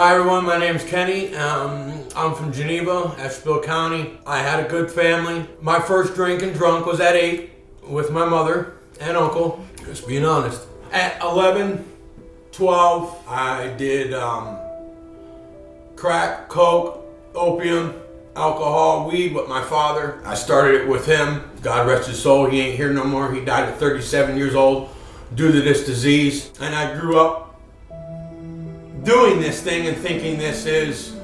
Hi everyone, my name's Kenny. I'm from Geneva, Ashtabula County. I had a good family. My first drink and drunk was at 8 with my mother and uncle, just being honest. At 11, 12, I did crack, coke, opium, alcohol, weed with my father. I started it with him. God rest his soul, he ain't here no more. He died at 37 years old due to this disease. And I grew up doing this thing and thinking this is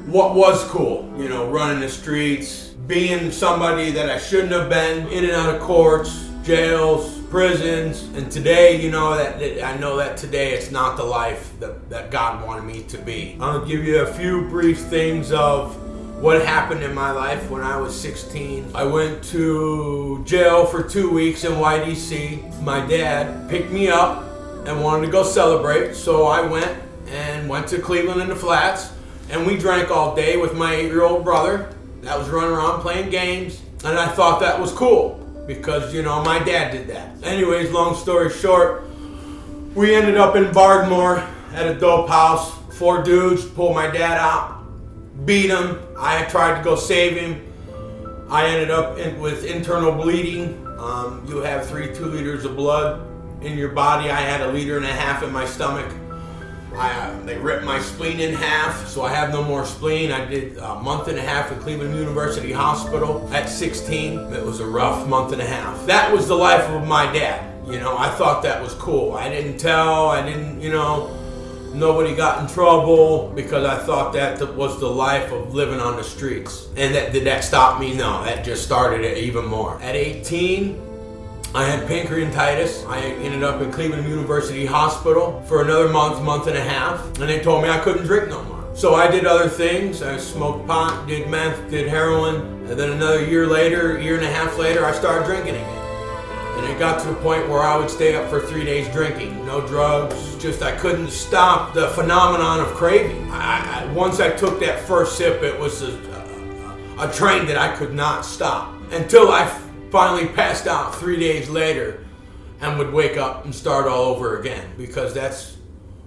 what was cool. You know, running the streets, being somebody that I shouldn't have been, in and out of courts, jails, prisons. And today, you know, that I know that today it's not the life that God wanted me to be. I'll give you a few brief things of what happened in my life when I was 16. I went to jail for 2 weeks in YDC. My dad picked me up and wanted to go celebrate, so I went to Cleveland in the Flats, and we drank all day with my 8-year-old brother that was running around playing games, and I thought that was cool because, you know, my dad did that. Anyways, long story short, we ended up in Bardmore at a dope house. 4 dudes pulled my dad out, beat him. I tried to go save him. I ended up with internal bleeding. You have 2 liters of blood in your body. I had 1.5 liters in my stomach. They ripped my spleen in half, so I have no more spleen. I did a month and a half at Cleveland University Hospital at 16. It was a rough month and a half. That was the life of my dad. You know, I thought that was cool. I didn't tell, you know, nobody got in trouble because I thought that was the life of living on the streets. And did that stop me? No, that just started it even more. At 18, I had pancreatitis. I ended up in Cleveland University Hospital for another month and a half, and they told me I couldn't drink no more. So I did other things. I smoked pot, did meth, did heroin, and then another year and a half later, I started drinking again. And it got to the point where I would stay up for 3 days drinking, no drugs, just I couldn't stop the phenomenon of craving. Once I took that first sip, it was a train that I could not stop until I finally passed out 3 days later and would wake up and start all over again, because that's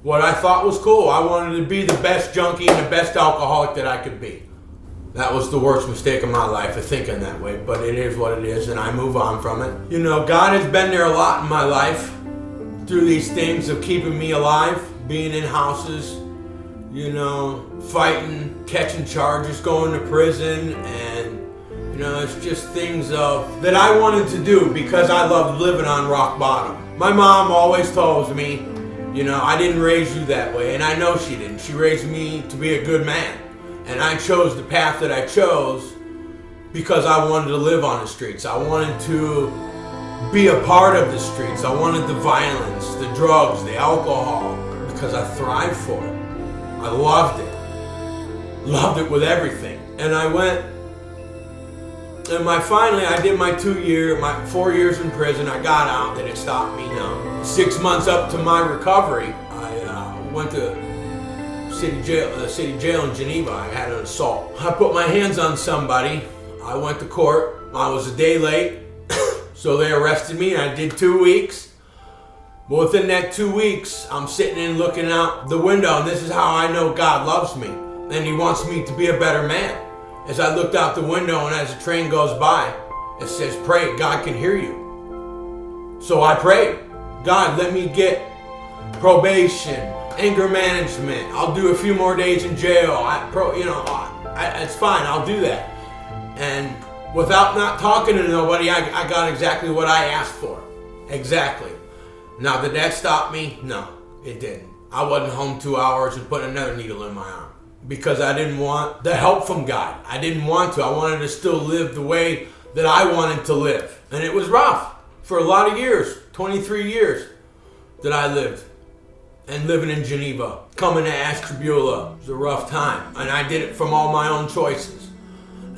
what I thought was cool. I wanted to be the best junkie and the best alcoholic that I could be. That was the worst mistake of my life, of thinking that way, but it is what it is, and I move on from it. You know, God has been there a lot in my life through these things of keeping me alive, being in houses, you know, fighting, catching charges, going to prison, and you know, it's just things that I wanted to do because I loved living on rock bottom. My mom always told me, you know, I didn't raise you that way, and I know she didn't. She raised me to be a good man, and I chose the path that I chose because I wanted to live on the streets. I wanted to be a part of the streets. I wanted the violence, the drugs, the alcohol, because I thrived for it. I loved it with everything. And I went. And finally, I did my 4 years in prison. I got out. Did it stop me? No. 6 months up to my recovery, I went to the city jail in Geneva. I had an assault. I put my hands on somebody. I went to court. I was a day late, so they arrested me. I did 2 weeks. But within that 2 weeks, I'm sitting and looking out the window, and this is how I know God loves me, and He wants me to be a better man. As I looked out the window and as the train goes by, it says, pray, God can hear you. So I prayed, God, let me get probation, anger management. I'll do a few more days in jail. It's fine, I'll do that. And without not talking to nobody, I got exactly what I asked for. Exactly. Now, did that stop me? No, it didn't. I wasn't home 2 hours and putting another needle in my arm, because I didn't want the help from God. I didn't want to. I wanted to still live the way that I wanted to live. And it was rough for a lot of years, 23 years that I lived. And living in Geneva, coming to Ashtabula, was a rough time. And I did it from all my own choices.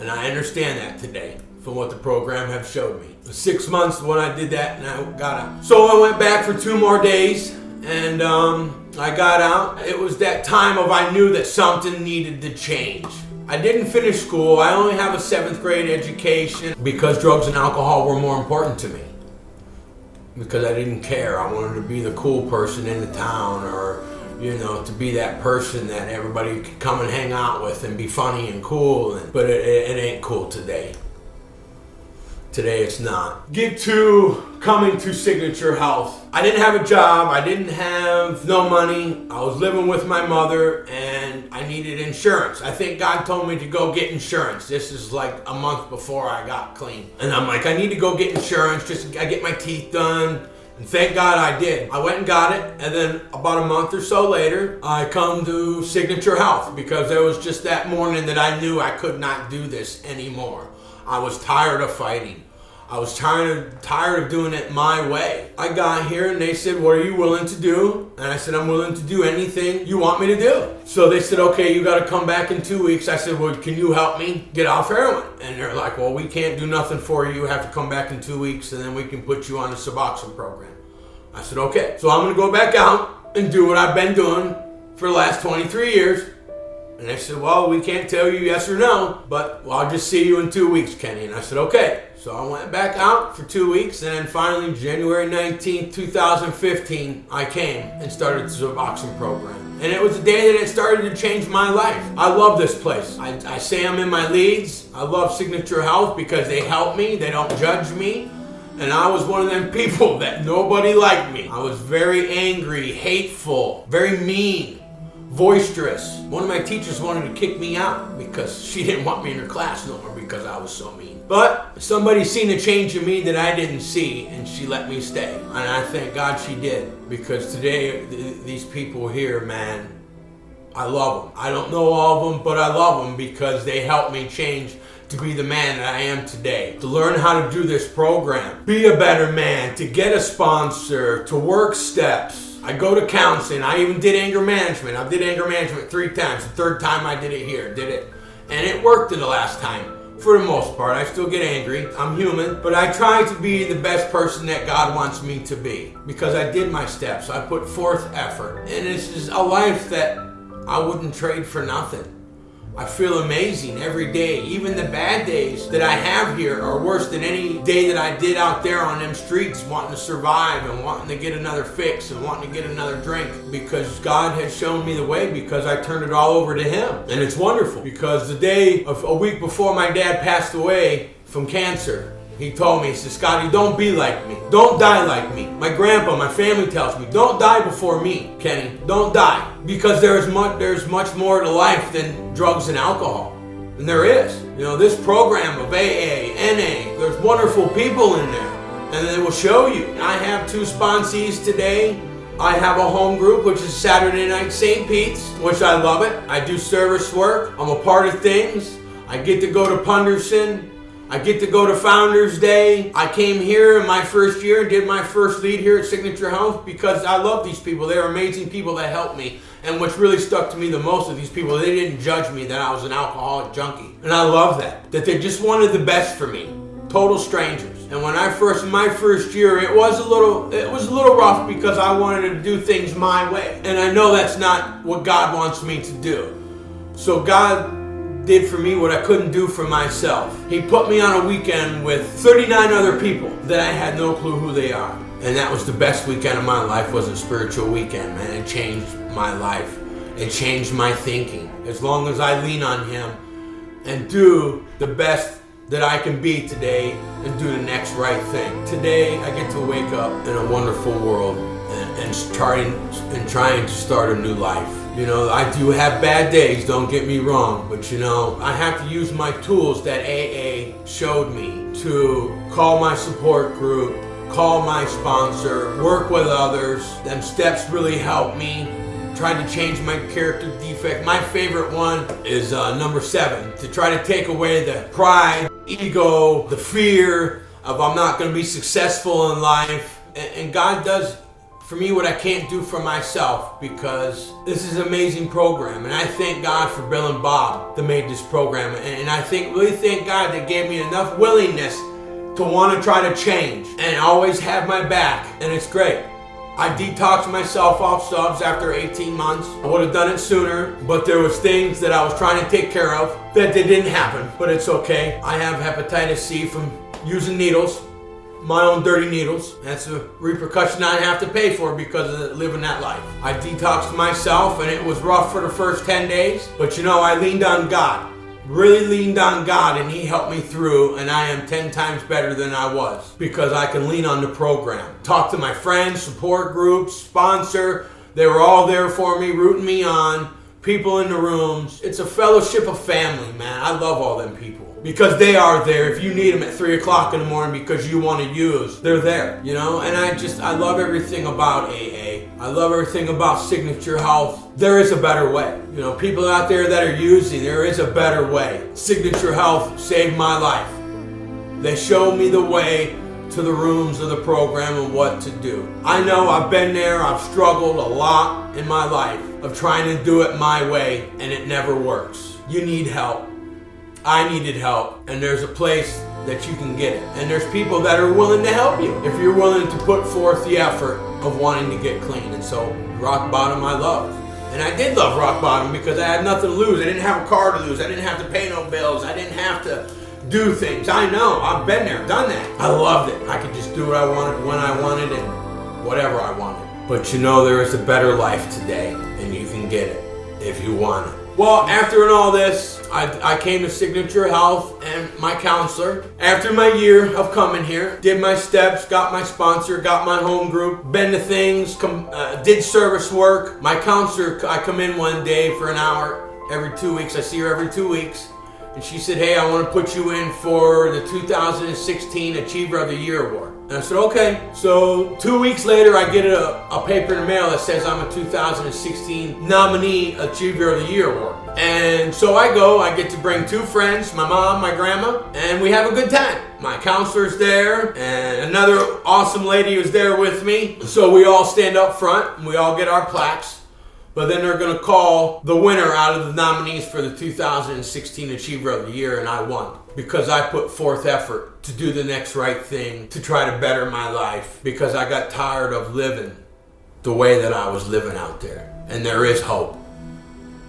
And I understand that today from what the program have showed me. 6 months when I did that, and I got out. So I went back for 2 more days, and I got out. It was that time of I knew that something needed to change. I didn't finish school. I only have a 7th grade education because drugs and alcohol were more important to me. Because I didn't care. I wanted to be the cool person in the town, or to be that person that everybody could come and hang out with and be funny and cool. But it ain't cool today. Today it's not. Get to coming to Signature Health. I didn't have a job. I didn't have no money. I was living with my mother and I needed insurance. I think God told me to go get insurance. This is like a month before I got clean. And I'm like, I need to go get insurance. I get my teeth done. And thank God I did. I went and got it, and then about a month or so later, I come to Signature Health because there was just that morning that I knew I could not do this anymore. I was tired of fighting. I was tired of doing it my way. I got here and they said, what are you willing to do? And I said, I'm willing to do anything you want me to do. So they said, okay, you got to come back in 2 weeks. I said, well, can you help me get off heroin? And they're like, well, we can't do nothing for you. You have to come back in 2 weeks and then we can put you on a Suboxone program. I said, okay. So I'm going to go back out and do what I've been doing for the last 23 years. And they said, well, we can't tell you yes or no, but I'll just see you in 2 weeks, Kenny. And I said, okay. So I went back out for 2 weeks, and then finally, January 19th, 2015, I came and started the Suboxone program. And it was the day that it started to change my life. I love this place. I say I'm in my leads. I love Signature Health because they help me. They don't judge me. And I was one of them people that nobody liked me. I was very angry, hateful, very mean, boisterous. One of my teachers wanted to kick me out because she didn't want me in her class no more because I was so mean. But somebody seen a change in me that I didn't see, and she let me stay. And I thank God she did, because today these people here, man, I love them. I don't know all of them, but I love them because they helped me change to be the man that I am today. To learn how to do this program, be a better man, to get a sponsor, to work steps. I go to counseling. I even did anger management. I did anger management 3 times. The 3rd time I did it. And it worked the last time. For the most part, I still get angry. I'm human, but I try to be the best person that God wants me to be because I did my steps. I put forth effort. And this is a life that I wouldn't trade for nothing. I feel amazing every day. Even the bad days that I have here are worse than any day that I did out there on them streets wanting to survive and wanting to get another fix and wanting to get another drink, because God has shown me the way because I turned it all over to Him. And it's wonderful because the day of a week before my dad passed away from cancer, he told me, he said, Scotty, don't be like me. Don't die like me. My grandpa, my family tells me, don't die before me, Kenny. Don't die. Because there's much more to life than drugs and alcohol. And there is. This program of AA, NA, there's wonderful people in there. And they will show you. I have 2 sponsees today. I have a home group, which is Saturday Night St. Pete's, which I love it. I do service work. I'm a part of things. I get to go to Punderson. I get to go to Founders Day. I came here in my first year and did my first lead here at Signature Health because I love these people. They're amazing people that helped me. And what's really stuck to me the most of these people, they didn't judge me that I was an alcoholic junkie. And I love that they just wanted the best for me. Total strangers. And when my first year, it was a little rough because I wanted to do things my way. And I know that's not what God wants me to do. So God did for me what I couldn't do for myself. He put me on a weekend with 39 other people that I had no clue who they are. And that was the best weekend of my life. Was a spiritual weekend, man. It changed my life. It changed my thinking. As long as I lean on Him and do the best that I can be today and do the next right thing. Today I get to wake up in a wonderful world and trying to start a new life. I do have bad days, don't get me wrong, but I have to use my tools that AA showed me to call my support group, call my sponsor, work with others. Them steps really help me. Try to change my character defect. My favorite one is number 7, to try to take away the pride, ego, the fear of I'm not going to be successful in life. And God does for me what I can't do for myself, because this is an amazing program. And I thank God for Bill and Bob that made this program. And I really thank God that gave me enough willingness to want to try to change and always have my back. And it's great. I detoxed myself off subs after 18 months. I would have done it sooner, but there was things that I was trying to take care of that they didn't happen, but it's okay. I have hepatitis C from using needles. my own dirty needles. That's a repercussion I have to pay for because of living that life. I detoxed myself and it was rough for the first 10 days. But I leaned on God. Really leaned on God, and He helped me through, and I am 10 times better than I was because I can lean on the program. Talk to my friends, support groups, sponsor. They were all there for me, rooting me on. People in the rooms. It's a fellowship of family, man. I love all them people because they are there. If you need them at 3 o'clock in the morning because you want to use, they're there, And I love everything about AA. I love everything about Signature Health. There is a better way. People out there that are using, there is a better way. Signature Health saved my life. They showed me the way to the rooms of the program and what to do. I know I've been there. I've struggled a lot in my life of trying to do it my way, and it never works. You need help. I needed help, and there's a place that you can get it. And there's people that are willing to help you if you're willing to put forth the effort of wanting to get clean. And so rock bottom I love. And I did love rock bottom because I had nothing to lose. I didn't have a car to lose. I didn't have to pay no bills. I didn't have to do things. I know. I've been there, done that. I loved it. I could just do what I wanted, when I wanted, and whatever I wanted. But there is a better life today, and you can get it if you want it. Well, after all this, I came to Signature Health and my counselor. After my year of coming here, did my steps, got my sponsor, got my home group, been to things, did service work. My counselor, I come in one day for an hour every 2 weeks. I see her every 2 weeks. And she said, hey, I want to put you in for the 2016 Achiever of the Year Award. And I said, okay. So 2 weeks later, I get a paper in the mail that says I'm a 2016 nominee Achiever of the Year Award. And so I go, I get to bring 2 friends, my mom, my grandma, and we have a good time. My counselor's there, and another awesome lady was there with me. So we all stand up front, and we all get our plaques. But then they're going to call the winner out of the nominees for the 2016 Achiever of the Year, and I won. Because I put forth effort to do the next right thing, to try to better my life. Because I got tired of living the way that I was living out there. And there is hope.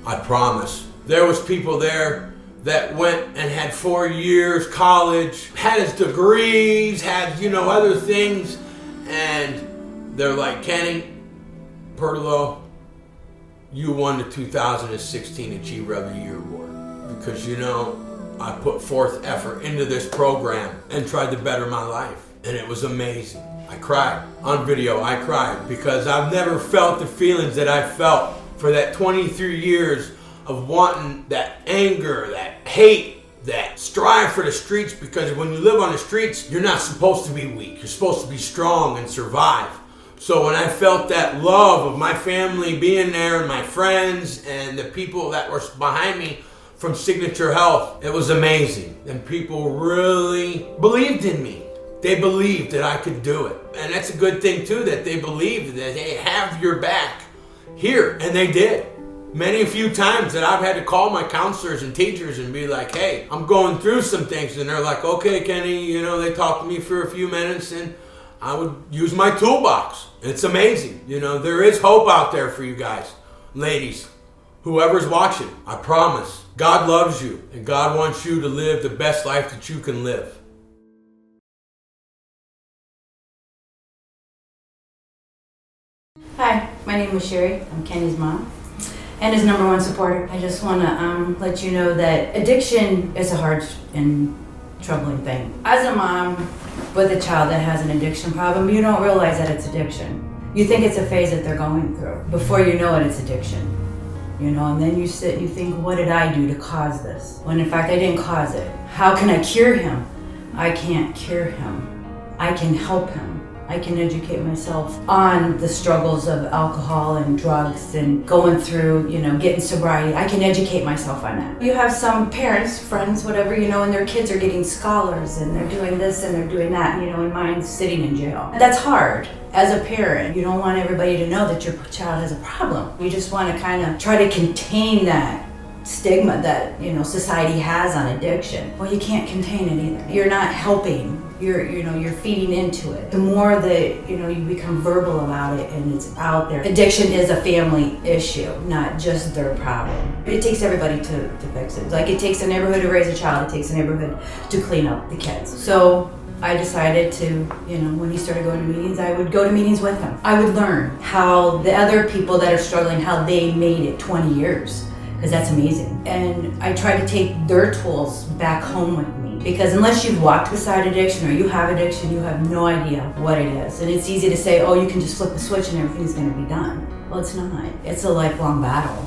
I promise. There was people there that went and had 4 years college, had his degrees, had, other things. And they're like, Kenny, Purtillo, you won the 2016 Achiever of the Year Award. Because, I put forth effort into this program and tried to better my life. And it was amazing. I cried. On video, I cried because I've never felt the feelings that I felt for that 23 years of wanting that anger, that hate, that strive for the streets. Because when you live on the streets, you're not supposed to be weak. You're supposed to be strong and survive. So when I felt that love of my family being there and my friends and the people that were behind me from Signature Health, it was amazing. And people really believed in me. They believed that I could do it. And that's a good thing too, that they believed that they have your back here. And they did. Many a few times that I've had to call my counselors and teachers and be like, hey, I'm going through some things. And they're like, okay, Kenny, they talk to me for a few minutes and I would use my toolbox. It's amazing. There is hope out there for you guys, ladies, whoever's watching. I promise. God loves you, and God wants you to live the best life that you can live. Hi, my name is Cheri. I'm Kenny's mom and his #1 supporter. I just want to let you know that addiction is a hard and troubling thing. As a mom with a child that has an addiction problem, you don't realize that it's addiction. You think it's a phase that they're going through. Before you know it, it's addiction. And then you sit and you think, what did I do to cause this? When in fact, I didn't cause it. How can I cure him? I can't cure him. I can help him. I can educate myself on the struggles of alcohol and drugs and going through, getting sobriety. I can educate myself on that. You have some parents, friends, whatever, and their kids are getting scholars and they're doing this and they're doing that, and mine's sitting in jail. That's hard. As a parent, you don't want everybody to know that your child has a problem. You just want to kind of try to contain that stigma that, society has on addiction. Well, you can't contain it either. You're not helping. You're feeding into it. The more that, you become verbal about it and it's out there. Addiction is a family issue, not just their problem. It takes everybody to fix it. Like it takes a neighborhood to raise a child. It takes a neighborhood to clean up the kids. So I decided to, when he started going to meetings, I would go to meetings with him. I would learn how the other people that are struggling, how they made it 20 years, because that's amazing. And I try to take their tools back home with me, because unless you've walked beside addiction or you have addiction, you have no idea what it is. And it's easy to say, oh, you can just flip a switch and everything's going to be done. Well, it's not. It's a lifelong battle.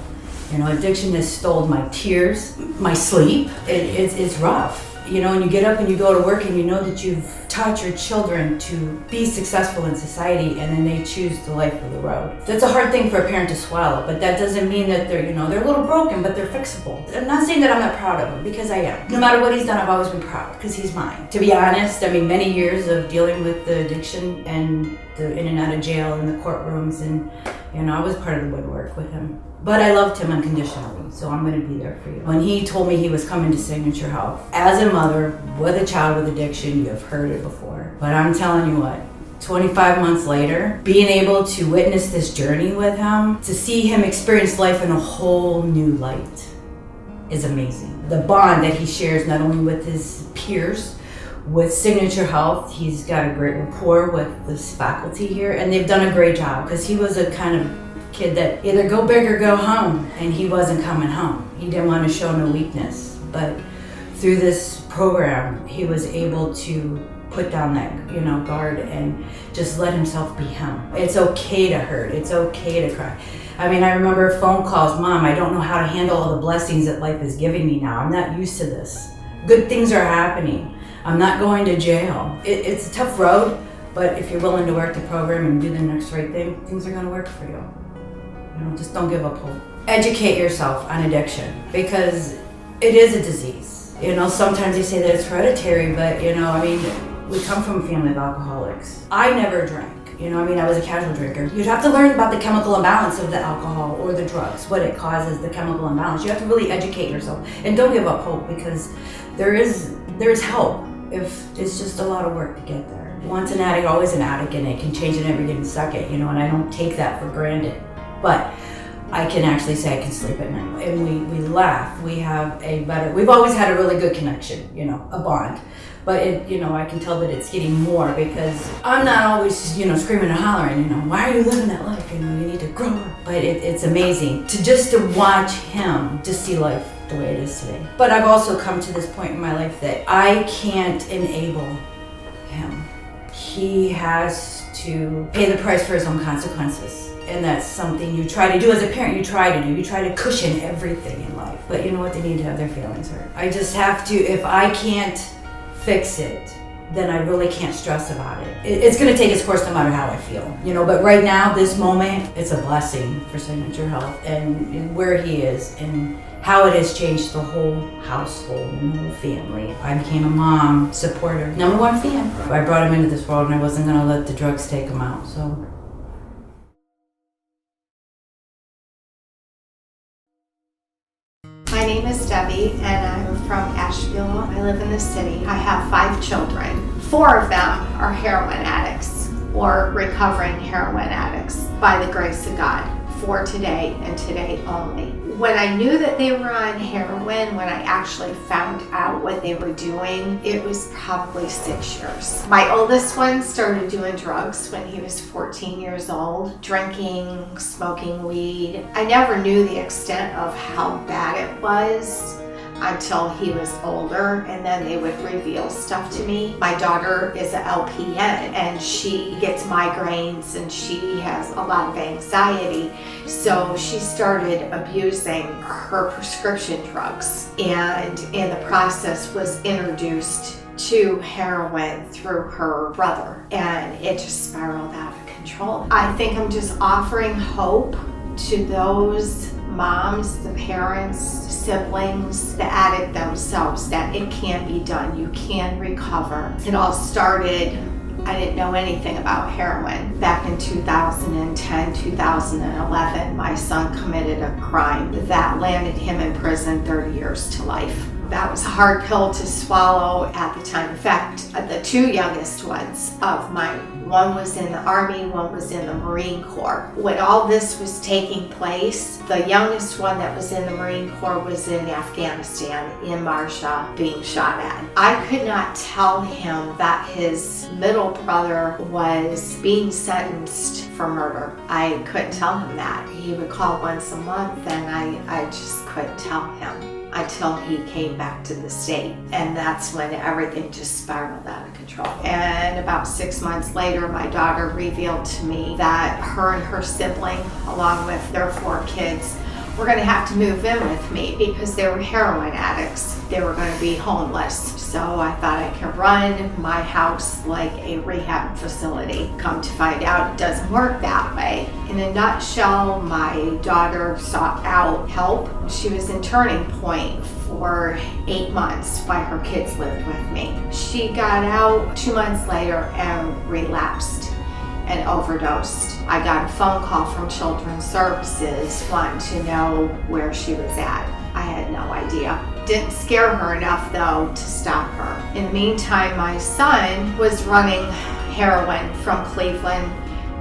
Addiction has stolen my tears, my sleep. It's rough. And you get up and you go to work and you know that you've taught your children to be successful in society, and then they choose the life of the road. That's a hard thing for a parent to swallow, but that doesn't mean that they're a little broken, but they're fixable. I'm not saying that I'm not proud of him, because I am. No matter what he's done, I've always been proud, because he's mine. To be honest, many years of dealing with the addiction and the in and out of jail and the courtrooms, and I was part of the woodwork with him. But I loved him unconditionally, so I'm going to be there for you. When he told me he was coming to Signature Health, as a mother with a child with addiction, you've heard it before. But I'm telling you what, 25 months later, being able to witness this journey with him, to see him experience life in a whole new light, is amazing. The bond that he shares not only with his peers, with Signature Health, he's got a great rapport with this faculty here, and they've done a great job, because he was a kind of kid that either go big or go home, and he wasn't coming home. He didn't want to show no weakness, but through this program, he was able to put down that guard and just let himself be him. It's okay to hurt. It's okay to cry. I remember phone calls, Mom, I don't know how to handle all the blessings that life is giving me now. I'm not used to this. Good things are happening. I'm not going to jail. It's a tough road, but if you're willing to work the program and do the next right thing, things are going to work for you. Just don't give up hope. Educate yourself on addiction, because it is a disease. Sometimes they say that it's hereditary, but we come from a family of alcoholics. I never drank. I was a casual drinker. You'd have to learn about the chemical imbalance of the alcohol or the drugs, what it causes, the chemical imbalance. You have to really educate yourself, and don't give up hope, because there is help. If it's just a lot of work to get there. Once an addict, always an addict, and it can change in every given second. And I don't take that for granted. But I can actually say I can sleep at night, and we laugh. We've always had a really good connection, a bond. But I can tell that it's getting more, because I'm not always, screaming and hollering, why are you living that life? You need to grow up. But it's amazing to watch him, to see life the way it is today. But I've also come to this point in my life that I can't enable him. He has to pay the price for his own consequences. And that's something you try to do as a parent. You try to cushion everything in life. But you know what? They need to have their feelings hurt. I just have to, if I can't fix it, then I really can't stress about it. It's going to take its course no matter how I feel. But right now, this moment, it's a blessing for Signature Health and where he is and how it has changed the whole household and the whole family. I became a mom, supporter, number one fan. I brought him into this world, and I wasn't going to let the drugs take him out. So. My name is Debbie, and I'm from Ashtabula. I live in the city. I have 5 children. 4 of them are heroin addicts or recovering heroin addicts by the grace of God, for today and today only. When I knew that they were on heroin, when I actually found out what they were doing, it was probably 6 years. My oldest one started doing drugs when he was 14 years old, drinking, smoking weed. I never knew the extent of how bad it was until he was older, and then they would reveal stuff to me. My daughter is an LPN, and she gets migraines, and she has a lot of anxiety, so she started abusing her prescription drugs, and in the process was introduced to heroin through her brother, and it just spiraled out of control. I think I'm just offering hope to those moms, the parents, siblings, the addict themselves, that it can be done. You can recover. It all started, I didn't know anything about heroin. Back in 2010, 2011, my son committed a crime that landed him in prison 30 years to life. That was a hard pill to swallow at the time. In fact, the 2 youngest ones of my One was in the Army, one was in the Marine Corps. When all this was taking place, the youngest one that was in the Marine Corps was in Afghanistan, in Marja, being shot at. I could not tell him that his middle brother was being sentenced for murder. I couldn't tell him that. He would call once a month and I just couldn't tell him until he came back to the state. And that's when everything just spiraled out of control. And about 6 months later, my daughter revealed to me that her and her sibling, along with their 4 kids, were gonna have to move in with me because they were heroin addicts. They were gonna be homeless. So I thought I could run my house like a rehab facility. Come to find out, it doesn't work that way. In a nutshell, my daughter sought out help. She was in Turning Point for 8 months while her kids lived with me. She got out 2 months later and relapsed and overdosed. I got a phone call from Children's Services wanting to know where she was at. I had no idea. Didn't scare her enough though to stop her. In the meantime, my son was running heroin from Cleveland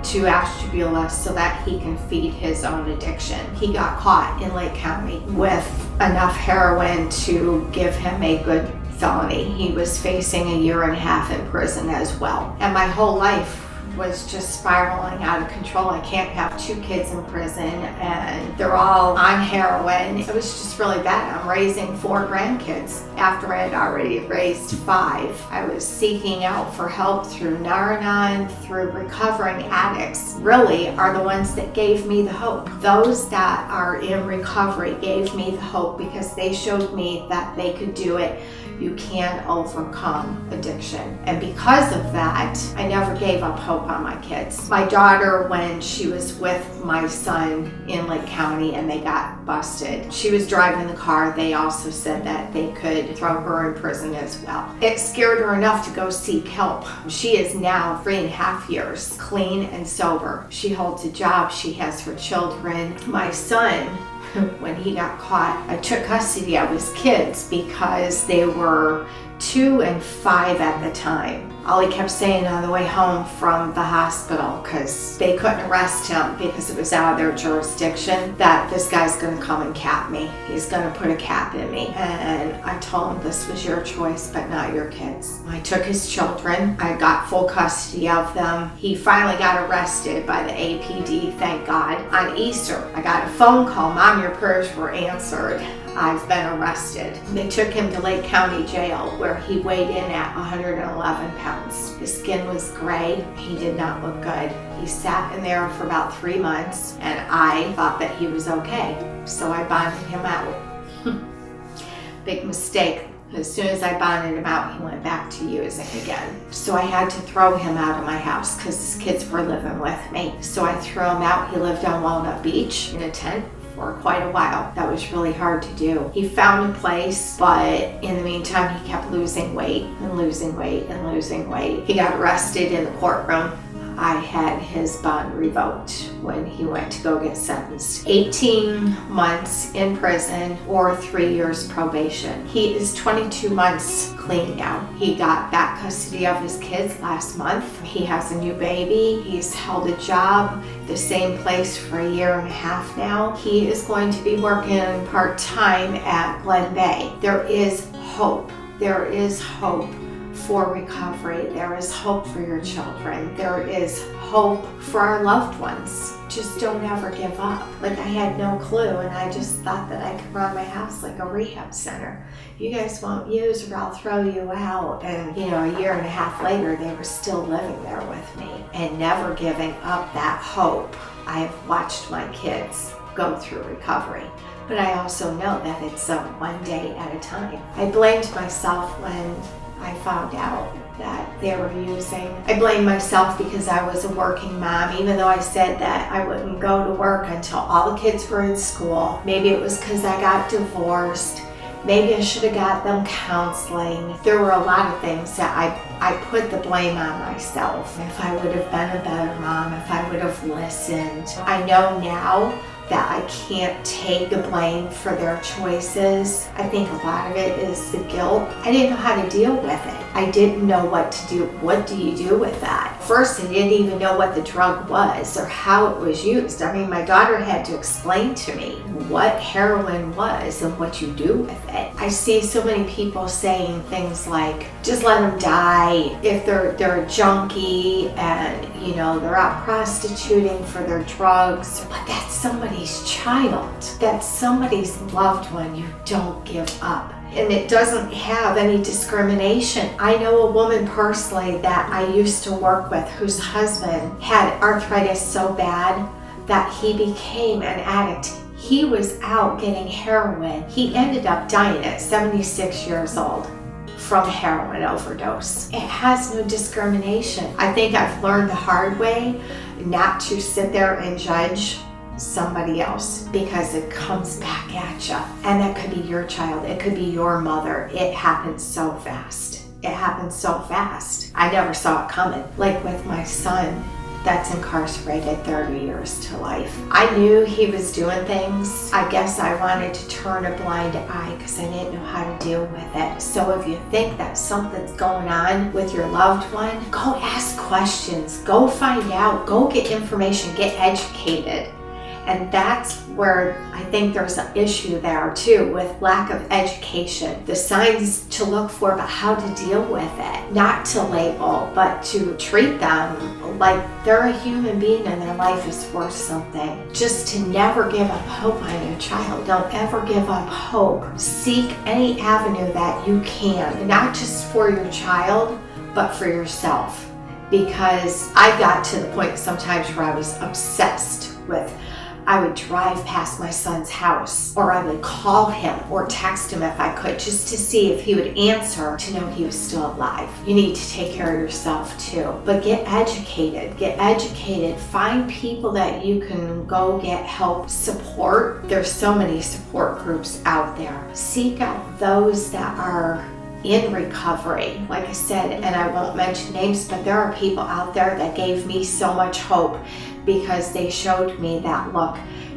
to Ashtabula so that he can feed his own addiction. He got caught in Lake County with enough heroin to give him a good felony. He was facing 1.5 years in prison as well. And my whole life was just spiraling out of control. I can't have 2 kids in prison and they're all on heroin. It was just really bad. I'm raising 4 grandkids after I had already raised 5. I was seeking out for help through Nar-Anon, through recovering addicts, really are the ones that gave me the hope. Those that are in recovery gave me the hope because they showed me that they could do it. You can overcome addiction. And because of that, I never gave up hope on my kids. My daughter, when she was with my son in Lake County and they got busted, she was driving the car. They also said that they could throw her in prison as well. It scared her enough to go seek help. She is now 3.5 years clean and sober. She holds a job. She has her children. My son, when he got caught, I took custody of his kids because they were 2 and 5 at the time. All he kept saying on the way home from the hospital, because they couldn't arrest him because it was out of their jurisdiction, that this guy's gonna come and cap me. He's gonna put a cap in me. And I told him this was your choice, but not your kids. I took his children. I got full custody of them. He finally got arrested by the APD, thank God. On Easter, I got a phone call, Mom, your prayers were answered. I've been arrested. They took him to Lake County Jail where he weighed in at 111 pounds. His skin was gray. He did not look good. He sat in there for about 3 months and I thought that he was okay. So I bonded him out. Big mistake. As soon as I bonded him out, he went back to using again. So I had to throw him out of my house because his kids were living with me. So I threw him out. He lived on Walnut Beach in a tent for quite a while. That was really hard to do. He found a place, but in the meantime, he kept losing weight and losing weight and losing weight. He got arrested in the courtroom. I had his bond revoked when he went to go get sentenced. 18 months in prison or 3 years probation. He is 22 months clean now. He got back custody of his kids last month. He has a new baby. He's held a job, the same place for 1.5 years now. He is going to be working part-time at Glen Bay. There is hope. There is hope for recovery. There is hope for your children. There is hope for our loved ones. Just don't ever give up. Like, I had no clue and I just thought that I could run my house like a rehab center. You guys won't use or I'll throw you out. And 1.5 years later, they were still living there with me and never giving up that hope. I have watched my kids go through recovery. But I also know that it's one day at a time. I blamed myself when I found out that they were using. I blamed myself because I was a working mom, even though I said that I wouldn't go to work until all the kids were in school. Maybe it was because I got divorced. Maybe I should have got them counseling. There were a lot of things that I put the blame on myself. If I would have been a better mom, if I would have listened. I know now that I can't take the blame for their choices. I think a lot of it is the guilt. I didn't know how to deal with it. I didn't know what to do. What do you do with that? First, I didn't even know what the drug was or how it was used. I mean, my daughter had to explain to me what heroin was and what you do with it. I see so many people saying things like, just let them die if they're a junkie and, you know, they're out prostituting for their drugs. But that's somebody's child. That's somebody's loved one. You don't give up. And it doesn't have any discrimination. I know a woman personally that I used to work with whose husband had arthritis so bad that he became an addict. He was out getting heroin. He ended up dying at 76 years old from heroin overdose. It has no discrimination. I think I've learned the hard way not to sit there and judge somebody else, because it comes back at you. And that could be your child, it could be your mother. It happens so fast. It happens so fast. I never saw it coming. Like with my son that's incarcerated 30 years to life. I knew he was doing things. I guess I wanted to turn a blind eye because I didn't know how to deal with it. So if you think that something's going on with your loved one, go ask questions, go find out, go get information, get educated. And that's where I think there's an issue there too, with lack of education. The signs to look for, but how to deal with it. Not to label, but to treat them like they're a human being and their life is worth something. Just to never give up hope on your child. Don't ever give up hope. Seek any avenue that you can, not just for your child, but for yourself. Because I got to the point sometimes where I was obsessed with, I would drive past my son's house, or I would call him or text him if I could, just to see if he would answer, to know he was still alive. You need to take care of yourself too. But get educated, find people that you can go get help, support. There's so many support groups out there. Seek out those that are in recovery, like I said, and I won't mention names, but there are people out there that gave me so much hope because they showed me that, look,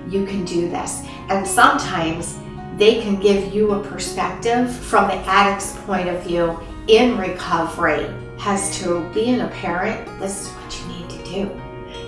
you can do this. And sometimes they can give you a perspective from the addict's point of view in recovery as to being a parent. This is what you need to do.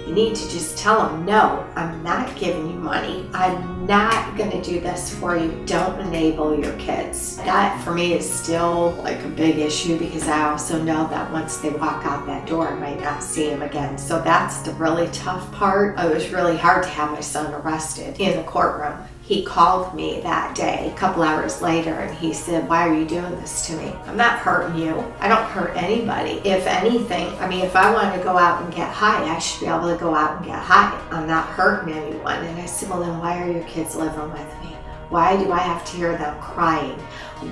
You need to just tell them, no, I'm not giving you money. I'm not going to do this for you. Don't enable your kids. That for me is still like a big issue, because I also know that once they walk out that door, I might not see them again. So that's the really tough part. It was really hard to have my son arrested in the courtroom. He called me that day, a couple hours later, and he said, why are you doing this to me? I'm not hurting you. I don't hurt anybody. If anything, I mean, if I want to go out and get high, I should be able to go out and get high. I'm not hurting anyone. And I said, well, then why are your kids living with me? Why do I have to hear them crying?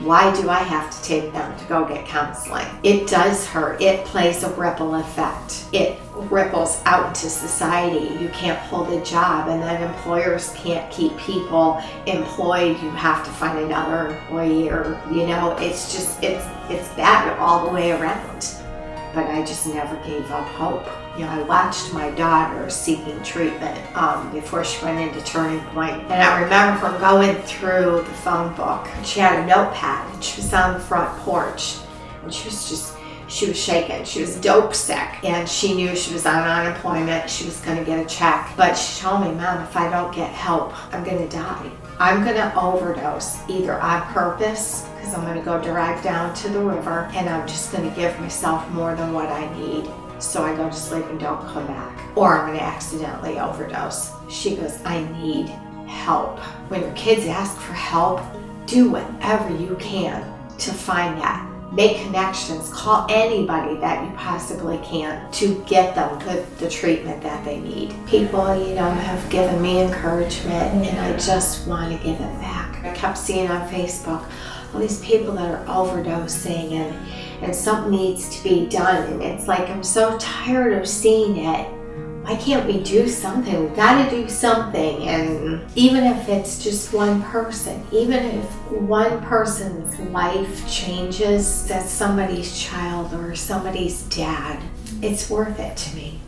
Why do I have to take them to go get counseling? It does hurt. It plays a ripple effect. It ripples out into society. You can't hold a job, and then employers can't keep people employed. You have to find another employee, or, you know, it's just, it's bad all the way around. But I just never gave up hope. You know, I watched my daughter seeking treatment before she went into Turning Point. And I remember from going through the phone book, she had a notepad and she was on the front porch, and she was shaking. She was dope sick, and she knew she was on unemployment. She was going to get a check. But she told me, Mom, if I don't get help, I'm going to die. I'm going to overdose, either on purpose, because I'm going to go drive down to the river, and I'm just going to give myself more than what I need, so I go to sleep and don't come back, or I'm going to accidentally overdose. She goes, I need help. When your kids ask for help, do whatever you can to find that. Make connections, call anybody that you possibly can to get them the treatment that they need. People, you know, have given me encouragement, and I just want to give it back. I kept seeing on Facebook all these people that are overdosing, and something needs to be done. And it's like, I'm so tired of seeing it. Why can't we do something? We've got to do something. And even if it's just one person, even if one person's life changes, that's somebody's child or somebody's dad, it's worth it to me.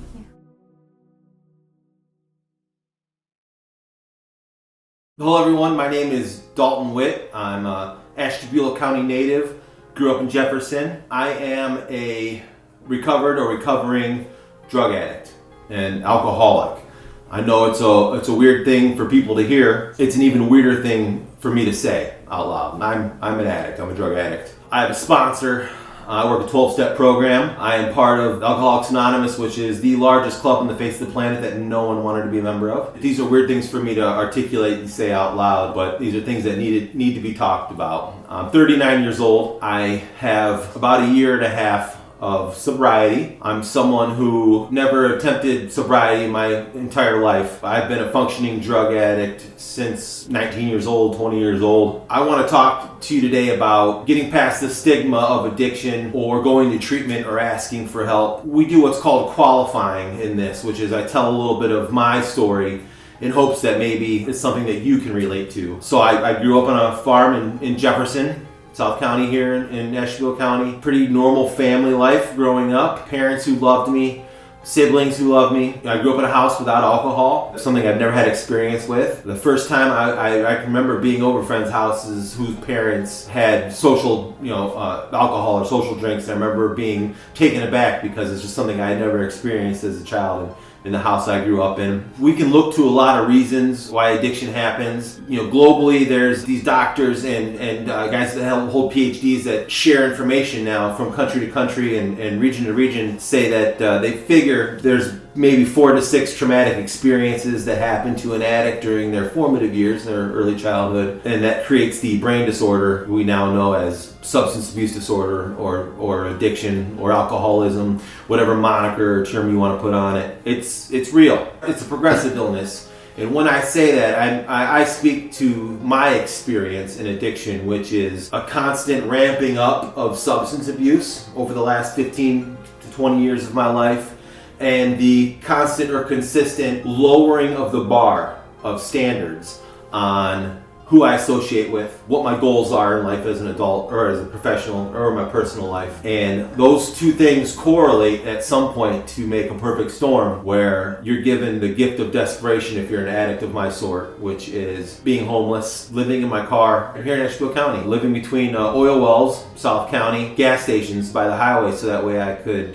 Hello everyone, my name is Dalton Witt. I'm a Ashtabula County native. grew up in Jefferson. I am a recovered or recovering drug addict and alcoholic. I know it's a weird thing for people to hear. It's an even weirder thing for me to say out loud. I'm an addict. I'm a drug addict. I have a sponsor. I work a 12-step program. I am part of Alcoholics Anonymous, which is the largest club on the face of the planet that no one wanted to be a member of. These are weird things for me to articulate and say out loud, but these are things that need to be talked about. I'm 39 years old. I have about a year and a half of sobriety. I'm someone who never attempted sobriety in my entire life. I've been a functioning drug addict since 19 years old, 20 years old. I want to talk to you today about getting past the stigma of addiction or going to treatment or asking for help. We do what's called qualifying in this, which is I tell a little bit of my story in hopes that maybe it's something that you can relate to. So I grew up on a farm in Jefferson, South County here in Ashtabula County. Pretty normal family life growing up. Parents who loved me, siblings who loved me. I grew up in a house without alcohol, something I've never had experience with. The first time I can remember being over friends' houses whose parents had social, alcohol or social drinks. I remember being taken aback because it's just something I had never experienced as a child in the house I grew up in. We can look to a lot of reasons why addiction happens. Globally, there's these doctors and guys that hold PhDs that share information now from country to country and region to region, say that they figure there's maybe 4 to 6 traumatic experiences that happen to an addict during their formative years, their early childhood, and that creates the brain disorder we now know as substance abuse disorder or addiction or alcoholism, whatever moniker or term you want to put on it. It's real. It's a progressive illness. And when I say that, I speak to my experience in addiction, which is a constant ramping up of substance abuse over the last 15 to 20 years of my life, and the constant or consistent lowering of the bar of standards on who I associate with, what my goals are in life as an adult or as a professional or my personal life. And those two things correlate at some point to make a perfect storm where you're given the gift of desperation if you're an addict of my sort, which is being homeless, living in my car here in Ashtabula County, living between oil wells, South County, gas stations by the highway so that way I could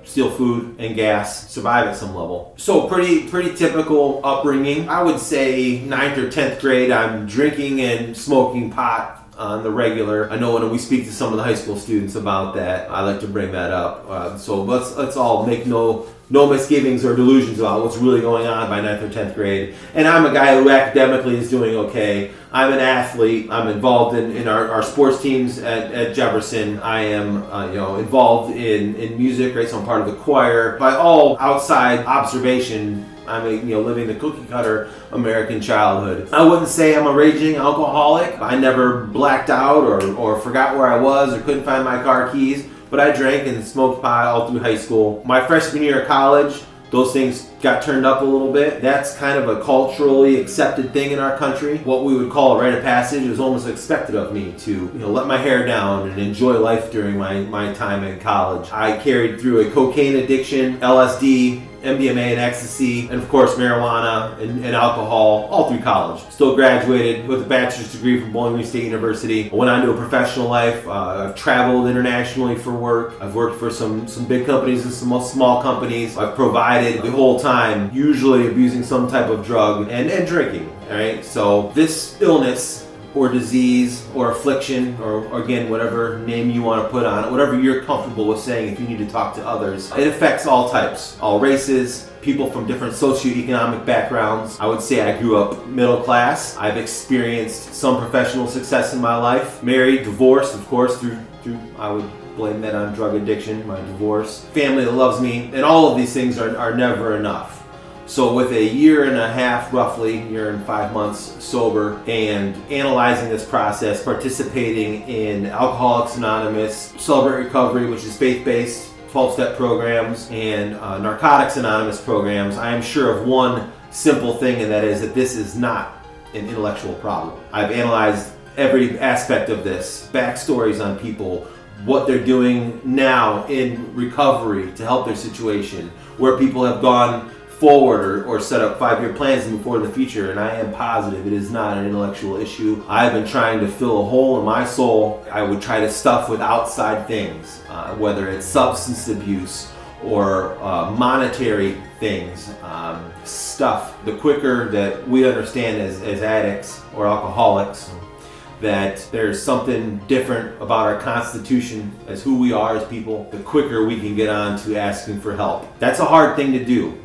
steal food and gas, survive at some level. So pretty typical upbringing. I would say 9th or 10th grade, I'm drinking and smoking pot on the regular. I know when we speak to some of the high school students about that, I like to bring that up. So let's all make no misgivings or delusions about what's really going on by 9th or 10th grade. And I'm a guy who academically is doing okay. I'm an athlete. I'm involved in our sports teams at Jefferson. I am involved in music, right? So I'm part of the choir. By all outside observation, I'm living the cookie cutter American childhood. I wouldn't say I'm a raging alcoholic. I never blacked out or forgot where I was or couldn't find my car keys, but I drank and smoked pot all through high school. My freshman year of college, those things got turned up a little bit. That's kind of a culturally accepted thing in our country. What we would call a rite of passage. It was almost expected of me to let my hair down and enjoy life during my time in college. I carried through a cocaine addiction, LSD, MDMA and ecstasy, and of course marijuana and alcohol all through college. Still graduated with a bachelor's degree from Bowling Green State University. I went on to a professional life. I've traveled internationally for work. I've worked for some big companies and some small companies. I've provided the whole time, usually abusing some type of drug and drinking. All right, so this illness or disease or affliction or again whatever name you want to put on it, whatever you're comfortable with saying if you need to talk to others, it affects all types, all races, people from different socioeconomic backgrounds. I would say I grew up middle class. I've experienced some professional success in my life, married, divorced, of course, through I would blame that on drug addiction, my divorce, family that loves me, and all of these things are never enough. So with a year and a half, roughly, year and 5 months sober, and analyzing this process, participating in Alcoholics Anonymous, Celebrate Recovery, which is faith-based, 12-step programs, and Narcotics Anonymous programs, I am sure of one simple thing, and that is that this is not an intellectual problem. I've analyzed every aspect of this, backstories on people, what they're doing now in recovery to help their situation, where people have gone forward or set up 5-year plans and move forward in the future, and I am positive it is not an intellectual issue. I've been trying to fill a hole in my soul. I would try to stuff with outside things, whether it's substance abuse or monetary things, stuff. The quicker that we understand as addicts or alcoholics that there's something different about our constitution as who we are as people, the quicker we can get on to asking for help. That's a hard thing to do.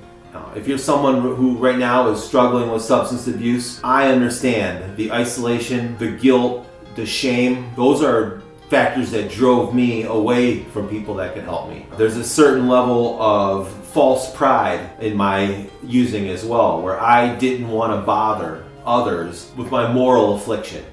If you're someone who right now is struggling with substance abuse, I understand the isolation, the guilt, the shame. Those are factors that drove me away from people that could help me. There's a certain level of false pride in my using as well, where I didn't want to bother others with my moral affliction.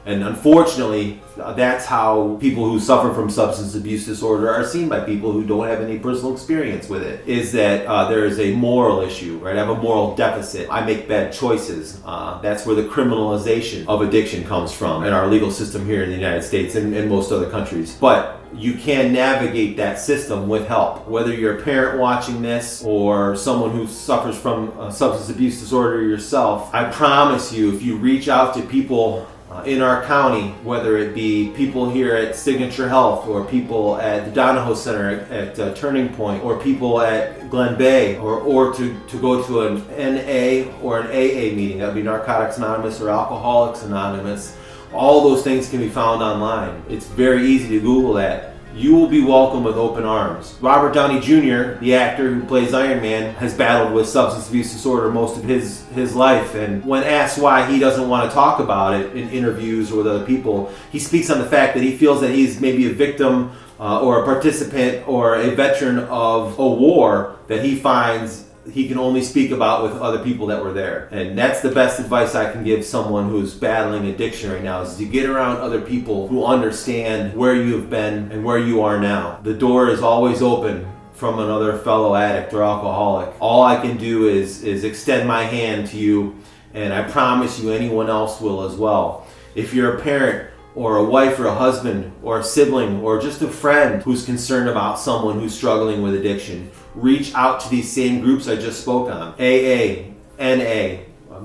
And unfortunately, that's how people who suffer from substance abuse disorder are seen by people who don't have any personal experience with it, is that there is a moral issue, right? I have a moral deficit. I make bad choices. That's where the criminalization of addiction comes from in our legal system here in the United States and most other countries. But you can navigate that system with help. Whether you're a parent watching this or someone who suffers from substance abuse disorder yourself, I promise you, if you reach out to people in our county, whether it be people here at Signature Health or people at the Donahoe Center at Turning Point or people at Glen Bay or to go to an NA or an AA meeting, that would be Narcotics Anonymous or Alcoholics Anonymous, all those things can be found online. It's very easy to Google that. You will be welcome with open arms. Robert Downey Jr., the actor who plays Iron Man, has battled with substance abuse disorder most of his life. And when asked why he doesn't want to talk about it in interviews or with other people, he speaks on the fact that he feels that he's maybe a victim or a participant or a veteran of a war that he finds he can only speak about with other people that were there. And that's the best advice I can give someone who's battling addiction right now, is to get around other people who understand where you have been and where you are now. The door is always open from another fellow addict or alcoholic. All I can do is extend my hand to you, and I promise you anyone else will as well. If you're a parent or a wife or a husband or a sibling or just a friend who's concerned about someone who's struggling with addiction, reach out to these same groups I just spoke on. AA, NA,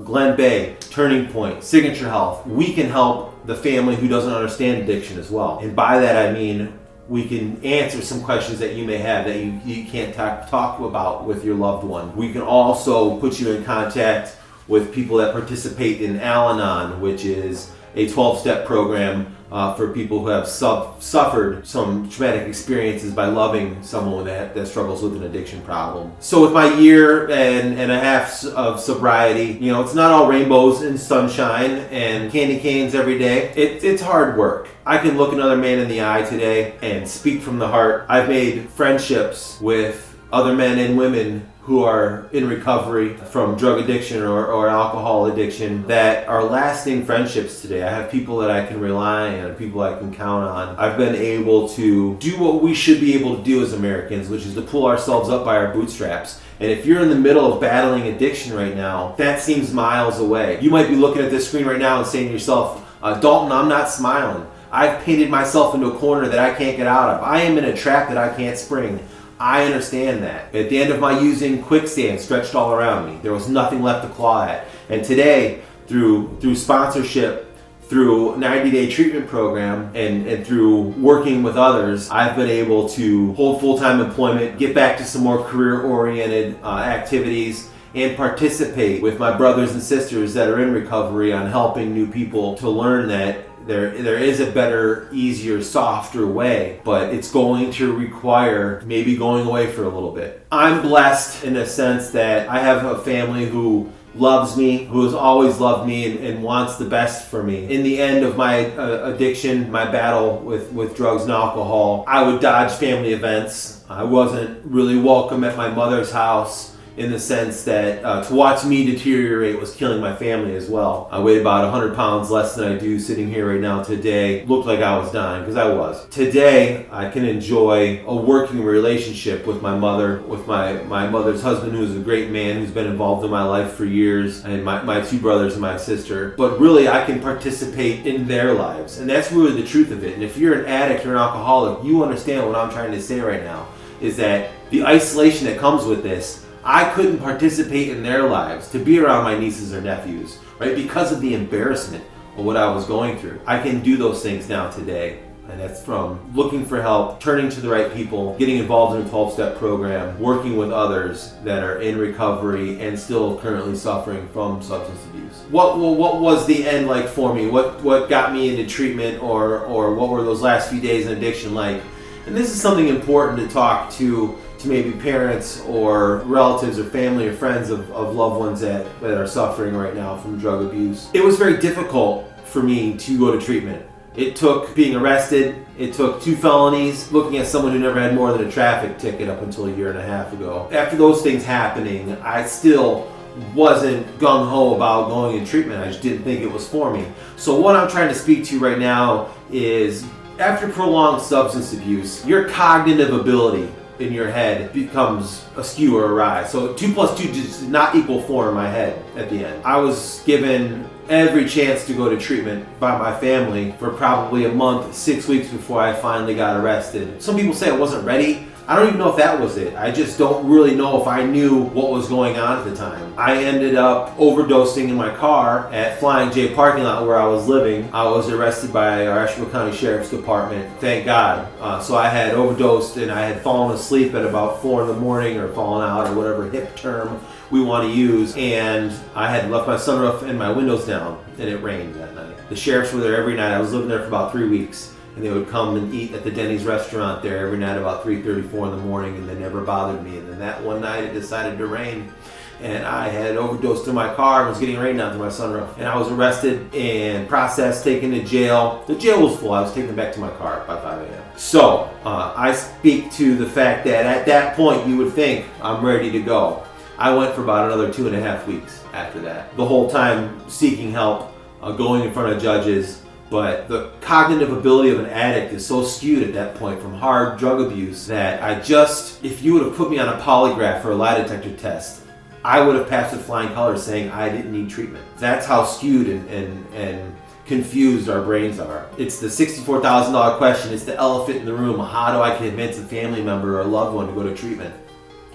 Glen Bay, Turning Point, Signature Health. We can help the family who doesn't understand addiction as well. And by that I mean we can answer some questions that you may have that you can't talk about with your loved one. We can also put you in contact with people that participate in Al-Anon, which is a 12-step program for people who have suffered some traumatic experiences by loving someone that struggles with an addiction problem. So with my year and a half of sobriety, it's not all rainbows and sunshine and candy canes every day. It's hard work. I can look another man in the eye today and speak from the heart. I've made friendships with other men and women who are in recovery from drug addiction or alcohol addiction that are lasting friendships today. I have people that I can rely on, people I can count on. I've been able to do what we should be able to do as Americans, which is to pull ourselves up by our bootstraps. And if you're in the middle of battling addiction right now, that seems miles away. You might be looking at this screen right now and saying to yourself, Dalton, I'm not smiling. I've painted myself into a corner that I can't get out of. I am in a trap that I can't spring. I understand that. At the end of my using, quicksand stretched all around me. There was nothing left to claw at. And today, through sponsorship, through 90-day treatment program, and through working with others, I've been able to hold full-time employment, get back to some more career-oriented activities, and participate with my brothers and sisters that are in recovery on helping new people to learn that there is a better, easier, softer way, but it's going to require maybe going away for a little bit. I'm blessed in the sense that I have a family who loves me, who has always loved me and wants the best for me. In the end of my addiction, my battle with drugs and alcohol, I would dodge family events. I wasn't really welcome at my mother's house, in the sense that to watch me deteriorate was killing my family as well. I weighed about 100 pounds less than I do sitting here right now today. Looked like I was dying, because I was. Today, I can enjoy a working relationship with my mother, with my mother's husband, who's a great man, who's been involved in my life for years, and my two brothers and my sister. But really, I can participate in their lives, and that's really the truth of it. And if you're an addict or an alcoholic, you understand what I'm trying to say right now, is that the isolation that comes with this, I couldn't participate in their lives, to be around my nieces or nephews, right? Because of the embarrassment of what I was going through. I can do those things now today. And that's from looking for help, turning to the right people, getting involved in a 12-step program, working with others that are in recovery and still currently suffering from substance abuse. What was the end like for me? What got me into treatment, or what were those last few days in addiction like? And this is something important to talk to maybe parents or relatives or family or friends of loved ones that are suffering right now from drug abuse. It was very difficult for me to go to treatment. It took being arrested, it took 2 felonies, looking at someone who never had more than a traffic ticket up until a year and a half ago. After those things happening, I still wasn't gung-ho about going in treatment. I just didn't think it was for me. So what I'm trying to speak to right now is, after prolonged substance abuse, your cognitive ability in your head becomes askew or awry. So 2 plus 2 did not equal 4 in my head at the end. I was given every chance to go to treatment by my family for probably a month, 6 weeks before I finally got arrested. Some people say I wasn't ready. I don't even know if that was it. I just don't really know if I knew what was going on at the time. I ended up overdosing in my car at Flying J parking lot where I was living. I was arrested by our Ashtabula County Sheriff's Department, thank God. So I had overdosed and I had fallen asleep at about 4 in the morning, or fallen out, or whatever hip term we want to use, and I had left my sunroof and my windows down, and it rained that night. The sheriffs were there every night. I was living there for about 3 weeks. And they would come and eat at the Denny's restaurant there every night about 3:30, 4 in the morning, and they never bothered me. And then that one night it decided to rain, and I had overdosed in my car and was getting rained on through my sunroof. And I was arrested and processed, taken to jail. The jail was full. I was taken back to my car by 5 a.m. So I speak to the fact that at that point you would think I'm ready to go. I went for about another 2.5 weeks after that. The whole time seeking help, going in front of judges. But the cognitive ability of an addict is so skewed at that point from hard drug abuse that if you would have put me on a polygraph or a lie detector test, I would have passed with flying colors saying I didn't need treatment. That's how skewed and confused our brains are. It's the $64,000 question. It's the elephant in the room. How do I convince a family member or a loved one to go to treatment?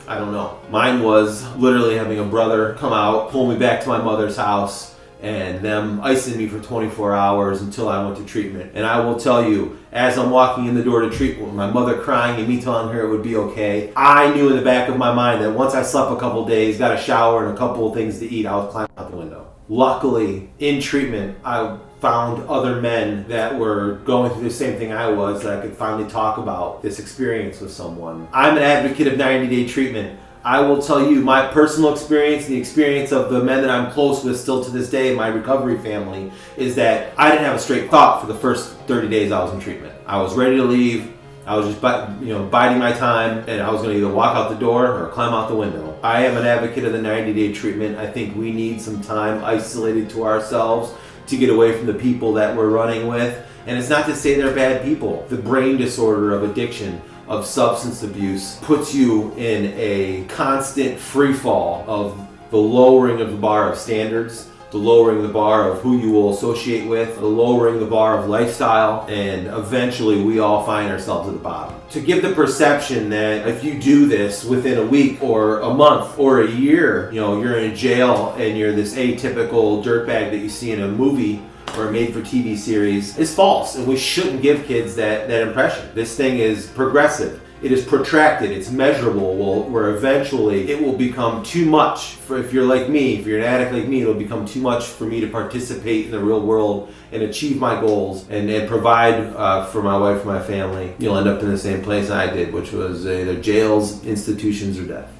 I don't know. Mine was literally having a brother come out, pull me back to my mother's house, and them icing me for 24 hours until I went to treatment. And I will tell you, as I'm walking in the door to treatment, with my mother crying and me telling her it would be okay, I knew in the back of my mind that once I slept a couple days, got a shower and a couple of things to eat, I was climbing out the window. Luckily, in treatment, I found other men that were going through the same thing I was, that I could finally talk about this experience with someone. I'm an advocate of 90-day treatment. I will tell you my personal experience, the experience of the men that I'm close with still to this day, my recovery family, is that I didn't have a straight thought for the first 30 days I was in treatment. I was ready to leave. I was just biding my time, and I was going to either walk out the door or climb out the window. I am an advocate of the 90-day treatment. I think we need some time isolated to ourselves to get away from the people that we're running with. And it's not to say they're bad people. The brain disorder of addiction, of substance abuse, puts you in a constant free fall of the lowering of the bar of standards, the lowering the bar of who you will associate with, the lowering the bar of lifestyle, and eventually we all find ourselves at the bottom. To give the perception that if you do this within a week or a month or a year, you're in jail and you're this atypical dirtbag that you see in a movie or a made-for-TV series, is false, and we shouldn't give kids that impression. This thing is progressive. It is protracted. It's measurable. Where eventually it will become too much if you're like me. If you're an addict like me, it'll become too much for me to participate in the real world and achieve my goals and provide for my wife and my family. You'll end up in the same place I did, which was either jails, institutions, or death.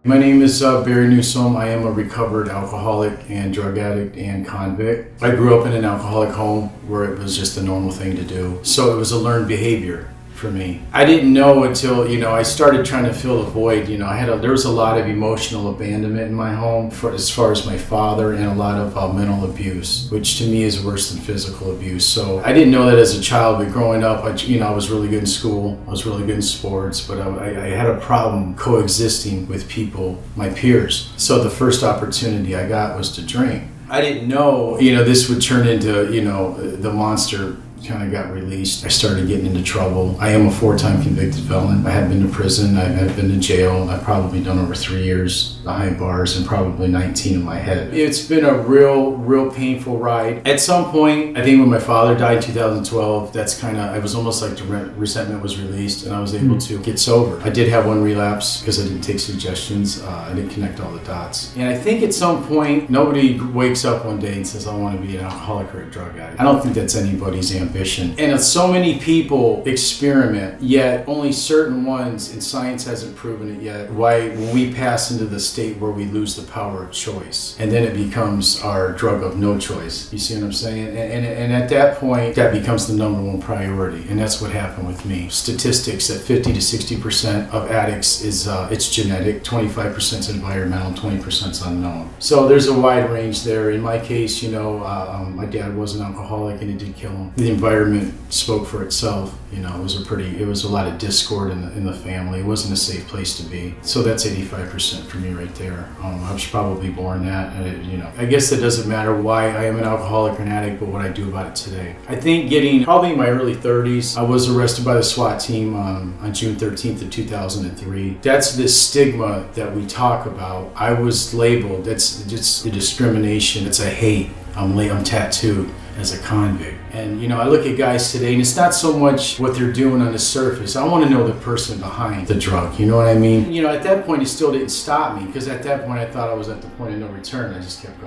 My name is Newsome. I am a recovered alcoholic and drug addict and convict. I grew up in an alcoholic home where it was just a normal thing to do. So it was a learned behavior for me. I didn't know until, I started trying to fill the void. There was a lot of emotional abandonment in my home as far as my father, and a lot of mental abuse, which to me is worse than physical abuse. So I didn't know that as a child, but growing up, I was really good in school. I was really good in sports, but I had a problem coexisting with people, my peers. So the first opportunity I got was to drink. I didn't know, this would turn into, the monster kind of got released, I started getting into trouble. I am a 4-time convicted felon. I have been to prison, I have been to jail. I've probably done over 3 years behind bars and probably 19 in my head. It's been a real painful ride. At some point, I think when my father died in 2012, it was almost like the resentment was released and I was able to get sober. I did have one relapse because I didn't take suggestions. I didn't connect all the dots. And I think at some point, nobody wakes up one day and says, I want to be an alcoholic or a drug addict. I don't think that's anybody's ambition. And so many people experiment, yet only certain ones, and science hasn't proven it yet, why when we pass into the state where we lose the power of choice. And then it becomes our drug of no choice. You see what I'm saying? And at that point, that becomes the number one priority. And that's what happened with me. Statistics that 50 to 60% of addicts is it's genetic, 25% is environmental, 20% is unknown. So there's a wide range there. In my case, my dad was an alcoholic and it did kill him. The environment spoke for itself. It was a lot of discord in the family. It wasn't a safe place to be. So that's 85% for me right there. I was probably born that. I guess that doesn't matter why I am an alcoholic or an addict, but what I do about it today. I think getting probably in my early 30s, I was arrested by the SWAT team on June 13th of 2003. That's this stigma that we talk about. I was labeled. That's just the discrimination. It's a hate. I'm tattooed as a convict. And I look at guys today and it's not so much what they're doing on the surface. I want to know the person behind the drug. You know what I mean? At that point it still didn't stop me because at that point I thought I was at the point of no return. I just kept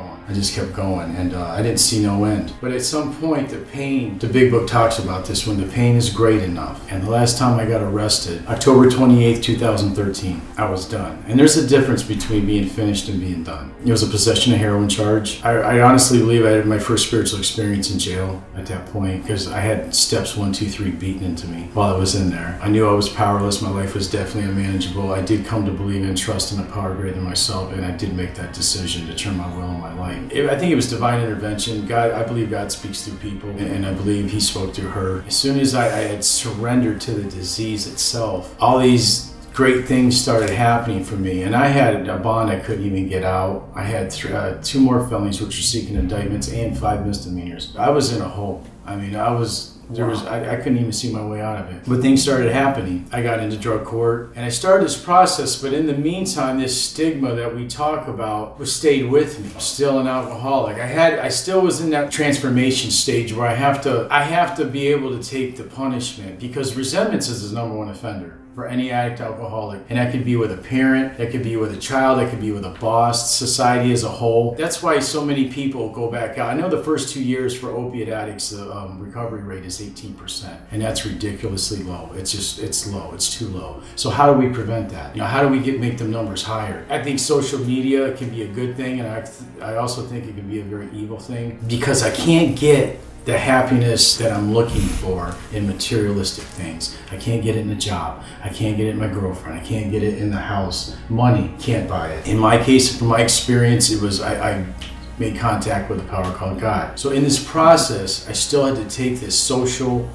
going and I didn't see no end. But at some point the pain, the big book talks about this, when the pain is great enough. And the last time I got arrested, October 28th, 2013, I was done. And there's a difference between being finished and being done. It was a possession of heroin charge. I honestly believe I had my first spiritual experience in jail at that point because I had steps 1, 2, 3 beaten into me while I was in there. I knew I was powerless. My life was definitely unmanageable. I did come to believe and trust in a power greater than myself, and I did make that decision to turn my will on my life. I think it was divine intervention. I believe God speaks through people, and I believe He spoke through her. As soon as I had surrendered to the disease itself, all these great things started happening for me, and I had a bond I couldn't even get out. I had 2 more felonies which were seeking indictments and 5 misdemeanors. I was in a hole. I couldn't even see my way out of it. But things started happening. I got into drug court and I started this process, but in the meantime, this stigma that we talk about stayed with me. I'm still an alcoholic. I still was in that transformation stage where I have to be able to take the punishment because resentment is the number one offender for any addict alcoholic. And that could be with a parent, that could be with a child, that could be with a boss, society as a whole. That's why so many people go back out. I know the first 2 years for opiate addicts, the recovery rate is 18%. And that's ridiculously low. It's low, it's too low. So how do we prevent that? How do we make them numbers higher? I think social media can be a good thing, and I also think it can be a very evil thing because I can't get the happiness that I'm looking for in materialistic things. I can't get it in a job. I can't get it in my girlfriend. I can't get it in the house. Money can't buy it. In my case, from my experience, it was I made contact with a power called God. So in this process, I still had to take this social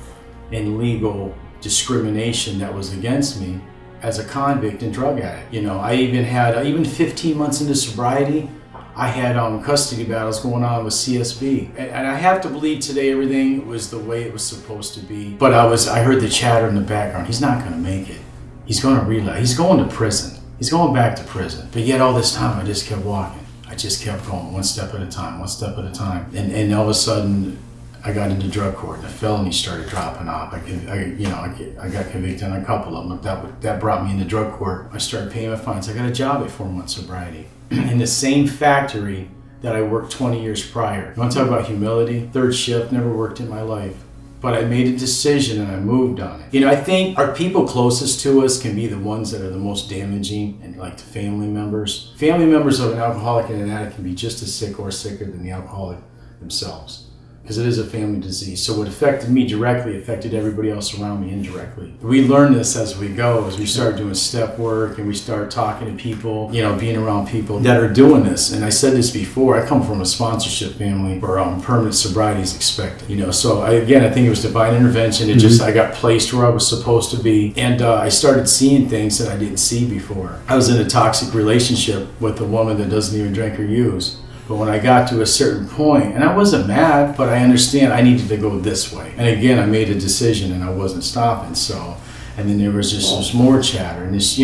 and legal discrimination that was against me as a convict and drug addict. I even had, even 15 months into sobriety, I had custody battles going on with CSB. And I have to believe today everything was the way it was supposed to be. But I heard the chatter in the background. He's not going to make it. He's going to relapse. He's going to prison. He's going back to prison. But yet all this time I just kept walking. I just kept going one step at a time, one step at a time. And all of a sudden I got into drug court and the felonies started dropping off. I got convicted on a couple of them. That brought me into drug court. I started paying my fines. I got a job at 4 months sobriety in the same factory that I worked 20 years prior. You want to talk about humility? Third shift, never worked in my life. But I made a decision and I moved on it. I think our people closest to us can be the ones that are the most damaging, and like the family members. Family members of an alcoholic and an addict can be just as sick or sicker than the alcoholic themselves, because it is a family disease. So what affected me directly affected everybody else around me indirectly. We learn this as we go, as we start doing step work and we start talking to people, being around people that are doing this. And I said this before, I come from a sponsorship family where permanent sobriety is expected. So I think it was divine intervention. I got placed where I was supposed to be, and I started seeing things that I didn't see before. I was in a toxic relationship with a woman that doesn't even drink or use. But when I got to a certain point, and I wasn't mad, but I understand I needed to go this way. And again, I made a decision and I wasn't stopping. So, and then there was just this more chatter and this,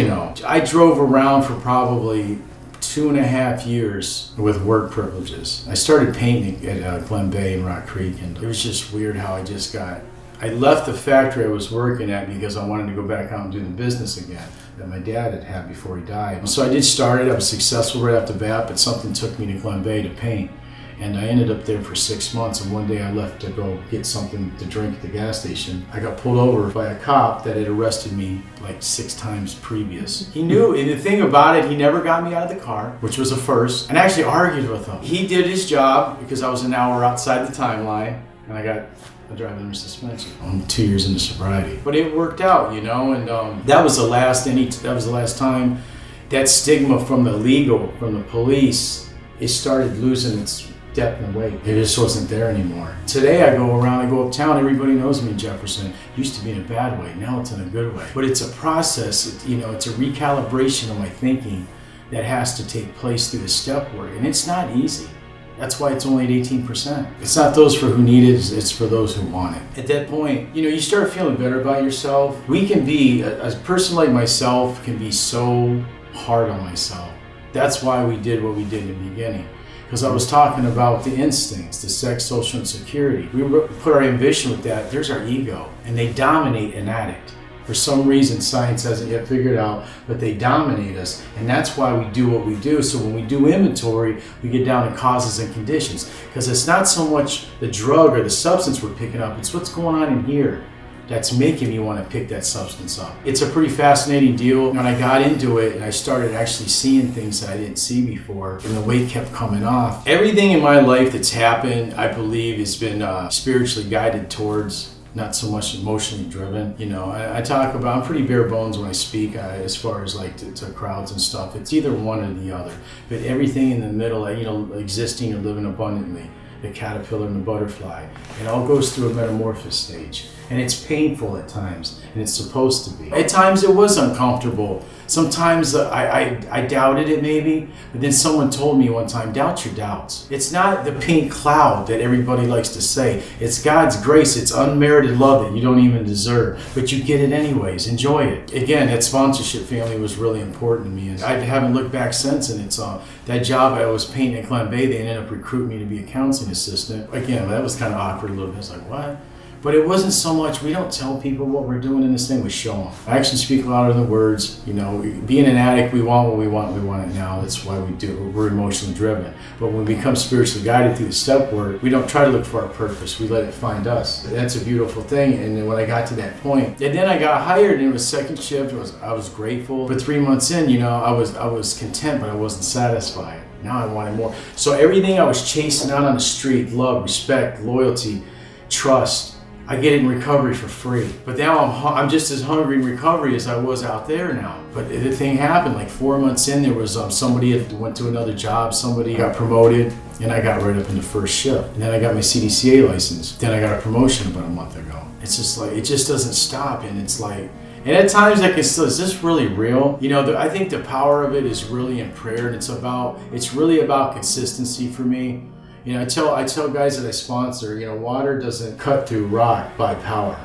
I drove around for probably 2.5 years with work privileges. I started painting at Glen Bay and Rock Creek, and it was just weird how I left the factory I was working at because I wanted to go back out and do the business again that my dad had before he died. So I did start it. I was successful right off the bat, but something took me to Glen Bay to paint. And I ended up there for 6 months, and one day I left to go get something to drink at the gas station. I got pulled over by a cop that had arrested me like 6 times previous. He knew, and the thing about it, he never got me out of the car, which was a first, and I actually argued with him. He did his job because I was an hour outside the timeline, and I got a driving under suspension. I'm 2 years into sobriety, but it worked out, and that was the last time that stigma from the legal, from the police, it started losing its depth and weight. It just wasn't there anymore. Today I go uptown, everybody knows me in Jefferson. Used to be in a bad way, now it's in a good way. But it's a process, it's a recalibration of my thinking that has to take place through the step work, and it's not easy. That's why it's only at 18%. It's not those for who need it, it's for those who want it. At that point, you start feeling better about yourself. We can be, a person like myself can be so hard on myself. That's why we did what we did in the beginning. Because I was talking about the instincts, the sex, social, and security. We put our ambition with that. There's our ego, and they dominate an addict. For some reason, science hasn't yet figured out, but they dominate us, and that's why we do what we do. So when we do inventory, we get down to causes and conditions, because it's not so much the drug or the substance we're picking up, it's what's going on in here that's making me want to pick that substance up. It's a pretty fascinating deal. When I got into it and I started actually seeing things that I didn't see before, and the weight kept coming off. Everything in my life that's happened, I believe, has been spiritually guided towards, not so much emotionally driven. I talk about, I'm pretty bare bones when I speak as far as like to crowds and stuff. It's either one or the other. But everything in the middle, existing or living abundantly, the caterpillar and the butterfly, it all goes through a metamorphosis stage. And it's painful at times, and it's supposed to be. At times it was uncomfortable. Sometimes I doubted it maybe, but then someone told me one time, doubt your doubts. It's not the pink cloud that everybody likes to say. It's God's grace. It's unmerited love that you don't even deserve, but you get it anyways. Enjoy it. Again, that sponsorship family was really important to me, and I haven't looked back since, and it's that job I was painting at Glen Bay, they ended up recruiting me to be a counseling assistant. Again, that was kind of awkward a little bit. I was like, what? But it wasn't so much, we don't tell people what we're doing in this thing, we show them. Actions speak louder than words. Being an addict, we want what we want it now. That's why we do. We're emotionally driven. But when we become spiritually guided through the step work, we don't try to look for our purpose, we let it find us. That's a beautiful thing. And then when I got to that point, and then I got hired, and it was second shift, I was grateful. But 3 months in, I was content, but I wasn't satisfied. Now I wanted more. So everything I was chasing out on the street, love, respect, loyalty, trust, I get it in recovery for free. But now I'm just as hungry in recovery as I was out there now. But the thing happened, like 4 months in, there was somebody that went to another job, somebody got promoted, and I got right up in the first shift. And then I got my CDCA license. Then I got a promotion about a month ago. It's just like, it just doesn't stop, and it's like, and at times I can still, is this really real? I think the power of it is really in prayer, and it's really about consistency for me. I tell guys that I sponsor, water doesn't cut through rock by power.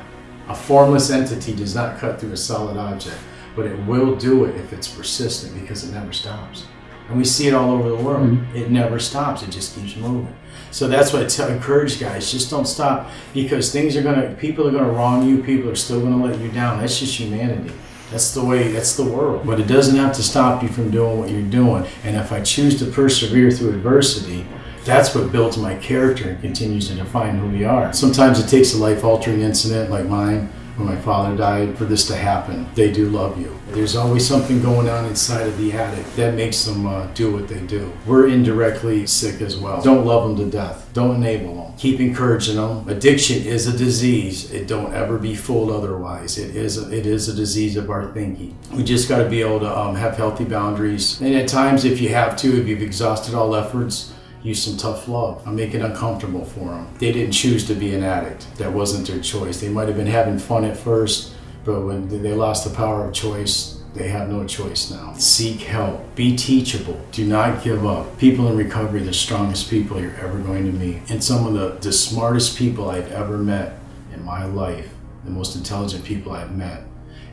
A formless entity does not cut through a solid object, but it will do it if it's persistent, because it never stops. And we see it all over the world. Mm-hmm. It never stops, it just keeps moving. So that's what I encourage guys, just don't stop, because people are gonna wrong you, people are still gonna let you down. That's just humanity. That's the way, that's the world. But it doesn't have to stop you from doing what you're doing. And if I choose to persevere through adversity, that's what builds my character and continues to define who we are. Sometimes it takes a life-altering incident like mine, when my father died, for this to happen. They do love you. There's always something going on inside of the addict that makes them do what they do. We're indirectly sick as well. Don't love them to death. Don't enable them. Keep encouraging them. Addiction is a disease. It don't ever be fooled otherwise. It is a disease of our thinking. We just got to be able to have healthy boundaries. And at times, if you've exhausted all efforts, use some tough love. Make it uncomfortable for them. They didn't choose to be an addict. That wasn't their choice. They might have been having fun at first, but when they lost the power of choice, They have no choice now. Seek help. Be teachable. Do not give up. People in recovery are the strongest people you're ever going to meet. And some of the smartest people I've ever met in my life, the most intelligent people I've met,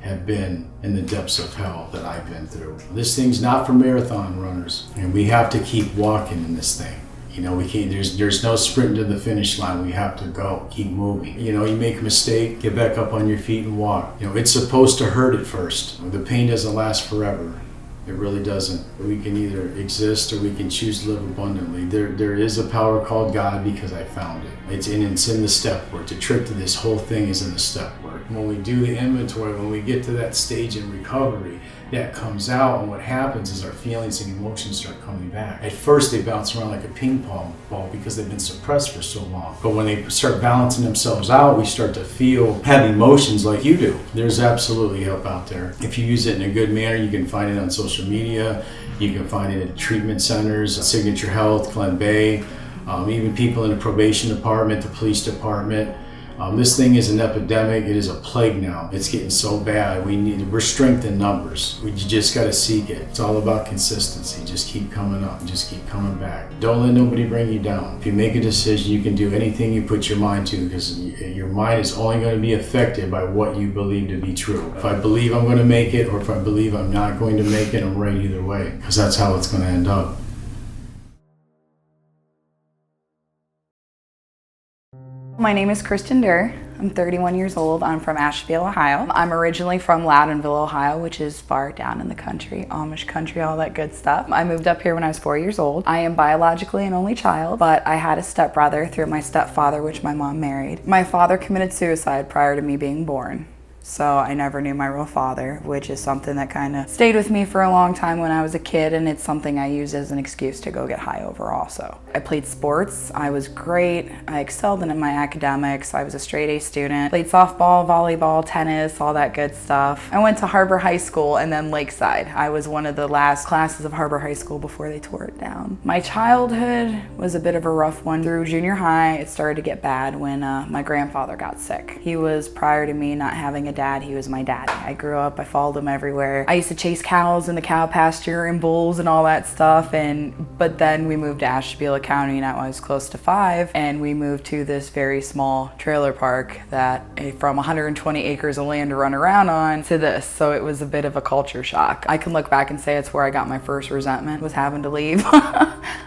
have been in the depths of hell that I've been through. This thing's not for marathon runners, and we have to keep walking in this thing. You know, we can't, there's no sprint to the finish line. We have to go, keep moving. You know, you make a mistake, get back up on your feet and walk. You know, it's supposed to hurt at first. The pain doesn't last forever. It really doesn't. We can either exist or we can choose to live abundantly. There is a power called God because I found it. It's in the step work. The trick to this whole thing is in the step work. When we do the inventory, when we get to that stage in recovery, that comes out, and what happens is our feelings and emotions start coming back. At first they bounce around like a ping pong ball because they've been suppressed for so long. But when they start balancing themselves out, we start to feel, have emotions like you do. There's absolutely help out there. If you use it in a good manner, you can find it on social media, you can find it at treatment centers, Signature Health, Glen Bay, even people in the probation department, the police department. This thing is an epidemic. It is a plague now. It's getting so bad. We're strength in numbers. You just got to seek it. It's all about consistency. Just keep coming up. Just keep coming back. Don't let nobody bring you down. If you make a decision, you can do anything you put your mind to, because your mind is only going to be affected by what you believe to be true. If I believe I'm going to make it, or if I believe I'm not going to make it, I'm right either way, because that's how it's going to end up. My name is Kristen Derr. I'm 31 years old. I'm from Ashtabula, Ohio. I'm originally from Loudonville, Ohio, which is far down in the country, Amish country, all that good stuff. I moved up here when I was 4 years old. I am biologically an only child, but I had a stepbrother through my stepfather, which my mom married. My father committed suicide prior to me being born. So I never knew my real father, which is something that kind of stayed with me for a long time when I was a kid, and it's something I used as an excuse to go get high over also. I played sports. I was great. I excelled in my academics. I was a straight A student. Played softball, volleyball, tennis, all that good stuff. I went to Harbor High School and then Lakeside. I was one of the last classes of Harbor High School before they tore it down. My childhood was a bit of a rough one. Through junior high, it started to get bad when my grandfather got sick. He was, prior to me not having a dad, he was my daddy. I grew up, I followed him everywhere. I used to chase cows in the cow pasture and bulls and all that stuff, but then we moved to Ashtabula County, and I was close to 5, and we moved to this very small trailer park that from 120 acres of land to run around on to this, so it was a bit of a culture shock. I can look back and say it's where I got my first resentment, was having to leave.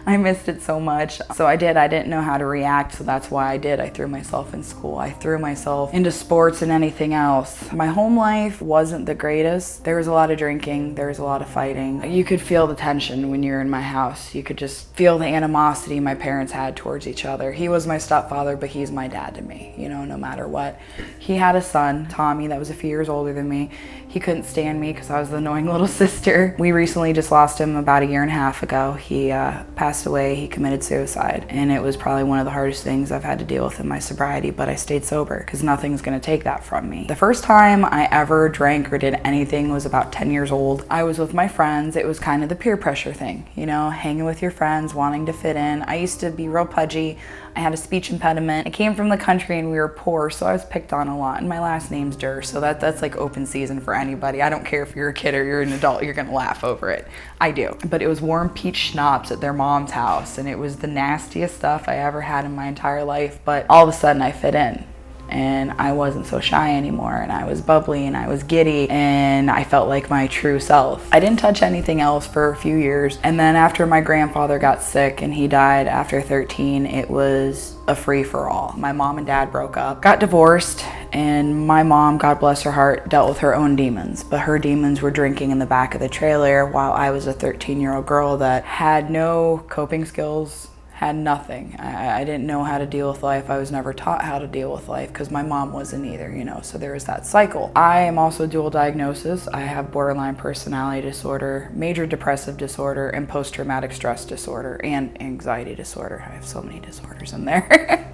I missed it so much. So I didn't know how to react, so that's why I did. I threw myself in school. I threw myself into sports and anything else. My home life wasn't the greatest. There was a lot of drinking, there was a lot of fighting. You could feel the tension when you're in my house. You could just feel the animosity my parents had towards each other. He was my stepfather, but he's my dad to me, you know, no matter what. He had a son, Tommy, that was a few years older than me. He couldn't stand me because I was the annoying little sister. We recently just lost him about 1.5 years ago. He passed away, he committed suicide, and it was probably one of the hardest things I've had to deal with in my sobriety, but I stayed sober because nothing's gonna take that from me. The first time I ever drank or did anything was about 10 years old. I was with my friends. It was kind of the peer pressure thing, you know, hanging with your friends, wanting to fit in. I used to be real pudgy. I had a speech impediment. I came from the country and we were poor, so I was picked on a lot. And my last name's Derr, so that's like open season for anybody. I don't care if you're a kid or you're an adult, you're gonna laugh over it. I do. But it was warm peach schnapps at their mom's house, and it was the nastiest stuff I ever had in my entire life. But all of a sudden I fit in. And I wasn't so shy anymore, and I was bubbly and I was giddy, and I felt like my true self. I didn't touch anything else for a few years, and then after my grandfather got sick and he died after 13, it was a free-for-all. My mom and dad broke up, got divorced, and my mom, God bless her heart, dealt with her own demons, but her demons were drinking in the back of the trailer while I was a 13-year-old girl that had no coping skills, had nothing. I didn't know how to deal with life. I was never taught how to deal with life because my mom wasn't either, you know, so there was that cycle. I am also dual diagnosis. I have borderline personality disorder, major depressive disorder, and post-traumatic stress disorder, and anxiety disorder. I have so many disorders in there.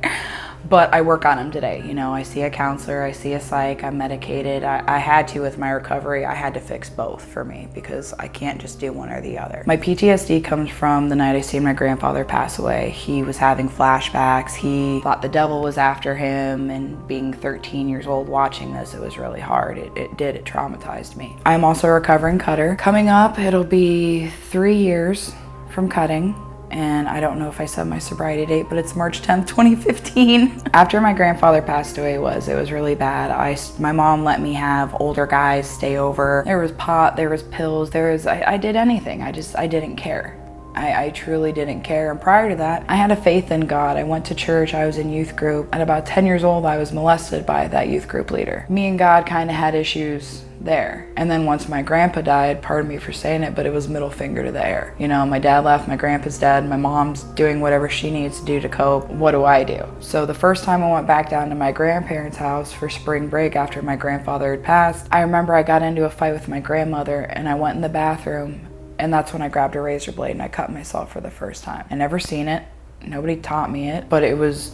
but I work on them today. You know, I see a counselor, I see a psych, I'm medicated. I had to with my recovery. I had to fix both for me because I can't just do one or the other. My PTSD comes from the night I seen my grandfather pass away. He was having flashbacks. He thought the devil was after him, and being 13 years old watching this, it was really hard. It traumatized me. I'm also a recovering cutter. Coming up, it'll be 3 years from cutting. And I don't know if I said my sobriety date, but it's March 10th, 2015. After my grandfather passed away, it was really bad. My mom let me have older guys stay over. There was pot, there was pills, I did anything. I didn't care. I truly didn't care. And prior to that, I had a faith in God. I went to church, I was in youth group. At about 10 years old, I was molested by that youth group leader. Me and God kind of had issues there. And then once my grandpa died, pardon me for saying it, but it was middle finger to the air. You know, my dad left, my grandpa's dead, my mom's doing whatever she needs to do to cope. What do I do? So the first time I went back down to my grandparents' house for spring break after my grandfather had passed, I remember I got into a fight with my grandmother and I went in the bathroom, and that's when I grabbed a razor blade and I cut myself for the first time. I never seen it, nobody taught me it, but it was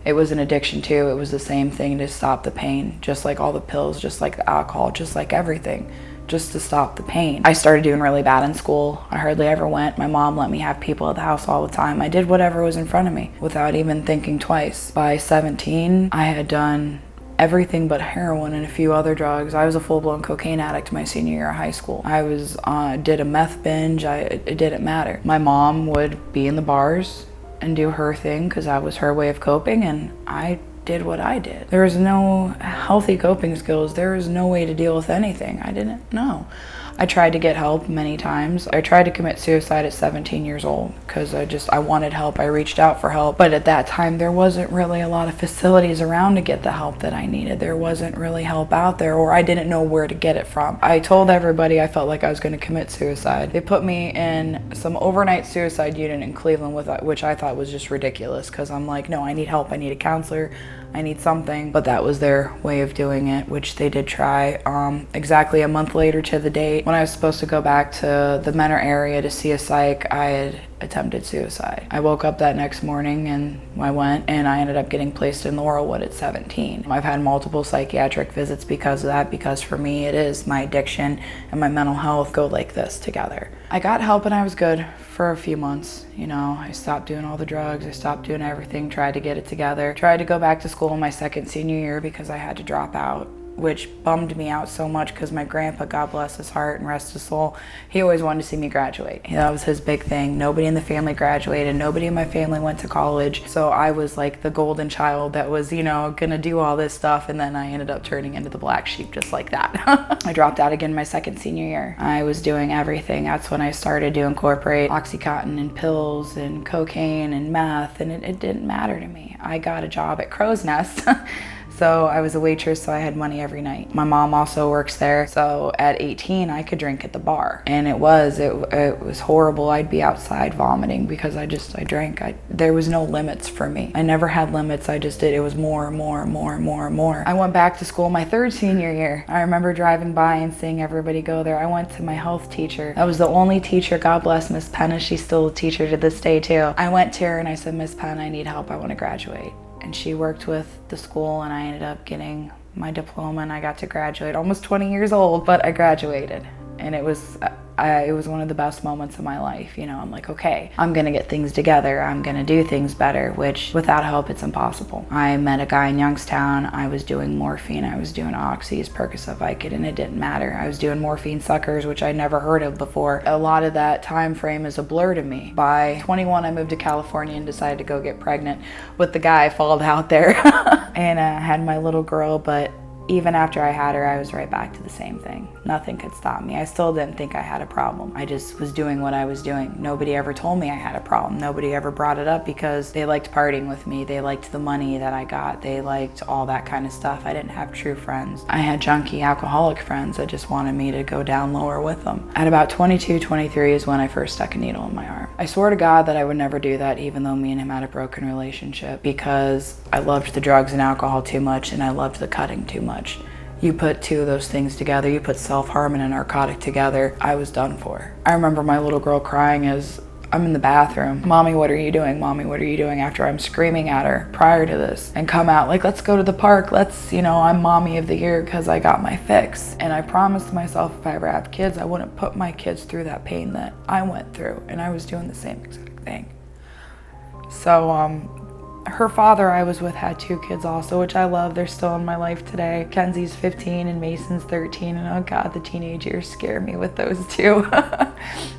an addiction too. It was the same thing to stop the pain, just like all the pills, just like the alcohol, just like everything, just to stop the pain. I started doing really bad in school. I hardly ever went. My mom let me have people at the house all the time. I did whatever was in front of me without even thinking twice. By 17, I had done everything but heroin and a few other drugs. I was a full-blown cocaine addict my senior year of high school. I did a meth binge. It didn't matter. My mom would be in the bars and do her thing because that was her way of coping, and I did what I did. There was no healthy coping skills. There was no way to deal with anything. I didn't know. I tried to get help many times. I tried to commit suicide at 17 years old because I wanted help. I reached out for help, but at that time there wasn't really a lot of facilities around to get the help that I needed. There wasn't really help out there, or I didn't know where to get it from. I told everybody I felt like I was going to commit suicide. They put me in some overnight suicide unit in Cleveland, which I thought was just ridiculous because I'm like, no, I need help. I need a counselor. I need something. But that was their way of doing it, which they did try. Exactly a month later to the date, when I was supposed to go back to the Menor area to see a psych, I had attempted suicide. I woke up that next morning and I went, and I ended up getting placed in Laurelwood at 17. I've had multiple psychiatric visits because of that, because for me it is my addiction and my mental health go like this together. I got help and I was good for a few months. You know, I stopped doing all the drugs, I stopped doing everything, tried to get it together, tried to go back to school in my second senior year because I had to drop out, which bummed me out so much because my grandpa, God bless his heart and rest his soul, he always wanted to see me graduate. That was his big thing. Nobody in the family graduated. Nobody in my family went to college. So I was like the golden child that was, you know, gonna do all this stuff, and then I ended up turning into the black sheep just like that. I dropped out again my second senior year. I was doing everything. That's when I started to incorporate Oxycontin and pills and cocaine and meth, and it didn't matter to me. I got a job at Crow's Nest. So I was a waitress, so I had money every night. My mom also works there, so at 18 I could drink at the bar, and it was horrible. I'd be outside vomiting because I drank. There was no limits for me. I never had limits. I just did. It was more. I went back to school my third senior year. I remember driving by and seeing everybody go there. I went to my health teacher. That was the only teacher. God bless Miss Penna. She's still a teacher to this day too. I went to her and I said, Miss Penn, I need help. I want to graduate. And she worked with the school, and I ended up getting my diploma, and I got to graduate almost 20 years old, but I graduated. And it was one of the best moments of my life. You know, I'm like, okay, I'm gonna get things together. I'm gonna do things better, which without help, it's impossible. I met a guy in Youngstown. I was doing morphine. I was doing oxys, Percocet, Vicodin, and it didn't matter. I was doing morphine suckers, which I'd never heard of before. A lot of that time frame is a blur to me. By 21, I moved to California and decided to go get pregnant with the guy I followed out there. And I had my little girl, but even after I had her, I was right back to the same thing. Nothing could stop me. I still didn't think I had a problem. I just was doing what I was doing. Nobody ever told me I had a problem. Nobody ever brought it up because they liked partying with me. They liked the money that I got. They liked all that kind of stuff. I didn't have true friends. I had junkie alcoholic friends that just wanted me to go down lower with them. At about 22, 23 is when I first stuck a needle in my arm. I swore to God that I would never do that, even though me and him had a broken relationship, because I loved the drugs and alcohol too much, and I loved the cutting too much. You put two of those things together, you put self-harm and a narcotic together, I was done for. I remember my little girl crying as I'm in the bathroom. Mommy, what are you doing? Mommy, what are you doing? After I'm screaming at her prior to this, and come out like, let's go to the park. Let's, I'm mommy of the year because I got my fix. And I promised myself if I ever have kids, I wouldn't put my kids through that pain that I went through. And I was doing the same exact thing. So, her father I was with had 2 kids also, which I love. They're still in my life today. Kenzie's 15 and Mason's 13. And oh God, the teenage years scare me with those 2.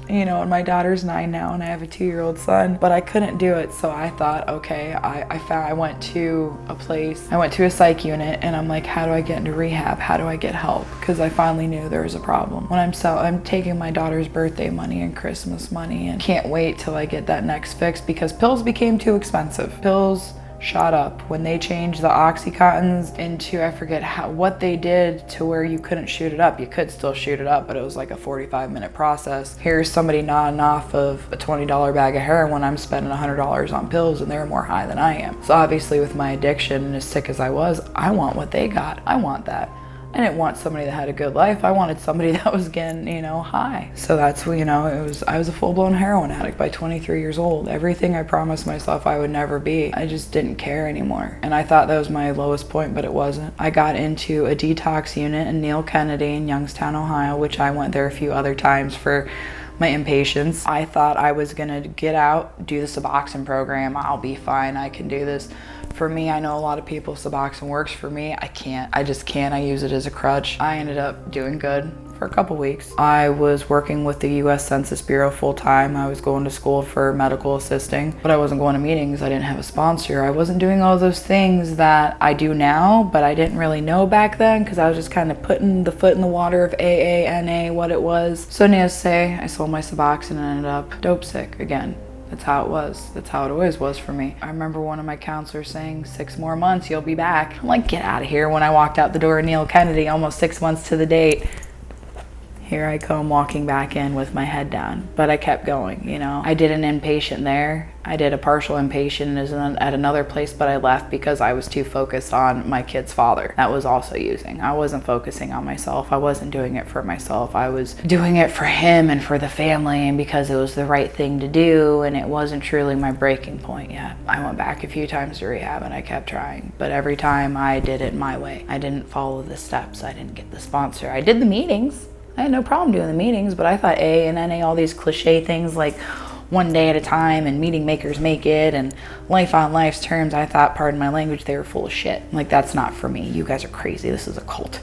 And my daughter's 9 now and I have a 2-year-old son, but I couldn't do it. So I thought, okay, I went to a psych unit and I'm like, how do I get into rehab? How do I get help? Because I finally knew there was a problem. When I'm taking my daughter's birthday money and Christmas money and can't wait till I get that next fix because pills became too expensive. Pills shot up when they changed the Oxycontins into, I forget what they did to where you couldn't shoot it up. You could still shoot it up, but it was like a 45-minute process. Here's somebody nodding off of a $20 bag of heroin. I'm spending $100 on pills and they're more high than I am. So obviously with my addiction and as sick as I was, I want what they got. I want that. I didn't want somebody that had a good life. I wanted somebody that was getting, high. So that's when, I was a full-blown heroin addict by 23 years old. Everything I promised myself I would never be, I just didn't care anymore. And I thought that was my lowest point, but it wasn't. I got into a detox unit in Neal Kennedy in Youngstown, Ohio, which I went there a few other times for my impatience. I thought I was gonna get out, do the Suboxone program. I'll be fine, I can do this. For me, I know a lot of people, Suboxone works. For me, I can't. I just can't. I use it as a crutch. I ended up doing good for a couple weeks. I was working with the U.S. Census Bureau full time. I was going to school for medical assisting, but I wasn't going to meetings. I didn't have a sponsor. I wasn't doing all those things that I do now, but I didn't really know back then because I was just kind of putting the foot in the water of AA, NA, what it was. So needless to say, I sold my Suboxone and ended up dope sick again. That's how it was. That's how it always was for me. I remember one of my counselors saying, 6 more months, you'll be back. I'm like, get out of here. When I walked out the door of Neal Kennedy, almost 6 months to the date, here I come walking back in with my head down. But I kept going, I did an inpatient there. I did a partial inpatient at another place, but I left because I was too focused on my kid's father that was also using. I wasn't focusing on myself. I wasn't doing it for myself. I was doing it for him and for the family and because it was the right thing to do, and it wasn't truly my breaking point yet. I went back a few times to rehab and I kept trying, but every time I did it my way. I didn't follow the steps. I didn't get the sponsor. I did the meetings. I had no problem doing the meetings, but I thought A and NA, all these cliche things like one day at a time and meeting makers make it and life on life's terms, I thought, pardon my language, they were full of shit. Like, that's not for me. You guys are crazy. This is a cult.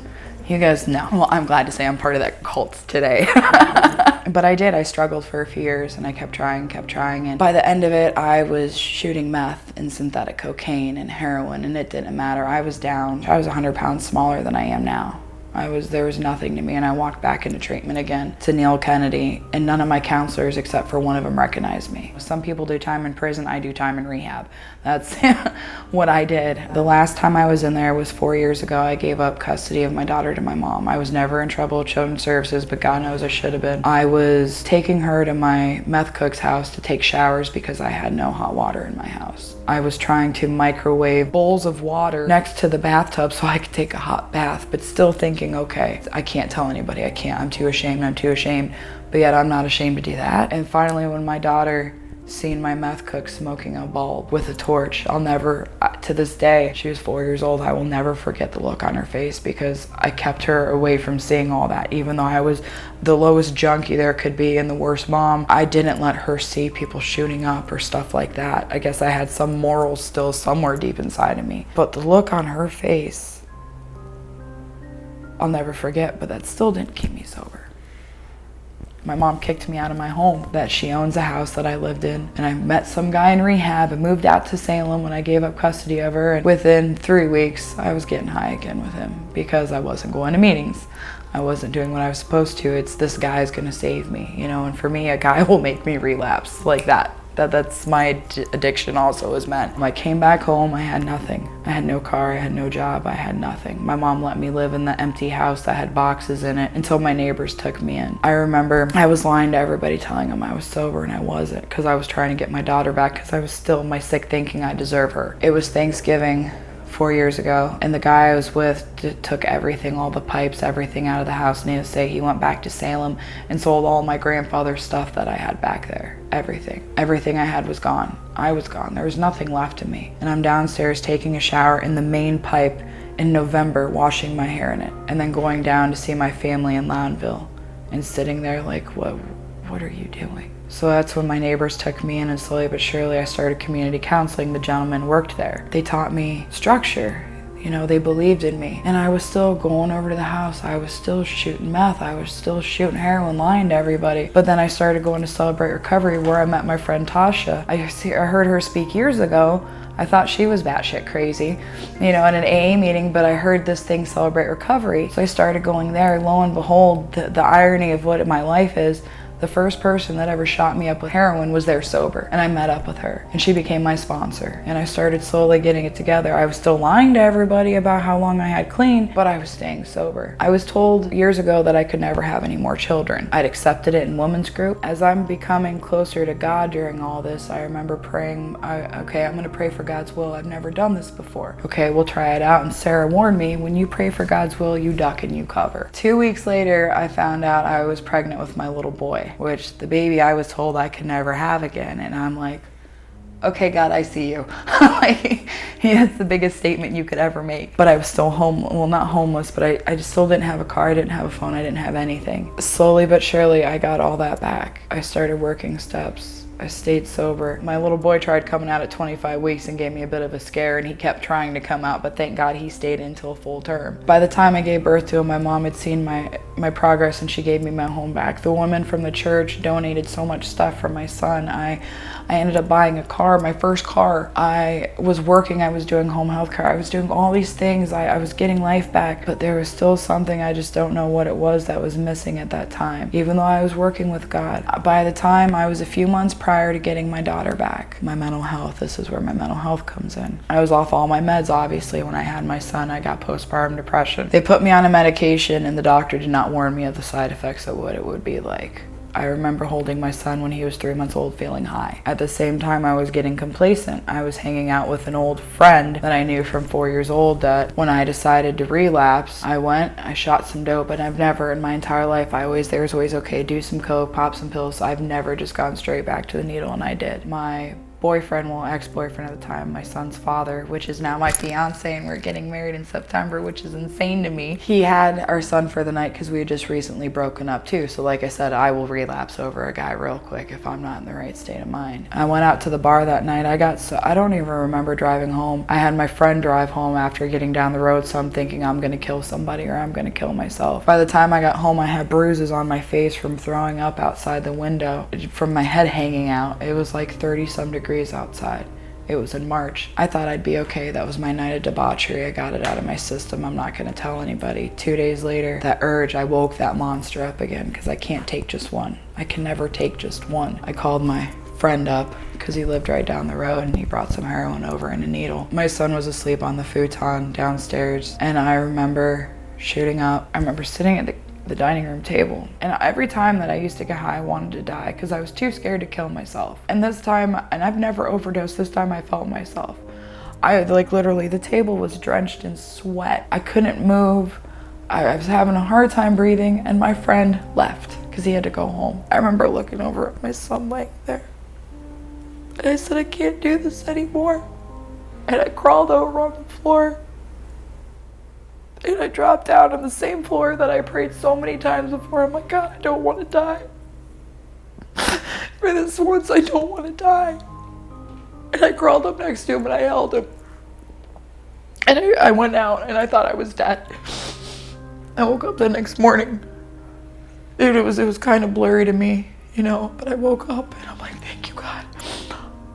You guys know. Well, I'm glad to say I'm part of that cult today. But I did. I struggled for a few years and I kept trying. And by the end of it, I was shooting meth and synthetic cocaine and heroin, and it didn't matter. I was down. I was 100 pounds smaller than I am now. There was nothing to me, and I walked back into treatment again to Neal Kennedy, and none of my counselors except for one of them recognized me. Some people do time in prison, I do time in rehab. That's what I did. The last time I was in there was 4 years ago. I gave up custody of my daughter to my mom. I was never in trouble with Children's Services, but God knows I should have been. I was taking her to my meth cook's house to take showers because I had no hot water in my house. I was trying to microwave bowls of water next to the bathtub so I could take a hot bath, but still thinking, okay, I can't tell anybody, I can't, I'm too ashamed, but yet I'm not ashamed to do that. And finally, when my daughter seen my meth cook smoking a bulb with a torch, I'll never, to this day, she was 4 years old, I will never forget the look on her face because I kept her away from seeing all that. Even though I was the lowest junkie there could be and the worst mom, I didn't let her see people shooting up or stuff like that. I guess I had some morals still somewhere deep inside of me. But the look on her face, I'll never forget, but that still didn't keep me sober. My mom kicked me out of my home that she owns a house that I lived in, and I met some guy in rehab and moved out to Salem when I gave up custody of her, and within 3 weeks I was getting high again with him because I wasn't going to meetings. I wasn't doing what I was supposed to. It's this guy's gonna save me, and for me a guy will make me relapse like that. That's my addiction also is meant. When I came back home, I had nothing. I had no car, I had no job, I had nothing. My mom let me live in the empty house that had boxes in it until my neighbors took me in. I remember I was lying to everybody telling them I was sober and I wasn't because I was trying to get my daughter back because I was still in my sick thinking I deserve her. It was Thanksgiving 4 years ago, and the guy I was with took everything, all the pipes, everything out of the house. Needless to say, he went back to Salem and sold all my grandfather's stuff that I had back there. Everything I had was gone. I was gone. There was nothing left of me. And I'm downstairs taking a shower in the main pipe in November, washing my hair in it, and then going down to see my family in Loudonville and sitting there like, what are you doing? So that's when my neighbors took me in, and slowly but surely I started community counseling. The gentleman worked there. They taught me structure. You know, they believed in me. And I was still going over to the house. I was still shooting meth. I was still shooting heroin, lying to everybody. But then I started going to Celebrate Recovery, where I met my friend Tasha. I heard her speak years ago. I thought she was batshit crazy, you know, at an AA meeting, but I heard this thing, Celebrate Recovery. So I started going there. Lo and behold, the irony of what my life is, the first person that ever shot me up with heroin was there sober, and I met up with her, and she became my sponsor, and I started slowly getting it together. I was still lying to everybody about how long I had clean, but I was staying sober. I was told years ago that I could never have any more children. I'd accepted it in women's group. As I'm becoming closer to God during all this, I remember praying, okay, I'm gonna pray for God's will. I've never done this before. Okay, we'll try it out. And Sarah warned me, when you pray for God's will, you duck and you cover. 2 weeks later, I found out I was pregnant with my little boy, which the baby I was told I could never have again. And I'm like, okay, God, I see you. Like, that's the biggest statement you could ever make. But I was still not homeless, but I just still didn't have a car, I didn't have a phone, I didn't have anything. Slowly but surely, I got all that back. I started working steps. I stayed sober. My little boy tried coming out at 25 weeks and gave me a bit of a scare, and he kept trying to come out, but thank God he stayed until full term. By the time I gave birth to him, my mom had seen my progress, and she gave me my home back. The woman from the church donated so much stuff for my son. I ended up buying a car, my first car. I was working, I was doing home health care, I was doing all these things. I was getting life back, but there was still something, I just don't know what it was, that was missing at that time, even though I was working with God. By the time I was a few months prior to getting my daughter back, my mental health, this is where my mental health comes in. I was off all my meds, obviously. When I had my son, I got postpartum depression. They put me on a medication, and the doctor did not warn me of the side effects of what it would be like. I remember holding my son when he was 3 months old, feeling high. At the same time, I was getting complacent. I was hanging out with an old friend that I knew from 4 years old, that when I decided to relapse, I shot some dope, and I've never in my entire life, there's always, okay, do some coke, pop some pills. So I've never just gone straight back to the needle, and I did. My ex-boyfriend at the time, my son's father, which is now my fiance, and we're getting married in September, which is insane to me. He had our son for the night because we had just recently broken up too. So like I said, I will relapse over a guy real quick if I'm not in the right state of mind. I went out to the bar that night. I don't even remember driving home. I had my friend drive home after getting down the road, so I'm thinking I'm gonna kill somebody or I'm gonna kill myself. By the time I got home, I had bruises on my face from throwing up outside the window, from my head hanging out. It was like 30-some degrees outside. It was in March. I thought I'd be okay. That was my night of debauchery. I got it out of my system. I'm not gonna tell anybody. 2 days later, that urge, I woke that monster up again, because I can't take just one. I can never take just one. I called my friend up because he lived right down the road, and he brought some heroin over and a needle. My son was asleep on the futon downstairs, and I remember shooting up. I remember sitting at the dining room table, and every time that I used to get high, I wanted to die because I was too scared to kill myself. And this time, and I've never overdosed, this time I felt myself. Literally, the table was drenched in sweat. I couldn't move. I was having a hard time breathing, and my friend left because he had to go home. I remember looking over at my son laying there, and I said, I can't do this anymore. And I crawled over on the floor, and I dropped down on the same floor that I prayed so many times before. I'm like, God, I don't want to die. For this once, I don't want to die. And I crawled up next to him, and I held him. And I went out, and I thought I was dead. I woke up the next morning. Dude, it was kind of blurry to me, you know, but I woke up, and I'm like, thank you, God.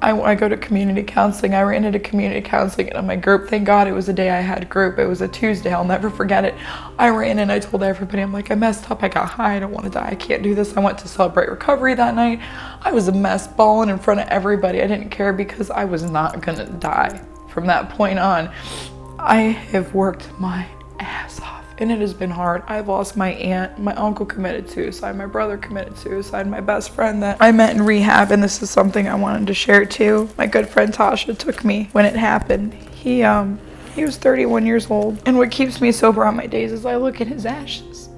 I go to community counseling. I ran into community counseling in my group. Thank God it was the day I had group. It was a Tuesday. I'll never forget it. I ran in. I told everybody, I'm like, I messed up. I got high. I don't want to die. I can't do this. I went to Celebrate Recovery that night. I was a mess, bawling in front of everybody. I didn't care because I was not going to die. From that point on, I have worked my ass off. And it has been hard. I've lost my aunt, my uncle committed suicide, my brother committed suicide, my best friend that I met in rehab, and this is something I wanted to share too. My good friend Tasha took me when it happened. He He was 31 years old. And what keeps me sober on my days is I look at his ashes.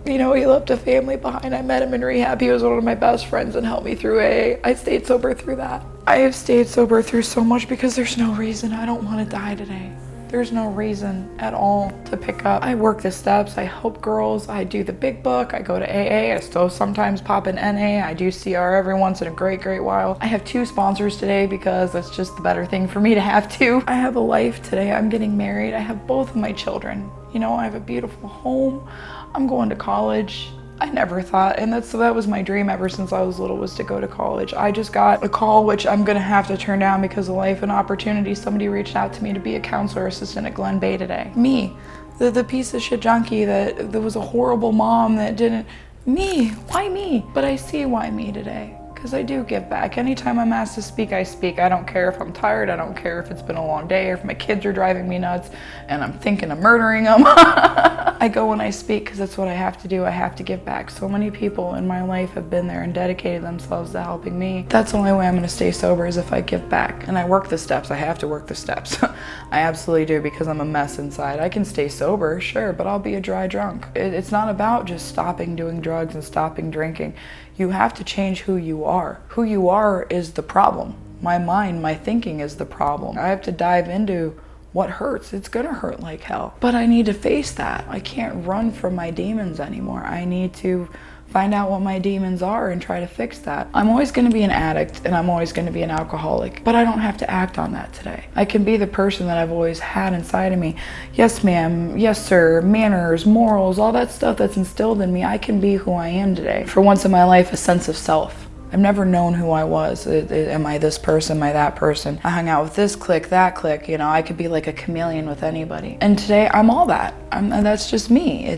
You know, he left a family behind. I met him in rehab. He was one of my best friends and helped me through AA. I stayed sober through that. I have stayed sober through so much because there's no reason. I don't want to die today. There's no reason at all to pick up. I work the steps, I help girls, I do the big book, I go to AA, I still sometimes pop in NA, I do CR every once in a great while. I have 2 sponsors today because that's just the better thing for me to have 2. I have a life today, I'm getting married, I have both of my children. You know, I have a beautiful home, I'm going to college. I never thought, and that was my dream ever since I was little, was to go to college. I just got a call, which I'm gonna have to turn down because of life and opportunity. Somebody reached out to me to be a counselor assistant at Glen Bay today. Me, the piece of shit junkie that was a horrible mom that didn't, me, why me? But I see why me today. Because I do give back. Anytime I'm asked to speak, I speak. I don't care if I'm tired. I don't care if it's been a long day or if my kids are driving me nuts and I'm thinking of murdering them. I go and I speak because that's what I have to do. I have to give back. So many people in my life have been there and dedicated themselves to helping me. That's the only way I'm going to stay sober is if I give back. And I work the steps. I have to work the steps. I absolutely do because I'm a mess inside. I can stay sober, sure, but I'll be a dry drunk. It's not about just stopping doing drugs and stopping drinking. You have to change who you are. Who you are is the problem. My mind, my thinking is the problem. I have to dive into what hurts. It's gonna hurt like hell. But I need to face that. I can't run from my demons anymore. I need to find out what my demons are and try to fix that. I'm always gonna be an addict and I'm always gonna be an alcoholic, but I don't have to act on that today. I can be the person that I've always had inside of me. Yes, ma'am, yes, sir, manners, morals, all that stuff that's instilled in me, I can be who I am today. For once in my life, a sense of self. I've never known who I was. Am I this person? Am I that person? I hung out with this clique, that clique. You know, I could be like a chameleon with anybody. And today, I'm all that. That's just me.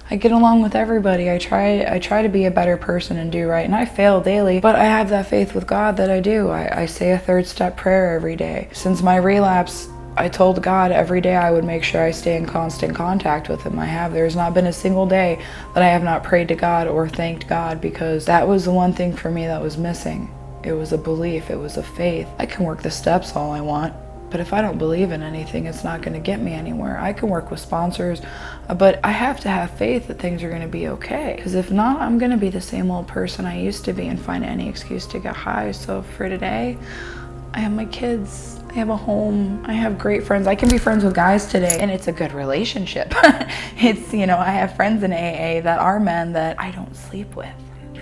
I get along with everybody. I try to be a better person and do right. And I fail daily, but I have that faith with God that I do. I say a 3rd step prayer every day. Since my relapse, I told God every day I would make sure I stay in constant contact with him. There's not been a single day that I have not prayed to God or thanked God, because that was the one thing for me that was missing. It was a belief, it was a faith. I can work the steps all I want, but if I don't believe in anything, it's not gonna get me anywhere. I can work with sponsors, but I have to have faith that things are gonna be okay. Because if not, I'm gonna be the same old person I used to be and find any excuse to get high. So for today, I have my kids, I have a home, I have great friends. I can be friends with guys today and it's a good relationship. It's, you know, I have friends in AA that are men that I don't sleep with.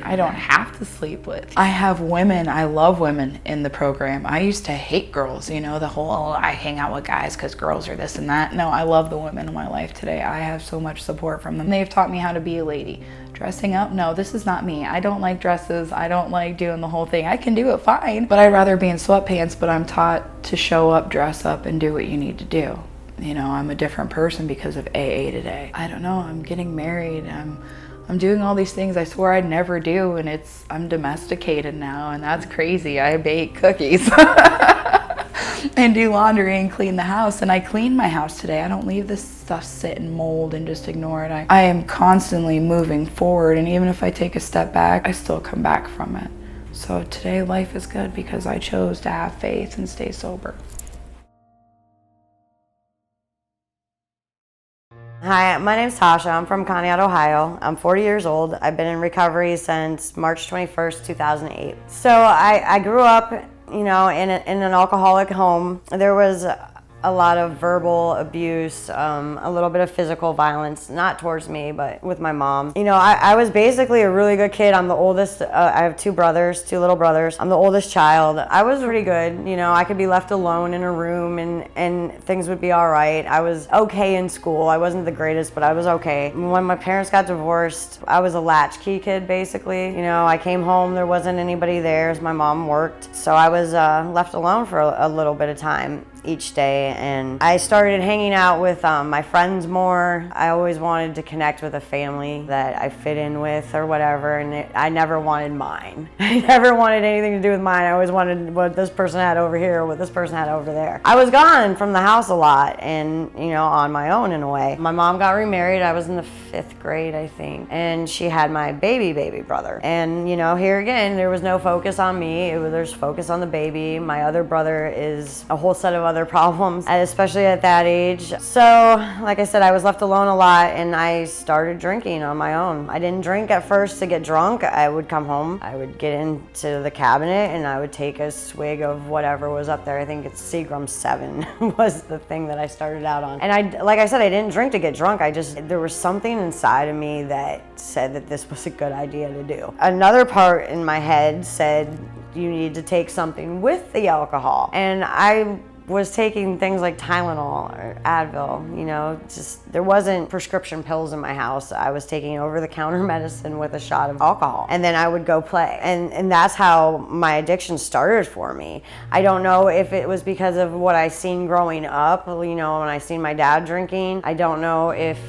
I don't have to sleep with. I have women, I love women in the program. I used to hate girls, you know, the whole, I hang out with guys because girls are this and that. No, I love the women in my life today. I have so much support from them. They've taught me how to be a lady. Dressing up, no, this is not me. I don't like dresses. I don't like doing the whole thing. I can do it fine, but I'd rather be in sweatpants, but I'm taught to show up, dress up, and do what you need to do. You know, I'm a different person because of AA today. I don't know, I'm getting married. I'm doing all these things I swore I'd never do, and I'm domesticated now, and that's crazy. I bake cookies and do laundry and clean the house, and I clean my house today. I don't leave this stuff sit and mold and just ignore it. I am constantly moving forward, and even if I take a step back, I still come back from it. So today life is good because I chose to have faith and stay sober. Hi, my name's Tasha. I'm from Conneaut, Ohio. I'm 40 years old. I've been in recovery since March 21st, 2008. So I grew up, you know, in an alcoholic home. There was a lot of verbal abuse, a little bit of physical violence, not towards me, but with my mom. You know, I was basically a really good kid. I'm the oldest. I have 2 brothers, 2 little brothers. I'm the oldest child. I was pretty good. You know, I could be left alone in a room and things would be all right. I was okay in school. I wasn't the greatest, but I was okay. When my parents got divorced, I was a latchkey kid, basically. You know, I came home, there wasn't anybody there as my mom worked. So I was left alone for a little bit of time each day, and I started hanging out with my friends more. I always wanted to connect with a family that I fit in with or whatever, and I never wanted mine. I never wanted anything to do with mine. I always wanted what this person had over here or what this person had over there. I was gone from the house a lot and, you know, on my own in a way. My mom got remarried. I was in the 5th grade, I think, and she had my baby brother. And, you know, here again, there was no focus on me. There's focus on the baby. My other brother is a whole set of other problems, especially at that age. So, like I said, I was left alone a lot and I started drinking on my own. I didn't drink at first to get drunk. I would come home, I would get into the cabinet and I would take a swig of whatever was up there. I think it's Seagram 7 was the thing that I started out on. And like I said, I didn't drink to get drunk. There was something inside of me that said that this was a good idea to do. Another part in my head said, you need to take something with the alcohol. And I was taking things like Tylenol or Advil, you know, just there wasn't prescription pills in my house. I was taking over-the-counter medicine with a shot of alcohol, and then I would go play. And that's how my addiction started for me. I don't know if it was because of what I seen growing up, you know, when I seen my dad drinking. I don't know if,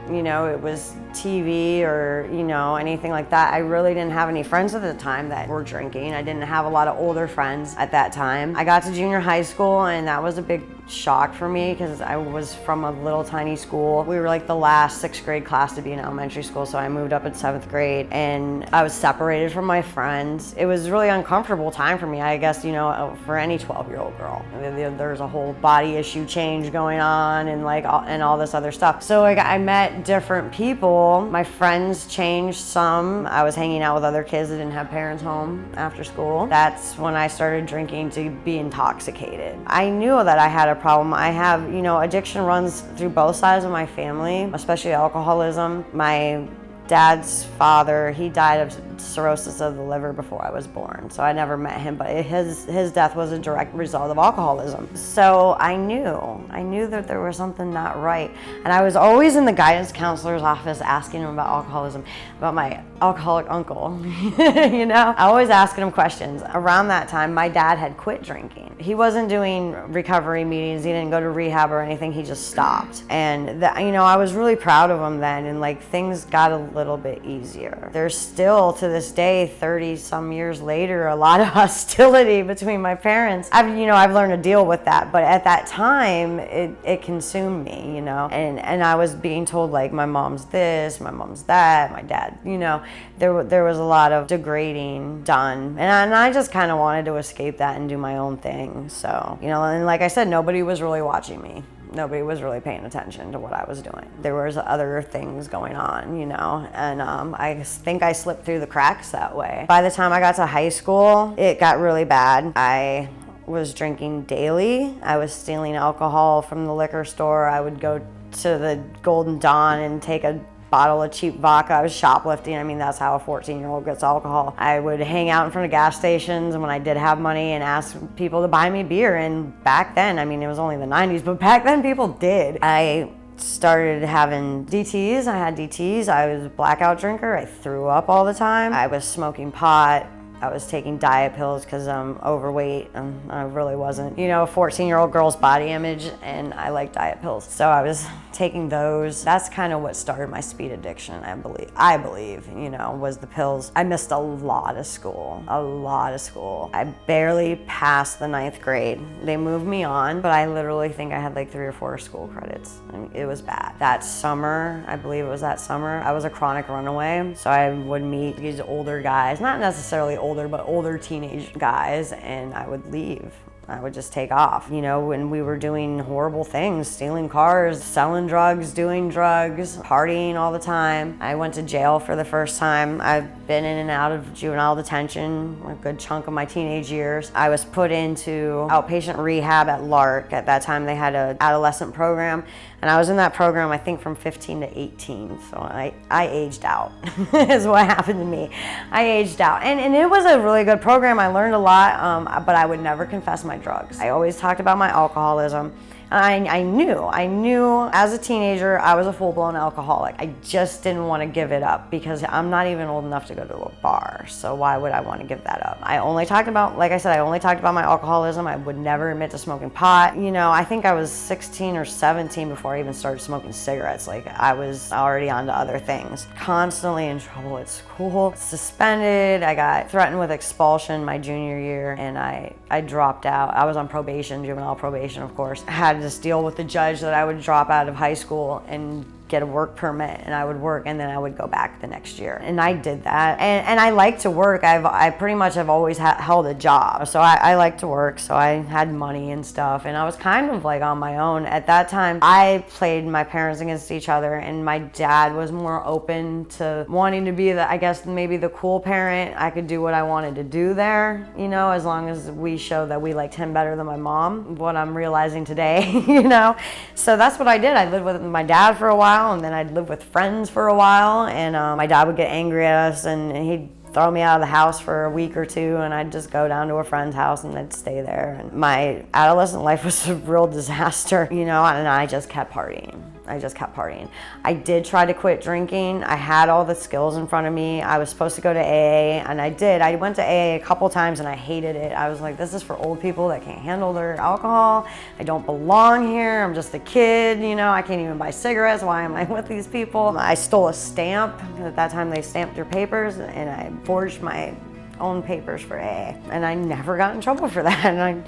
you know, it was TV or, you know, anything like that. I really didn't have any friends at the time that were drinking. I didn't have a lot of older friends at that time. I got to junior high school and that was a big shock for me because I was from a little tiny school. We were like the last 6th grade class to be in elementary school, so I moved up in 7th grade and I was separated from my friends. It was a really uncomfortable time for me, I guess, you know, for any 12-year-old girl. There's a whole body issue change going on and like all this other stuff. So like I met different people. My friends changed some. I was hanging out with other kids that didn't have parents home after school. That's when I started drinking to be intoxicated. I knew that I had a problem. I have, you know, addiction runs through both sides of my family, especially alcoholism. My dad's father, he died of cirrhosis of the liver before I was born, so I never met him, but his death was a direct result of alcoholism. So I knew that there was something not right, and I was always in the guidance counselor's office asking him about alcoholism, about my alcoholic uncle. You know, I always asking him questions. Around that time, my dad had quit drinking. He wasn't doing recovery meetings, he didn't go to rehab or anything, he just stopped. And that, you know, I was really proud of him then, and like things got a little bit easier. There's still, to this day, 30 some years later, a lot of hostility between my parents. I've learned to deal with that, but at that time it consumed me, you know, and I was being told like my mom's this, my mom's that, my dad, you know, there was a lot of degrading done, and I just kind of wanted to escape that and do my own thing. So, you know, and like I said, nobody was really watching me. Nobody was really paying attention to what I was doing. There was other things going on, you know, and I think I slipped through the cracks that way. By the time I got to high school, it got really bad. I was drinking daily. I was stealing alcohol from the liquor store. I would go to the Golden Dawn and take a bottle of cheap vodka. I was shoplifting. I mean, that's how a 14-year-old gets alcohol. I would hang out in front of gas stations when I did have money and ask people to buy me beer. And back then, I mean, it was only the 90s, but back then people did. I started having DTs. I had DTs. I was a blackout drinker. I threw up all the time. I was smoking pot. I was taking diet pills because I'm overweight and I really wasn't. You know, a 14-year-old girl's body image, and I like diet pills. So I was taking those. That's kind of what started my speed addiction, I believe, you know, was the pills. I missed a lot of school. I barely passed the 9th grade. They moved me on, but I literally think I had like 3 or 4 school credits. I mean, it was bad. That summer, I believe it was that summer, I was a chronic runaway. So I would meet these older guys, not necessarily older, but older teenage guys, and I would leave. I would just take off, you know, when we were doing horrible things, stealing cars, selling drugs, doing drugs, partying all the time. I went to jail for the first time. I've been in and out of juvenile detention a good chunk of my teenage years. I was put into outpatient rehab at Lark. At that time, they had an adolescent program, and I was in that program, I think, from 15 to 18. So I aged out, is what happened to me. I aged out, and it was a really good program. I learned a lot, but I would never confess my drugs. I always talked about my alcoholism. I knew as a teenager I was a full-blown alcoholic. I just didn't want to give it up because I'm not even old enough to go to a bar. So why would I want to give that up? I only talked about my alcoholism. I would never admit to smoking pot. You know, I think I was 16 or 17 before I even started smoking cigarettes. Like, I was already on to other things. Constantly in trouble at school, suspended. I got threatened with expulsion my junior year, and I dropped out. I was on probation, juvenile probation, of course. I had to deal with the judge that I would drop out of high school and get a work permit and I would work and then I would go back the next year. And I did that. And I like to work. I pretty much have always held a job. So I like to work. So I had money and stuff. And I was kind of like on my own. At that time, I played my parents against each other, and my dad was more open to wanting to be I guess maybe the cool parent. I could do what I wanted to do there, you know, as long as we showed that we liked him better than my mom, what I'm realizing today, you know. So that's what I did. I lived with my dad for a while, and then I'd live with friends for a while, and my dad would get angry at us, and he'd throw me out of the house for a week or two, and I'd just go down to a friend's house and I'd stay there. And my adolescent life was a real disaster, you know, and I just kept partying. I did try to quit drinking. I had all the skills in front of me. I was supposed to go to AA, and I did. I went to AA a couple times and I hated it. I was like, this is for old people that can't handle their alcohol. I don't belong here. I'm just a kid, you know. I can't even buy cigarettes. Why am I with these people? I stole a stamp. At that time they stamped your papers, and I forged my own papers for AA. And I never got in trouble for that. And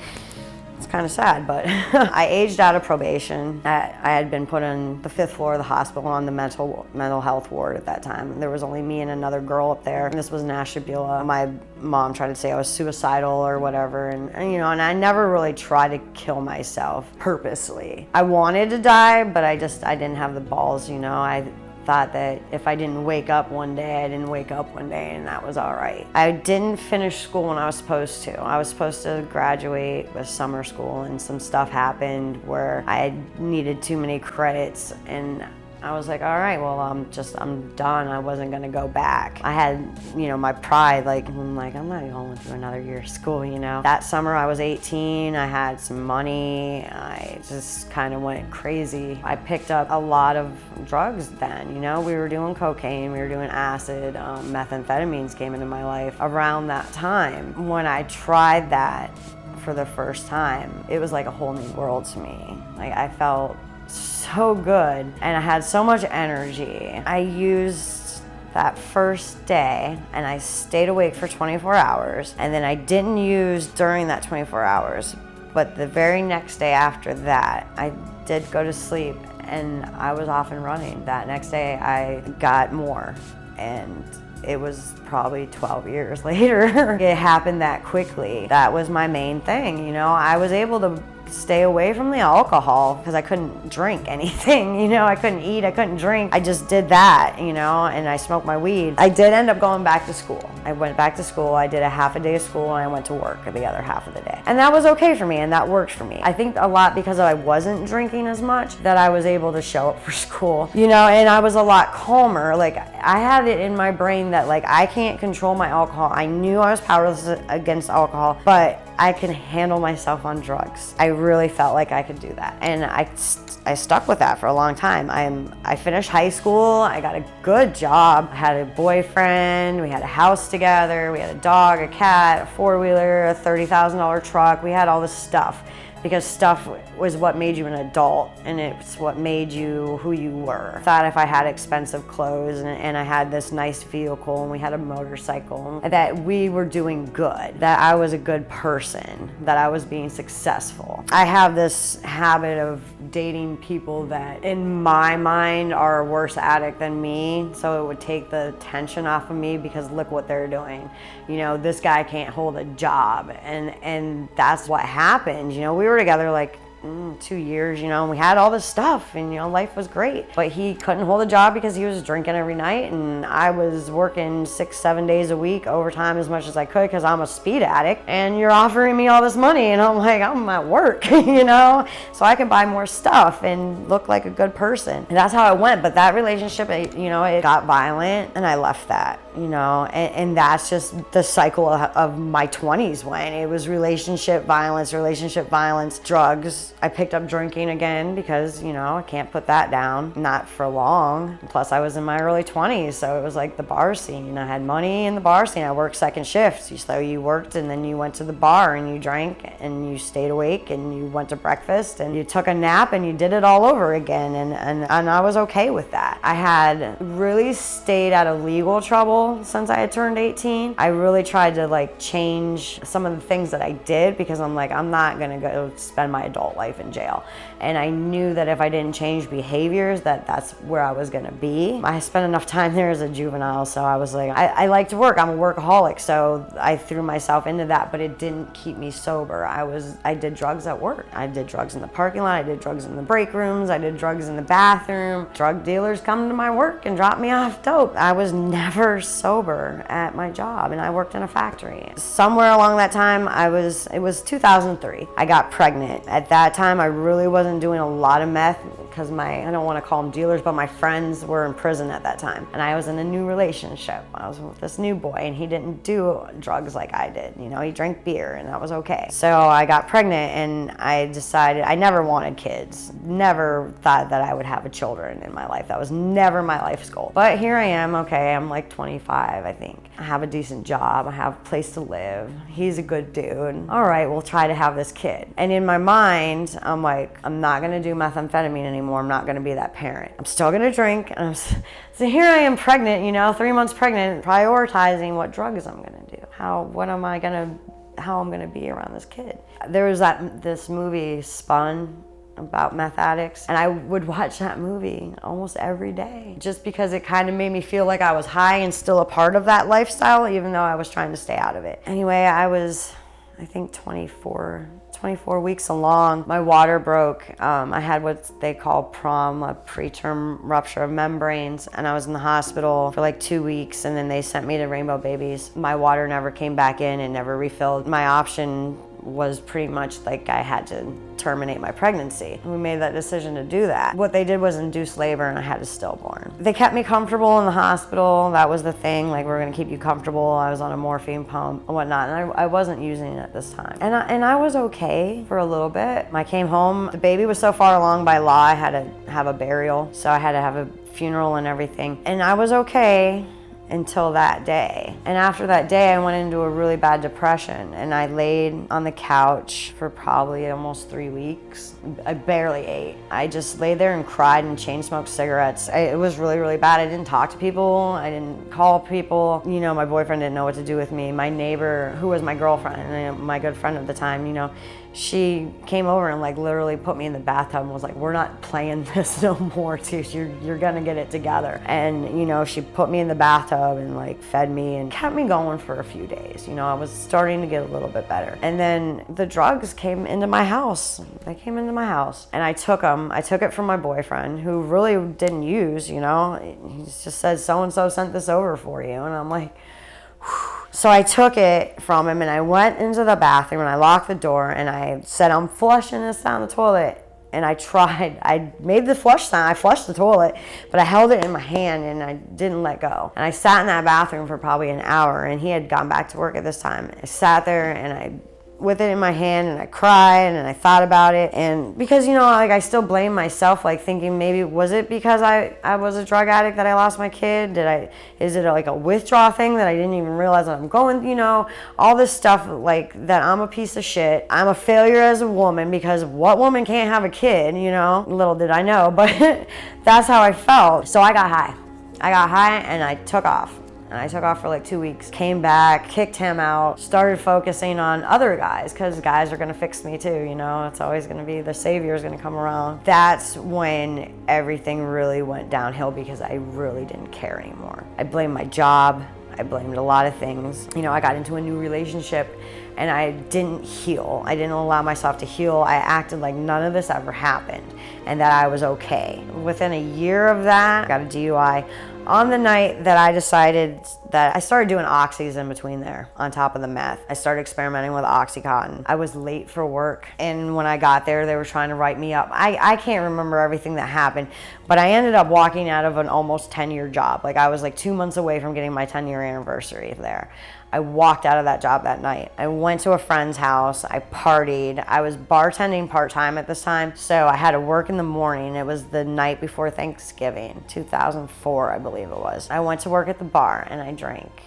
it's kind of sad, but I aged out of probation. I had been put on the 5th floor of the hospital on the mental health ward at that time. There was only me and another girl up there. And this was in Ashtabula. My mom tried to say I was suicidal or whatever, and you know, and I never really tried to kill myself purposely. I wanted to die, but I didn't have the balls, you know. I thought that if I didn't wake up one day, I didn't wake up one day, and that was all right. I didn't finish school when I was supposed to. I was supposed to graduate with summer school, and some stuff happened where I needed too many credits, and I was like, all right, well, I'm done. I wasn't gonna go back. I had, you know, my pride, I'm not going through another year of school, you know. That summer I was 18, I had some money, I just kind of went crazy. I picked up a lot of drugs then, you know. We were doing cocaine, we were doing acid, methamphetamines came into my life around that time. When I tried that for the first time, it was like a whole new world to me. Like, I felt so good, and I had so much energy. I used that first day, and I stayed awake for 24 hours, and then I didn't use during that 24 hours, but the very next day after that, I did go to sleep, and I was off and running. That next day, I got more, and it was probably 12 years later. It happened that quickly. That was my main thing, you know. I was able to stay away from the alcohol because I couldn't drink anything, you know. I couldn't eat, I couldn't drink. I just did that, you know, and I smoked my weed. I did end up going back to school. I went back to school, I did a half a day of school, and I went to work the other half of the day. And that was okay for me, and that worked for me. I think a lot because I wasn't drinking as much that I was able to show up for school, you know, and I was a lot calmer. Like, I had it in my brain that, like, I can't control my alcohol. I knew I was powerless against alcohol, but I can handle myself on drugs. I really felt like I could do that. And I stuck with that for a long time. I finished high school, I got a good job, I had a boyfriend, we had a house together, we had a dog, a cat, a four-wheeler, a $30,000 truck. We had all this stuff, because stuff was what made you an adult, and it's what made you who you were. I thought if I had expensive clothes and I had this nice vehicle and we had a motorcycle, that we were doing good, that I was a good person, that I was being successful. I have this habit of dating people that in my mind are a worse addict than me, so it would take the tension off of me, because look what they're doing. You know, this guy can't hold a job, and that's what happened. You know, we were together like 2 years, you know, and we had all this stuff, and you know, life was great, but he couldn't hold a job because he was drinking every night, and I was working 6-7 days a week, overtime as much as I could, because I'm a speed addict, and you're offering me all this money, and I'm like, I'm at work, you know, so I can buy more stuff and look like a good person. And that's how it went. But that relationship, you know, it got violent, and I left that, you know, and that's just the cycle of my 20s when it was relationship violence, drugs. I picked up drinking again because, you know, I can't put that down, not for long. Plus I was in my early 20s, so it was like the bar scene. I had money in the bar scene. I worked second shifts, so you worked and then you went to the bar and you drank and you stayed awake and you went to breakfast and you took a nap and you did it all over again, and I was okay with that. I had really stayed out of legal trouble since I had turned 18. I really tried to like change some of the things that I did, because I'm like, I'm not gonna go spend my adult adult life in jail. And I knew that if I didn't change behaviors, that's where I was gonna be. I spent enough time there as a juvenile, so I was like, I like to work, I'm a workaholic, so I threw myself into that, but it didn't keep me sober. I did drugs at work. I did drugs in the parking lot, I did drugs in the break rooms, I did drugs in the bathroom. Drug dealers come to my work and drop me off dope. I was never sober at my job, and I worked in a factory. Somewhere along that time, it was 2003. I got pregnant. At that time, I really wasn't doing a lot of meth because I don't want to call them dealers, but my friends were in prison at that time. And I was in a new relationship. I was with this new boy, and he didn't do drugs like I did. You know, he drank beer, and that was okay. So I got pregnant, and I decided I never wanted kids. Never thought that I would have children in my life. That was never my life's goal. But here I am, okay, I'm like 25, I think. I have a decent job, I have a place to live. He's a good dude. All right, we'll try to have this kid. And in my mind, I'm like, I'm not gonna do methamphetamine anymore. I'm not gonna be that parent. I'm still gonna drink. And so here I am pregnant, you know, 3 months pregnant, prioritizing what drugs I'm gonna do. How I'm gonna be around this kid. There was this movie, Spun, about meth addicts, and I would watch that movie almost every day just because it kind of made me feel like I was high and still a part of that lifestyle, even though I was trying to stay out of it. Anyway, I was, I think 24 weeks along. My water broke. I had what they call PROM, a preterm rupture of membranes, and I was in the hospital for like 2 weeks, and then they sent me to Rainbow Babies. My water never came back in and never refilled. My option was pretty much like I had to terminate my pregnancy. We made that decision to do that. What they did was induce labor, and I had a stillborn. They kept me comfortable in the hospital. That was the thing, like, we're gonna keep you comfortable. I was on a morphine pump and whatnot, and I wasn't using it at this time. And I was okay for a little bit. I came home, the baby was so far along by law, I had to have a burial, so I had to have a funeral and everything. And I was okay until that day. And after that day, I went into a really bad depression, and I laid on the couch for probably almost 3 weeks. I barely ate. I just lay there and cried and chain smoked cigarettes. It was really, really bad. I didn't talk to people. I didn't call people. You know, my boyfriend didn't know what to do with me. My neighbor, who was my girlfriend and my good friend at the time, you know, she came over and like literally put me in the bathtub and was like, we're not playing this no more, dude. You're gonna get it together. And you know, she put me in the bathtub and like fed me and kept me going for a few days. You know, I was starting to get a little bit better. And then the drugs came into my house. They came into my house, and I took them. I took it from my boyfriend, who really didn't use, you know. He just said, so-and-so sent this over for you. And I'm like, whew. So I took it from him, and I went into the bathroom, and I locked the door, and I said, I'm flushing this down the toilet. And I made the flush sound, I flushed the toilet, but I held it in my hand and I didn't let go. And I sat in that bathroom for probably an hour, and he had gone back to work at this time. I sat there and with it in my hand, and I cried and I thought about it. And because, you know, like, I still blame myself, like thinking maybe, was it because I was a drug addict that I lost my kid? Is it like a withdrawal thing that I didn't even realize that I'm going, you know, all this stuff, like that I'm a piece of shit. I'm a failure as a woman, because what woman can't have a kid, you know? Little did I know, but that's how I felt. So I got high and I took off. And I took off for like 2 weeks, came back, kicked him out, started focusing on other guys, because guys are gonna fix me too, you know? It's always gonna be the savior's gonna come around. That's when everything really went downhill, because I really didn't care anymore. I blamed my job, I blamed a lot of things. You know, I got into a new relationship and I didn't heal. I didn't allow myself to heal. I acted like none of this ever happened and that I was okay. Within a year of that, I got a DUI. On the night that I decided that I started doing oxys in between there on top of the meth. I started experimenting with Oxycontin. I was late for work, and when I got there, they were trying to write me up. I can't remember everything that happened, but I ended up walking out of an almost 10-year job. Like, I was like 2 months away from getting my 10-year anniversary there. I walked out of that job that night. I went to a friend's house, I partied. I was bartending part-time at this time, so I had to work in the morning. It was the night before Thanksgiving, 2004, I believe it was. I went to work at the bar and I drank.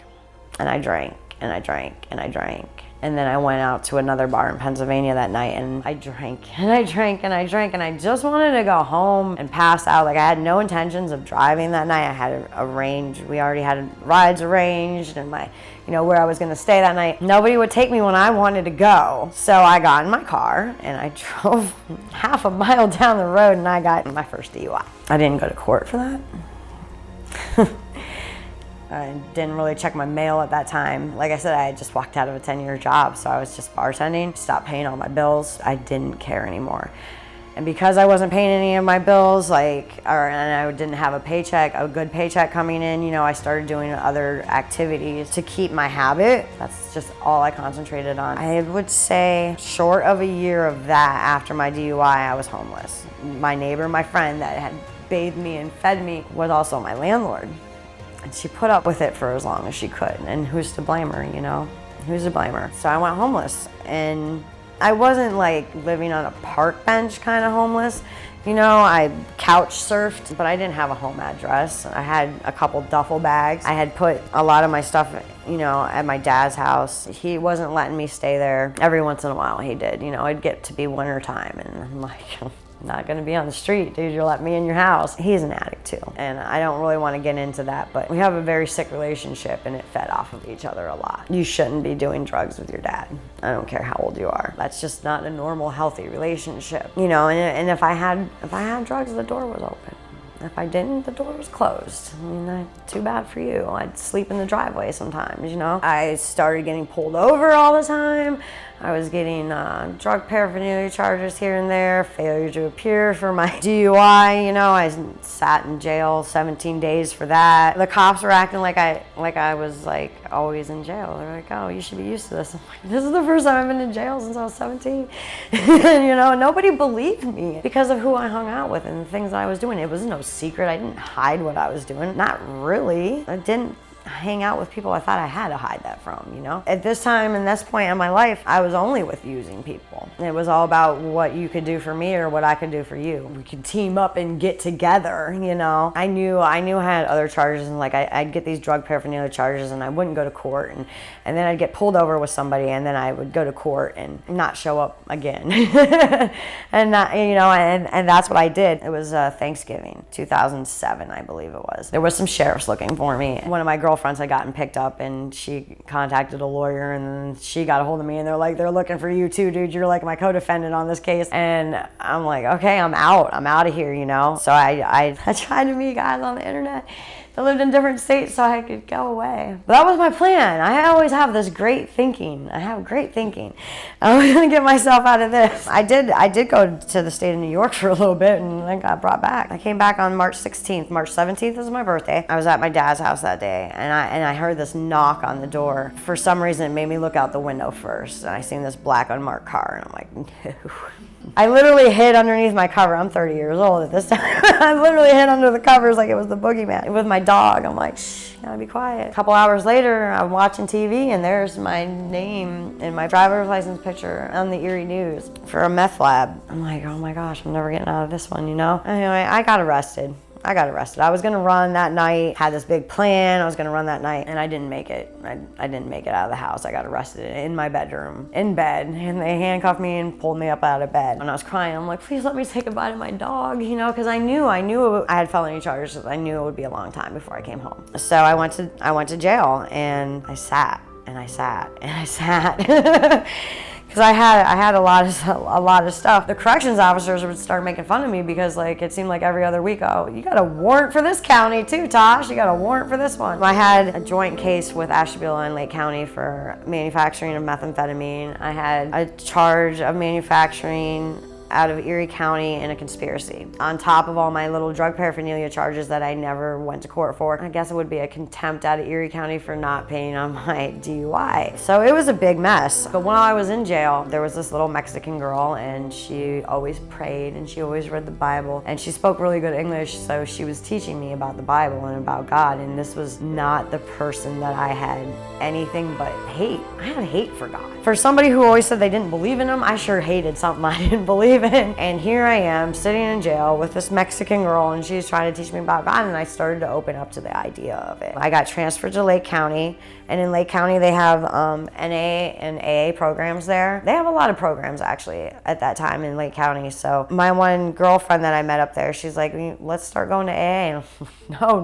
And I drank and I drank and I drank. And then I went out to another bar in Pennsylvania that night and I drank and I drank and I drank and I just wanted to go home and pass out. Like, I had no intentions of driving that night. I had arranged, we already had rides arranged and where I was gonna stay that night. Nobody would take me when I wanted to go. So I got in my car and I drove half a mile down the road and I got my first DUI. I didn't go to court for that. I didn't really check my mail at that time. Like I said, I had just walked out of a 10-year job, so I was just bartending, stopped paying all my bills. I didn't care anymore. And because I wasn't paying any of my bills, and I didn't have a good paycheck coming in, I started doing other activities to keep my habit. That's just all I concentrated on. I would say short of a year of that, after my DUI, I was homeless. My neighbor, my friend that had bathed me and fed me, was also my landlord. And she put up with it for as long as she could. And who's to blame her, Who's to blame her? So I went homeless. And I wasn't like living on a park bench kind of homeless. I couch surfed, but I didn't have a home address. I had a couple duffel bags. I had put a lot of my stuff, at my dad's house. He wasn't letting me stay there. Every once in a while he did. It'd get to be winter time and I'm like, I'm not gonna be on the street, dude. You'll let me in your house. He's an addict too. And I don't really want to get into that, but we have a very sick relationship and it fed off of each other a lot. You shouldn't be doing drugs with your dad. I don't care how old you are. That's just not a normal, healthy relationship. And if I had drugs, the door was open. If I didn't, the door was closed. Too bad for you. I'd sleep in the driveway sometimes, I started getting pulled over all the time. I was getting drug paraphernalia charges here and there, failure to appear for my DUI. I sat in jail 17 days for that. The cops were acting like I was always in jail. They're like, oh, you should be used to this. I'm like, this is the first time I've been in jail since I was 17. Nobody believed me because of who I hung out with and the things that I was doing. It was no secret. I didn't hide what I was doing. Not really. I didn't hang out with people I thought I had to hide that from, At this time and this point in my life, I was only with using people. It was all about what you could do for me or what I could do for you. We could team up and get together, I knew I had other charges and I'd get these drug paraphernalia charges and I wouldn't go to court and then I'd get pulled over with somebody and then I would go to court and not show up again. and that's what I did. It was Thanksgiving, 2007, I believe it was. There was some sheriffs looking for me. One of my girlfriends had gotten picked up and she contacted a lawyer and then she got a hold of me and they're like, they're looking for you too, dude. You're like my co-defendant on this case. And I'm like, okay, I'm out of here, So I tried to meet guys on the internet that lived in different states so I could go away. But that was my plan. I always have this great thinking. I have great thinking. I'm gonna get myself out of this. I did go to the state of New York for a little bit and then got brought back. I came back on March 16th. March 17th was my birthday. I was at my dad's house that day and I heard this knock on the door. For some reason it made me look out the window first and I seen this black unmarked car and I'm like, no. I literally hid underneath my cover. I'm 30 years old at this time. I literally hid under the covers like it was the boogeyman. With my dog, I'm like, shh, gotta be quiet. A couple hours later, I'm watching TV and there's my name and my driver's license picture on the Erie News for a meth lab. I'm like, oh my gosh, I'm never getting out of this one, Anyway, I got arrested. I was gonna run that night, had this big plan, I was gonna run that night, and I didn't make it. I didn't make it out of the house. I got arrested in my bedroom, in bed, and they handcuffed me and pulled me up out of bed. And I was crying, I'm like, please let me say goodbye to my dog, because I knew I had felony charges. I knew it would be a long time before I came home. So I went to jail, and I sat, and I sat, and I sat. Because I had a lot of stuff. The corrections officers would start making fun of me because it seemed like every other week, oh, you got a warrant for this county too, Tosh. You got a warrant for this one. I had a joint case with Ashtabula and Lake County for manufacturing of methamphetamine. I had a charge of manufacturing out of Erie County in a conspiracy. On top of all my little drug paraphernalia charges that I never went to court for, I guess it would be a contempt out of Erie County for not paying on my DUI. So it was a big mess. But while I was in jail, there was this little Mexican girl and she always prayed and she always read the Bible and she spoke really good English, so she was teaching me about the Bible and about God, and this was not the person that I had anything but hate. I had hate for God. For somebody who always said they didn't believe in him, I sure hated something I didn't believe forgiven. And here I am sitting in jail with this Mexican girl, and she's trying to teach me about God, and I started to open up to the idea of it. I got transferred to Lake County, and in Lake County they have NA and AA programs there. They have a lot of programs actually at that time in Lake County. So my one girlfriend that I met up there, she's like, let's start going to AA. And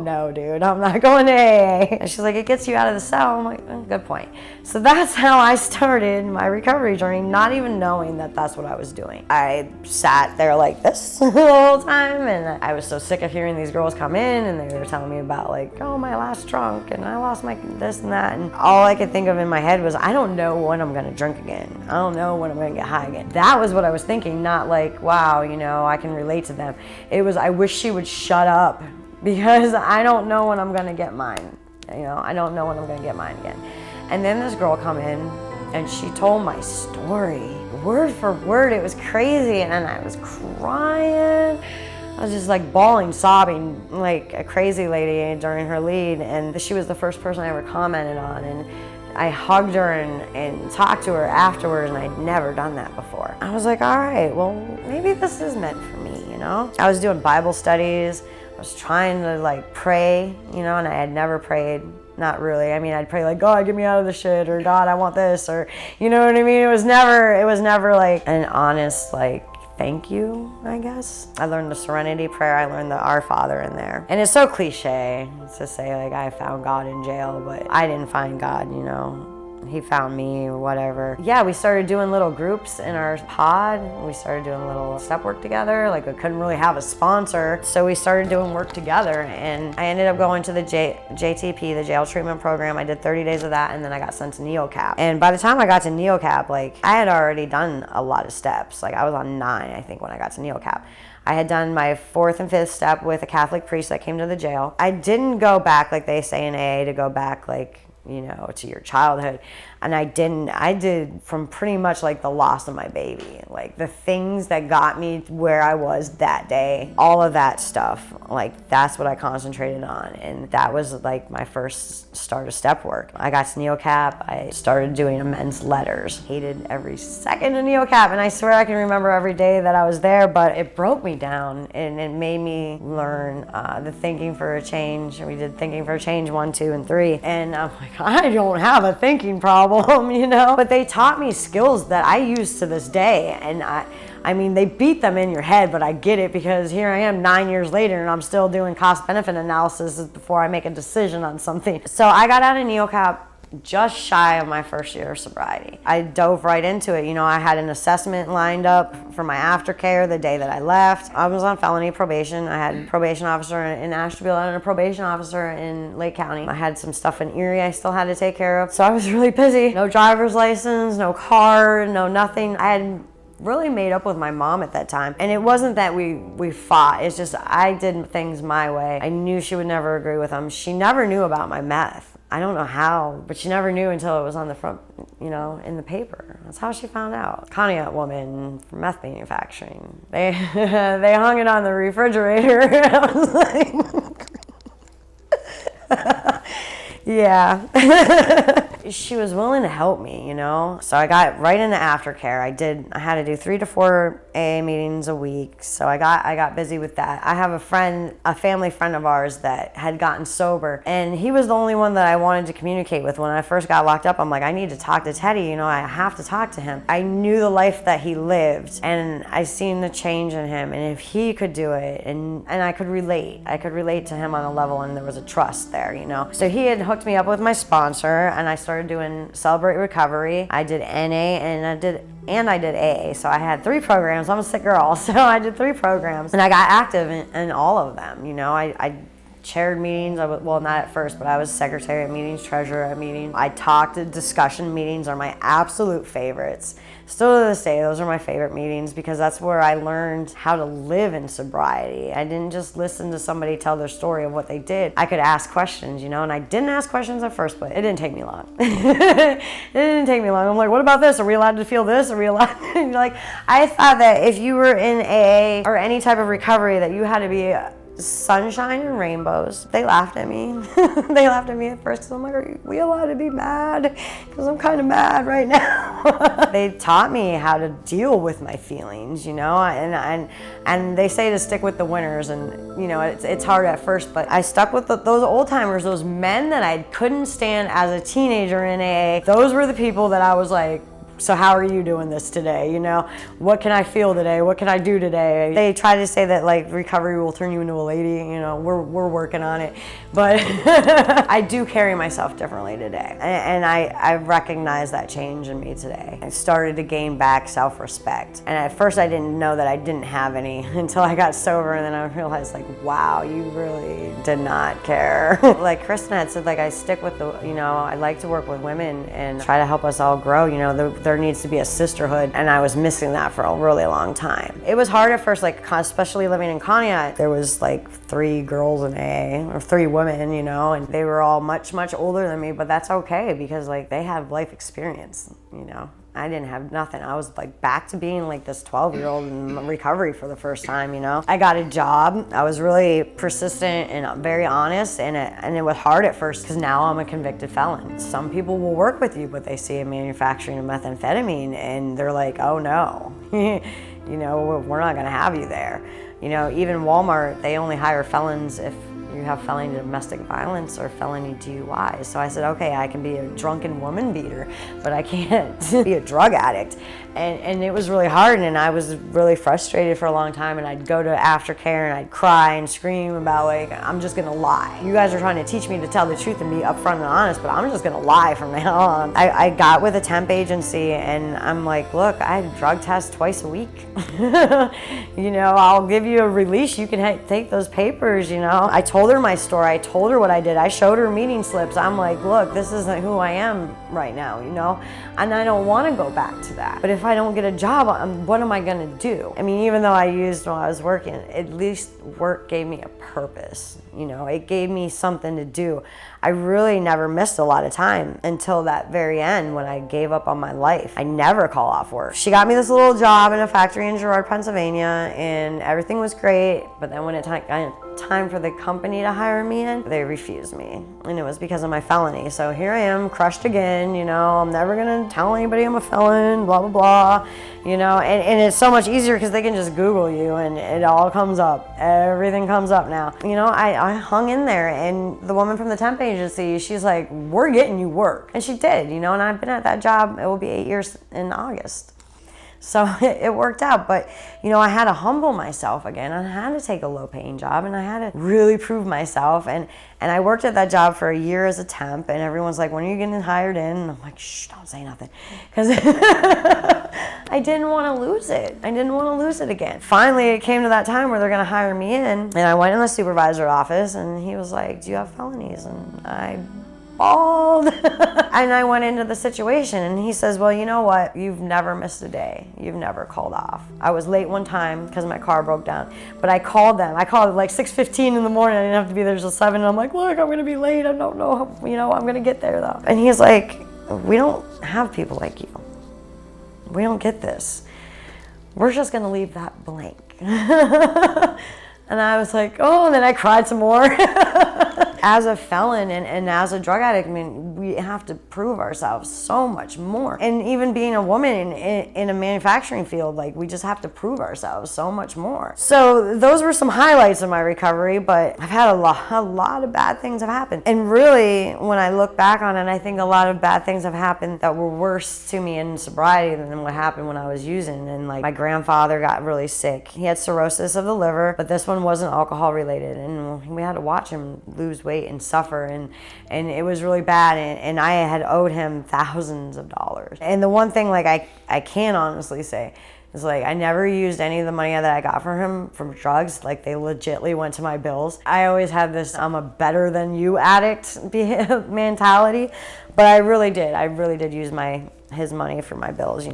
no, dude, I'm not going to AA. And she's like, it gets you out of the cell. I'm like, good point. So that's how I started my recovery journey, not even knowing that that's what I was doing. I sat there like this the whole time, and I was so sick of hearing these girls come in and they were telling me about like, oh, my last drunk and I lost my this and that. And all I could think of in my head was, I don't know when I'm going to drink again. I don't know when I'm going to get high again. That was what I was thinking, not like, wow, you know, I can relate to them. It was, I wish she would shut up because I don't know when I'm going to get mine. You know, I don't know when I'm going to get mine again. And then this girl come in and she told my story word for word. It was crazy, and I was crying. I was just like bawling, sobbing like a crazy lady during her lead, and she was the first person I ever commented on, and I hugged her and talked to her afterwards, and I'd never done that before. I was like, all right, well, maybe this is meant for me, you know? I was doing Bible studies, I was trying to like pray, you know, and I had never prayed. Not really. I mean, I'd pray like, God, get me out of this shit, or God, I want this, or you know what I mean? It was never like an honest like thank you, I guess. I learned the Serenity Prayer. I learned the Our Father in there. And it's so cliche to say like I found God in jail, but I didn't find God, you know. He found me or whatever. Yeah, we started doing little groups in our pod. We started doing little step work together. Like we couldn't really have a sponsor. So we started doing work together, and I ended up going to the JTP, the jail treatment program. I did 30 days of that, and then I got sent to NeoCap. And by the time I got to NeoCap, like I had already done a lot of steps. Like I was on 9, I think, when I got to NeoCap. I had done my 4th and 5th step with a Catholic priest that came to the jail. I didn't go back like they say in AA to go back like, you know, to your childhood. And I did from pretty much like the loss of my baby, like the things that got me where I was that day, all of that stuff, like that's what I concentrated on. And that was like my first start of step work. I got to NeoCap, I started doing amends letters, hated every second of NeoCap, and I swear I can remember every day that I was there, but it broke me down and it made me learn the Thinking for a Change. We did Thinking for a Change 1, 2, and 3, and I'm like, I don't have a thinking problem. You know, but they taught me skills that I use to this day, and I mean, they beat them in your head, but I get it because here I am 9 years later and I'm still doing cost-benefit analysis before I make a decision on something. So I got out of NeoCap just shy of my first year of sobriety. I dove right into it. You know, I had an assessment lined up for my aftercare the day that I left. I was on felony probation. I had a probation officer in Ashtabula and a probation officer in Lake County. I had some stuff in Erie I still had to take care of. So I was really busy. No driver's license, no car, no nothing. I had really made up with my mom at that time. And it wasn't that we fought. It's just I did things my way. I knew she would never agree with them. She never knew about my meth. I don't know how, but she never knew until it was on the front, you know, in the paper. That's how she found out. Conneaut woman from meth manufacturing. They hung it on the refrigerator. I was like, yeah. She was willing to help me, you know? So I got right into aftercare. I had to do 3 to 4 AA meetings a week. So I got busy with that. I have a family friend of ours that had gotten sober, and he was the only one that I wanted to communicate with. When I first got locked up, I'm like, I need to talk to Teddy, you know, I have to talk to him. I knew the life that he lived, and I seen the change in him, and if he could do it, and I could relate to him on a level, and there was a trust there, you know? So he had hooked me up with my sponsor, and I started doing Celebrate Recovery. I did NA and I did AA. So I had 3 programs. I'm a sick girl, so I did 3 programs, and I got active in all of them. You know, I chaired meetings. Well, not at first, but I was secretary at meetings, treasurer at meetings. I talked at discussion meetings are my absolute favorites. Still to this day, those are my favorite meetings because that's where I learned how to live in sobriety. I didn't just listen to somebody tell their story of what they did. I could ask questions, you know, and I didn't ask questions at first, but it didn't take me long. It didn't take me long. I'm like, what about this? Are we allowed to feel this? Are we allowed? Like, I thought that if you were in AA or any type of recovery that you had to be sunshine and rainbows. They laughed at me. They laughed at me at first because I'm like, are we allowed to be mad? Because I'm kind of mad right now. They taught me how to deal with my feelings, and they say to stick with the winners, and it's hard at first, but I stuck with those old timers, those men that I couldn't stand as a teenager in AA. Those were the people that I was like, so how are you doing this today? What can I feel today? What can I do today? They try to say that like recovery will turn you into a lady. We're working on it, but I do carry myself differently today, and I recognize that change in me today. I started to gain back self-respect, and at first I didn't know that I didn't have any until I got sober, and then I realized like, wow, you really did not care. Like Kristen had said, like I stick with I like to work with women and try to help us all grow. There needs to be a sisterhood, and I was missing that for a really long time. It was hard at first, like especially living in Conneaut. There was like 3 girls in AA, or 3 women, and they were all much older than me, but that's okay because like they have life experience, I didn't have nothing. I was like back to being like this 12-year-old in recovery for the first time, I got a job. I was really persistent and very honest, and it was hard at first because now I'm a convicted felon. Some people will work with you, but they see a manufacturing of methamphetamine and they're like, oh no, we're not gonna have you there. Even Walmart, they only hire felons if you have felony domestic violence or felony DUI. So I said, okay, I can be a drunken woman beater, but I can't be a drug addict. And it was really hard, and I was really frustrated for a long time, and I'd go to aftercare and I'd cry and scream about like, I'm just gonna lie. You guys are trying to teach me to tell the truth and be upfront and honest, but I'm just gonna lie from now on. I got with a temp agency, and I'm like, look, I drug test twice a week. I'll give you a release, you can take those papers, I told her my story, I told her what I did, I showed her meeting slips. I'm like, look, this isn't who I am right now, and I don't want to go back to that. But if I don't get a job, what am I gonna do? I mean, even though I used while I was working, at least work gave me a purpose, it gave me something to do. I really never missed a lot of time until that very end when I gave up on my life. I never call off work. She got me this little job in a factory in Girard, Pennsylvania, and everything was great, but then when it time for the company to hire me in, they refused me, and it was because of my felony. So here I am, crushed again, I'm never gonna tell anybody I'm a felon, blah, blah, blah, and it's so much easier because they can just Google you and it all comes up. Everything comes up now. I hung in there, and the woman from the temp agency, she's like, we're getting you work. And she did, and I've been at that job, it will be 8 years in August. So it worked out, but I had to humble myself again. I had to take a low-paying job, and I had to really prove myself. And I worked at that job for a year as a temp, and everyone's like, when are you getting hired in? And I'm like, shh, don't say nothing, because I didn't want to lose it. I didn't want to lose it again. Finally, it came to that time where they're going to hire me in, and I went in the supervisor's office, and he was like, do you have felonies? And I bawled. And I went into the situation, and he says, well, you know what? You've never missed a day. You've never called off. I was late one time because my car broke down, but I called them. I called like 6:15 in the morning. I didn't have to be there till 7. And I'm like, look, I'm going to be late. I don't know. I'm going to get there though. And he's like, we don't have people like you. We don't get this. We're just going to leave that blank. And I was like, oh, and then I cried some more. As a felon and as a drug addict, I mean, we have to prove ourselves so much more. And even being a woman in a manufacturing field, like, we just have to prove ourselves so much more. So those were some highlights of my recovery, but I've had a lot of bad things have happened. And really, when I look back on it, I think a lot of bad things have happened that were worse to me in sobriety than what happened when I was using. And like, my grandfather got really sick. He had cirrhosis of the liver, but this one wasn't alcohol related. And we had to watch him lose weight and suffer, and it was really bad, and I had owed him thousands of dollars. And the one thing, like, I can honestly say is, like, I never used any of the money that I got from him from drugs. Like, they legitly went to my bills. I always had this I'm a better than you addict mentality, but I really did use his money for my bills,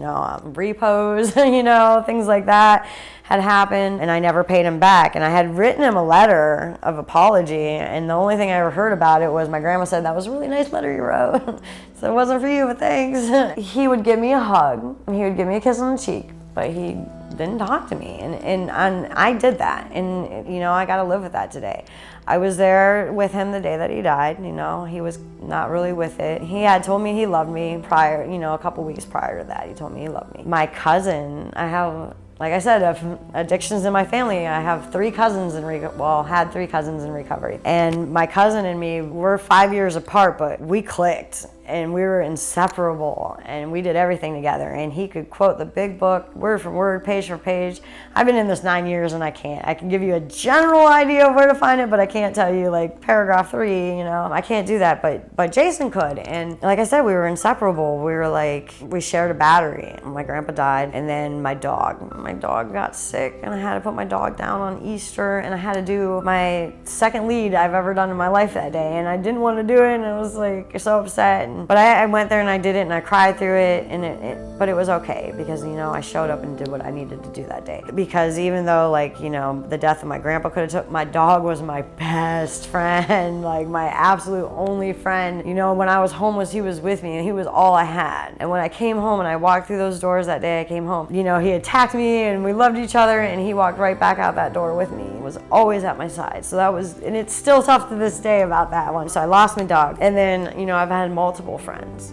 repos, things like that had happened, and I never paid him back. And I had written him a letter of apology, and the only thing I ever heard about it was my grandma said, that was a really nice letter you wrote. So it wasn't for you, but thanks. He would give me a hug, and he would give me a kiss on the cheek, but he didn't talk to me. And I did that. And, you know, I got to live with that today. I was there with him the day that he died. You know, he was not really with it. He had told me he loved me prior, you know, a couple weeks prior to that. He told me he loved me. My cousin, I have, like I said, addictions in my family. I have 3 cousins had 3 cousins in recovery. And my cousin and me, we're 5 years apart, but we clicked and we were inseparable and we did everything together. And he could quote the big book, word for word, page for page. I've been in this 9 years and I can give you a general idea of where to find it, but I can't tell you like paragraph 3, you know. I can't do that, but Jason could. And like I said, we were inseparable. We were like, we shared a battery. My grandpa died, and then my dog got sick, and I had to put my dog down on Easter, and I had to do my second lead I've ever done in my life that day, and I didn't want to do it, and I was like so upset. But I went there and I did it, and I cried through it, and but it was okay because, you know, I showed up and did what I needed to do that day. Because even though, like, you know, the death of my grandpa could have took, my dog was my best friend, like my absolute only friend. You know, when I was homeless, he was with me, and he was all I had. And when I came home and I walked through those doors that day I came home, you know, he attacked me and we loved each other, and he walked right back out that door with me. He was always at my side. So that was, and it's still tough to this day about that one. So I lost my dog, and then, you know, I've had multiple friends.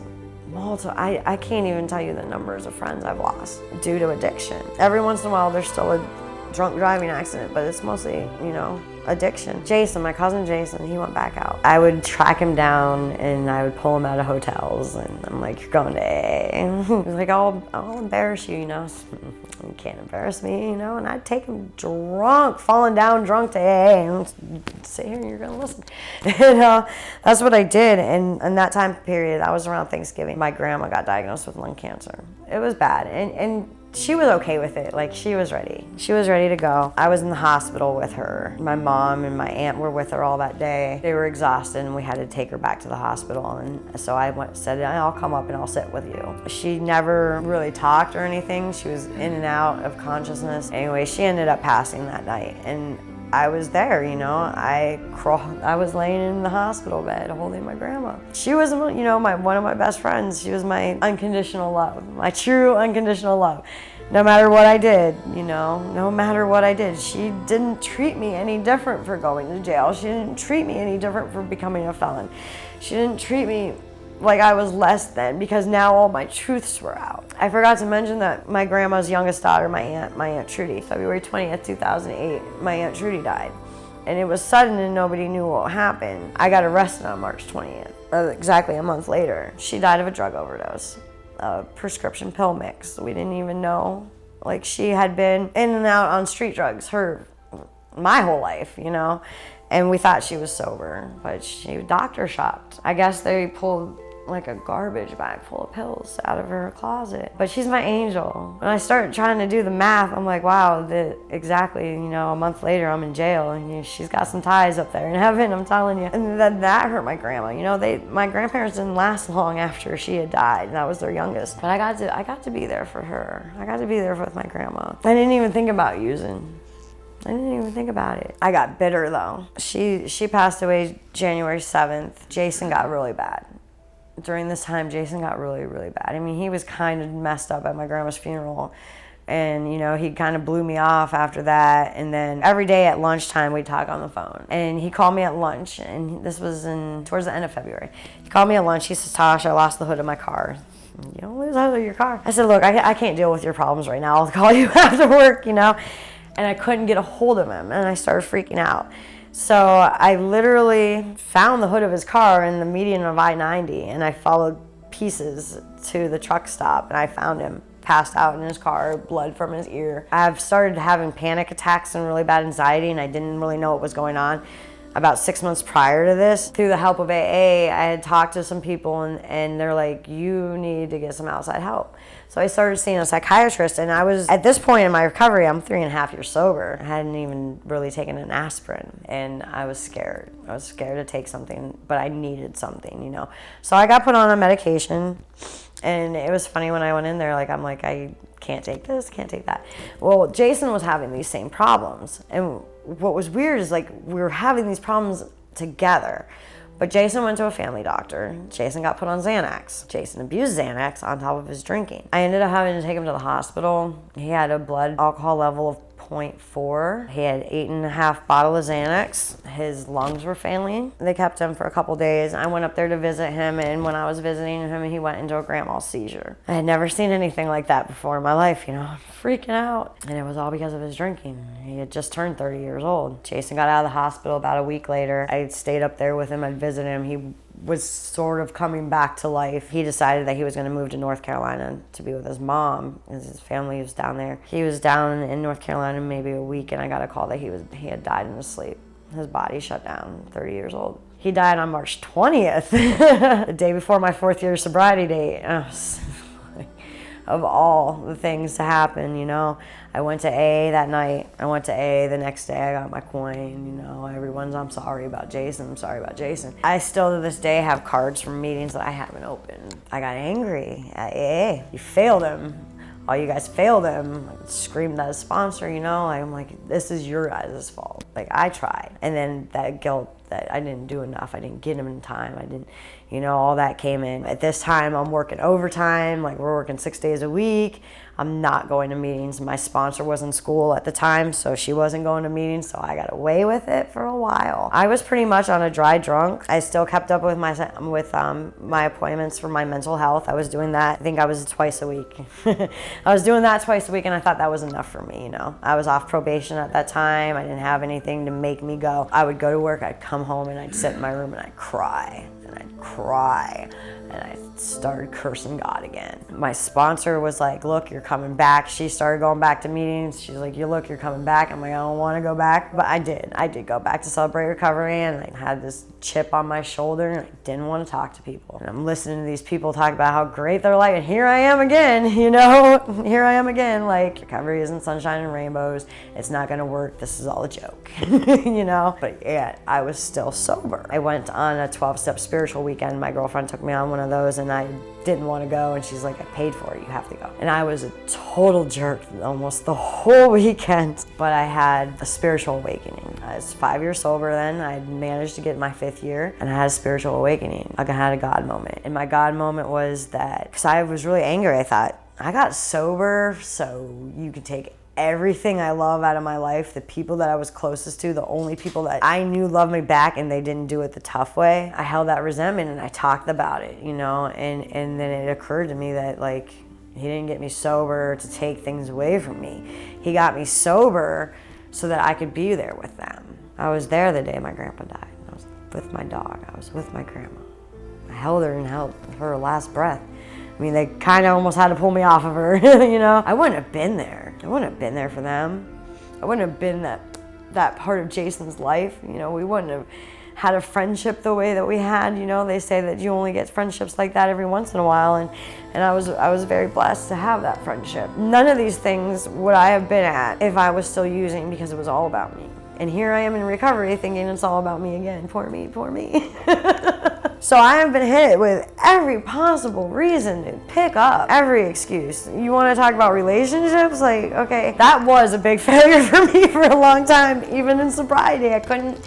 I can't even tell you the numbers of friends I've lost due to addiction. Every once in a while there's still a drunk driving accident, but it's mostly, you know, addiction. Jason, my cousin Jason, he went back out. I would track him down and I would pull him out of hotels, and I'm like, you're going to AA. He was like, I'll embarrass you, you know. You can't embarrass me, you know. And I'd take him drunk, falling down drunk to AA, and sit here and you're gonna listen. And that's what I did. And in that time period, I was around Thanksgiving. My grandma got diagnosed with lung cancer. It was bad, and she was okay with it. Like, she was ready. She was ready to go. I was in the hospital with her. My mom and my aunt were with her all that day. They were exhausted, and we had to take her back to the hospital. And so I said, I'll come up and I'll sit with you. She never really talked or anything. She was in and out of consciousness. Anyway, she ended up passing that night. And I was there, you know. I was laying in the hospital bed holding my grandma. She was, you know, one of my best friends. She was my unconditional love, my true unconditional love. No matter what I did, you know, no matter what I did, she didn't treat me any different for going to jail. She didn't treat me any different for becoming a felon. She didn't treat me like I was less than, because now all my truths were out. I forgot to mention that my grandma's youngest daughter, my aunt Trudy, February 20th, 2008, my Aunt Trudy died. And it was sudden and nobody knew what happened. I got arrested on March 20th, exactly a month later. She died of a drug overdose, a prescription pill mix. We didn't even know. Like, she had been in and out on street drugs my whole life, you know. And we thought she was sober, but she doctor shopped. I guess they pulled like a garbage bag full of pills out of her closet. But she's my angel. When I started trying to do the math, I'm like, wow, exactly, you know, a month later I'm in jail, and she's got some ties up there in heaven, I'm telling you. And that hurt my grandma. You know, my grandparents didn't last long after she had died, and that was their youngest. But I got to be there for her. I got to be there with my grandma. I didn't even think about using. I didn't even think about it. I got bitter though. She passed away January 7th. Jason got really bad. During this time, Jason got really, really bad. I mean, he was kind of messed up at my grandma's funeral. And, you know, he kind of blew me off after that. And then every day at lunchtime, we'd talk on the phone. And he called me at lunch, and this was towards the end of February. He called me at lunch. He says, Tasha, I lost the hood of my car. You don't lose the hood of your car. I said, look, I can't deal with your problems right now. I'll call you after work, you know. And I couldn't get a hold of him, and I started freaking out. So I literally found the hood of his car in the median of I-90, and I followed pieces to the truck stop, and I found him passed out in his car, blood from his ear. I've started having panic attacks and really bad anxiety, and I didn't really know what was going on. About 6 months prior to this, through the help of AA, I had talked to some people, and they're like, you need to get some outside help. So I started seeing a psychiatrist, and I was, at this point in my recovery, I'm 3.5 years sober. I hadn't even really taken an aspirin, and I was scared. I was scared to take something, but I needed something, you know. So I got put on a medication, and it was funny when I went in there, I'm like, I can't take this, can't take that. Well, Jason was having these same problems, and what was weird is we were having these problems together, But Jason went to a family doctor. Jason got put on Xanax. Jason abused Xanax on top of his drinking. I ended up having to take him to the hospital. He had a blood alcohol level of 0.4. He had 8.5 bottles of Xanax. His lungs were failing. They kept him for a couple days. I went up there to visit him, and when I was visiting him, he went into a grand mal seizure. I had never seen anything like that before in my life, I'm freaking out. And it was all because of his drinking. He had just turned 30 years old. Jason got out of the hospital about a week later. I stayed up there with him. I'd visit him. He was sort of coming back to life. He decided that he was going to move to North Carolina to be with his mom, because his family was down there. He was down in North Carolina maybe a week, and I got a call that he had died in his sleep. His body shut down, 30 years old. He died on March 20th, the day before my 4th year sobriety date. Of all the things to happen, I went to AA that night. I went to AA the next day. I got my coin, everyone's, I'm sorry about Jason. I'm sorry about Jason. I still to this day have cards from meetings that I haven't opened. I got angry at AA. You failed him. All you guys failed him. I screamed at his sponsor, I'm like, this is your guys' fault. Like, I tried. And then that guilt that I didn't do enough. I didn't get him in time. I didn't, all that came in. At this time, I'm working overtime. Like, we're working 6 days a week. I'm not going to meetings. My sponsor was in school at the time, so she wasn't going to meetings, so I got away with it for a while. I was pretty much on a dry drunk. I still kept up with my appointments for my mental health. I was doing that. I think I was twice a week. I was doing that twice a week, and I thought that was enough for me, I was off probation at that time. I didn't have anything to make me go. I would go to work, I'd come home, and I'd sit in my room, and I'd cry. And I started cursing God again. My sponsor was like, look, you're coming back. She started going back to meetings. She's like, look, you're coming back. I'm like, I don't want to go back. But I did go back to Celebrate Recovery, and I had this chip on my shoulder, and I didn't want to talk to people. And I'm listening to these people talk about how great their life, and here I am again, here I am again, like, recovery isn't sunshine and rainbows. It's not going to work. This is all a joke, But yeah, I was still sober. I went on a 12-step spiritual weekend. My girlfriend took me on one of those, and I didn't want to go, and she's like, I paid for it, you have to go. And I was a total jerk almost the whole weekend, but I had a spiritual awakening. I was 5 years sober then. I managed to get my 5th year, and I had a spiritual awakening. I had a God moment, and my God moment was that, because I was really angry, I thought, I got sober so you could take everything I love out of my life, the people that I was closest to, the only people that I knew loved me back, and they didn't do it the tough way. I held that resentment, and I talked about it, and then it occurred to me that, like, he didn't get me sober to take things away from me. He got me sober so that I could be there with them. I was there the day my grandpa died. I was with my dog. I was with my grandma. I held her and held her last breath. I mean, they kind of almost had to pull me off of her, I wouldn't have been there. I wouldn't have been there for them. I wouldn't have been that part of Jason's life. We wouldn't have had a friendship the way that we had. They say that you only get friendships like that every once in a while, and I was very blessed to have that friendship. None of these things would I have been at if I was still using, because it was all about me. And here I am in recovery thinking it's all about me again. Poor me, poor me. So I have been hit with every possible reason to pick up, every excuse. You want to talk about relationships? Like, okay, that was a big failure for me for a long time. Even in sobriety, I couldn't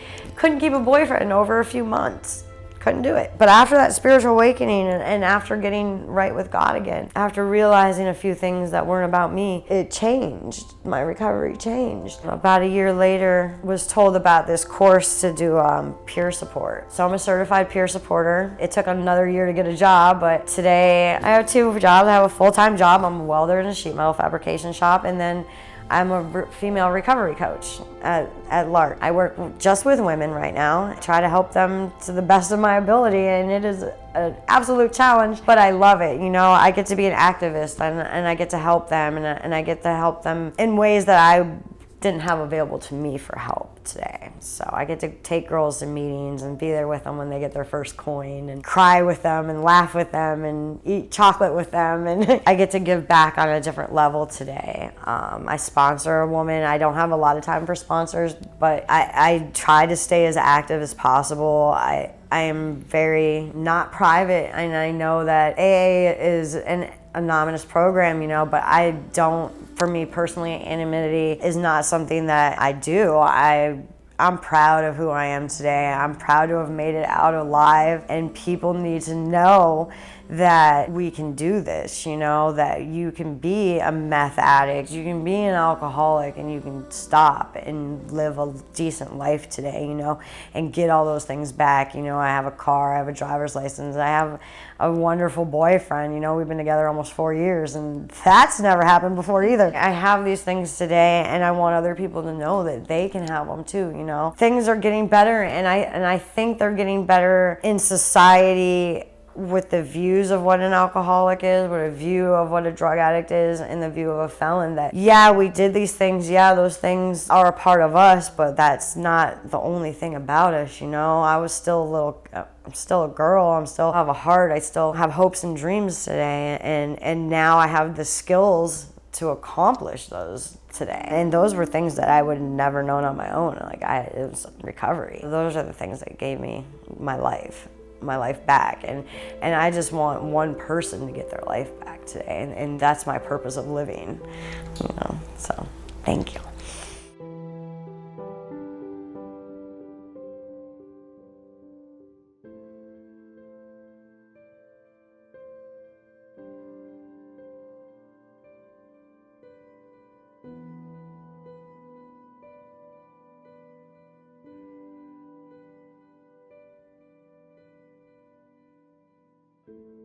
keep a boyfriend over a few months. Couldn't do it. But after that spiritual awakening, and after getting right with God again, after realizing a few things that weren't about me, it changed. My recovery changed. About a year later, was told about this course to do peer support. So I'm a certified peer supporter. It took another year to get a job, but today I have 2 jobs. I have a full-time job. I'm a welder in a sheet metal fabrication shop, and then I'm a female recovery coach at Lark. I work just with women right now. I try to help them to the best of my ability, and it is an absolute challenge, but I love it. I get to be an activist, and I get to help them, and I get to help them in ways that I didn't have available to me for help today. So I get to take girls to meetings and be there with them when they get their first coin, and cry with them and laugh with them and eat chocolate with them, and I get to give back on a different level today. I sponsor a woman. I don't have a lot of time for sponsors, but I try to stay as active as possible. I am very not private, and I know that AA is an anonymous program, but I don't, for me personally, anonymity is not something that I do. I'm proud of who I am today. I'm proud to have made it out alive, and people need to know that we can do this, you know, that you can be a meth addict, you can be an alcoholic, and you can stop and live a decent life today, you know, and get all those things back. You know, I have a car, I have a driver's license, I have a wonderful boyfriend, you know, we've been together almost 4 years, and that's never happened before either. I have these things today, and I want other people to know that they can have them too, you know. Things are getting better, and I think they're getting better in society with the views of what an alcoholic is, with a view of what a drug addict is, and the view of a felon, that yeah, we did these things, yeah, those things are a part of us, but that's not the only thing about us, you know. I'm still a girl, I still have a heart, I still have hopes and dreams today, and now I have the skills to accomplish those today. And those were things that I would have never known on my own. It was recovery. Those are the things that gave me my life back, and I just want one person to get their life back today, and that's my purpose of living, you know. So thank you. you.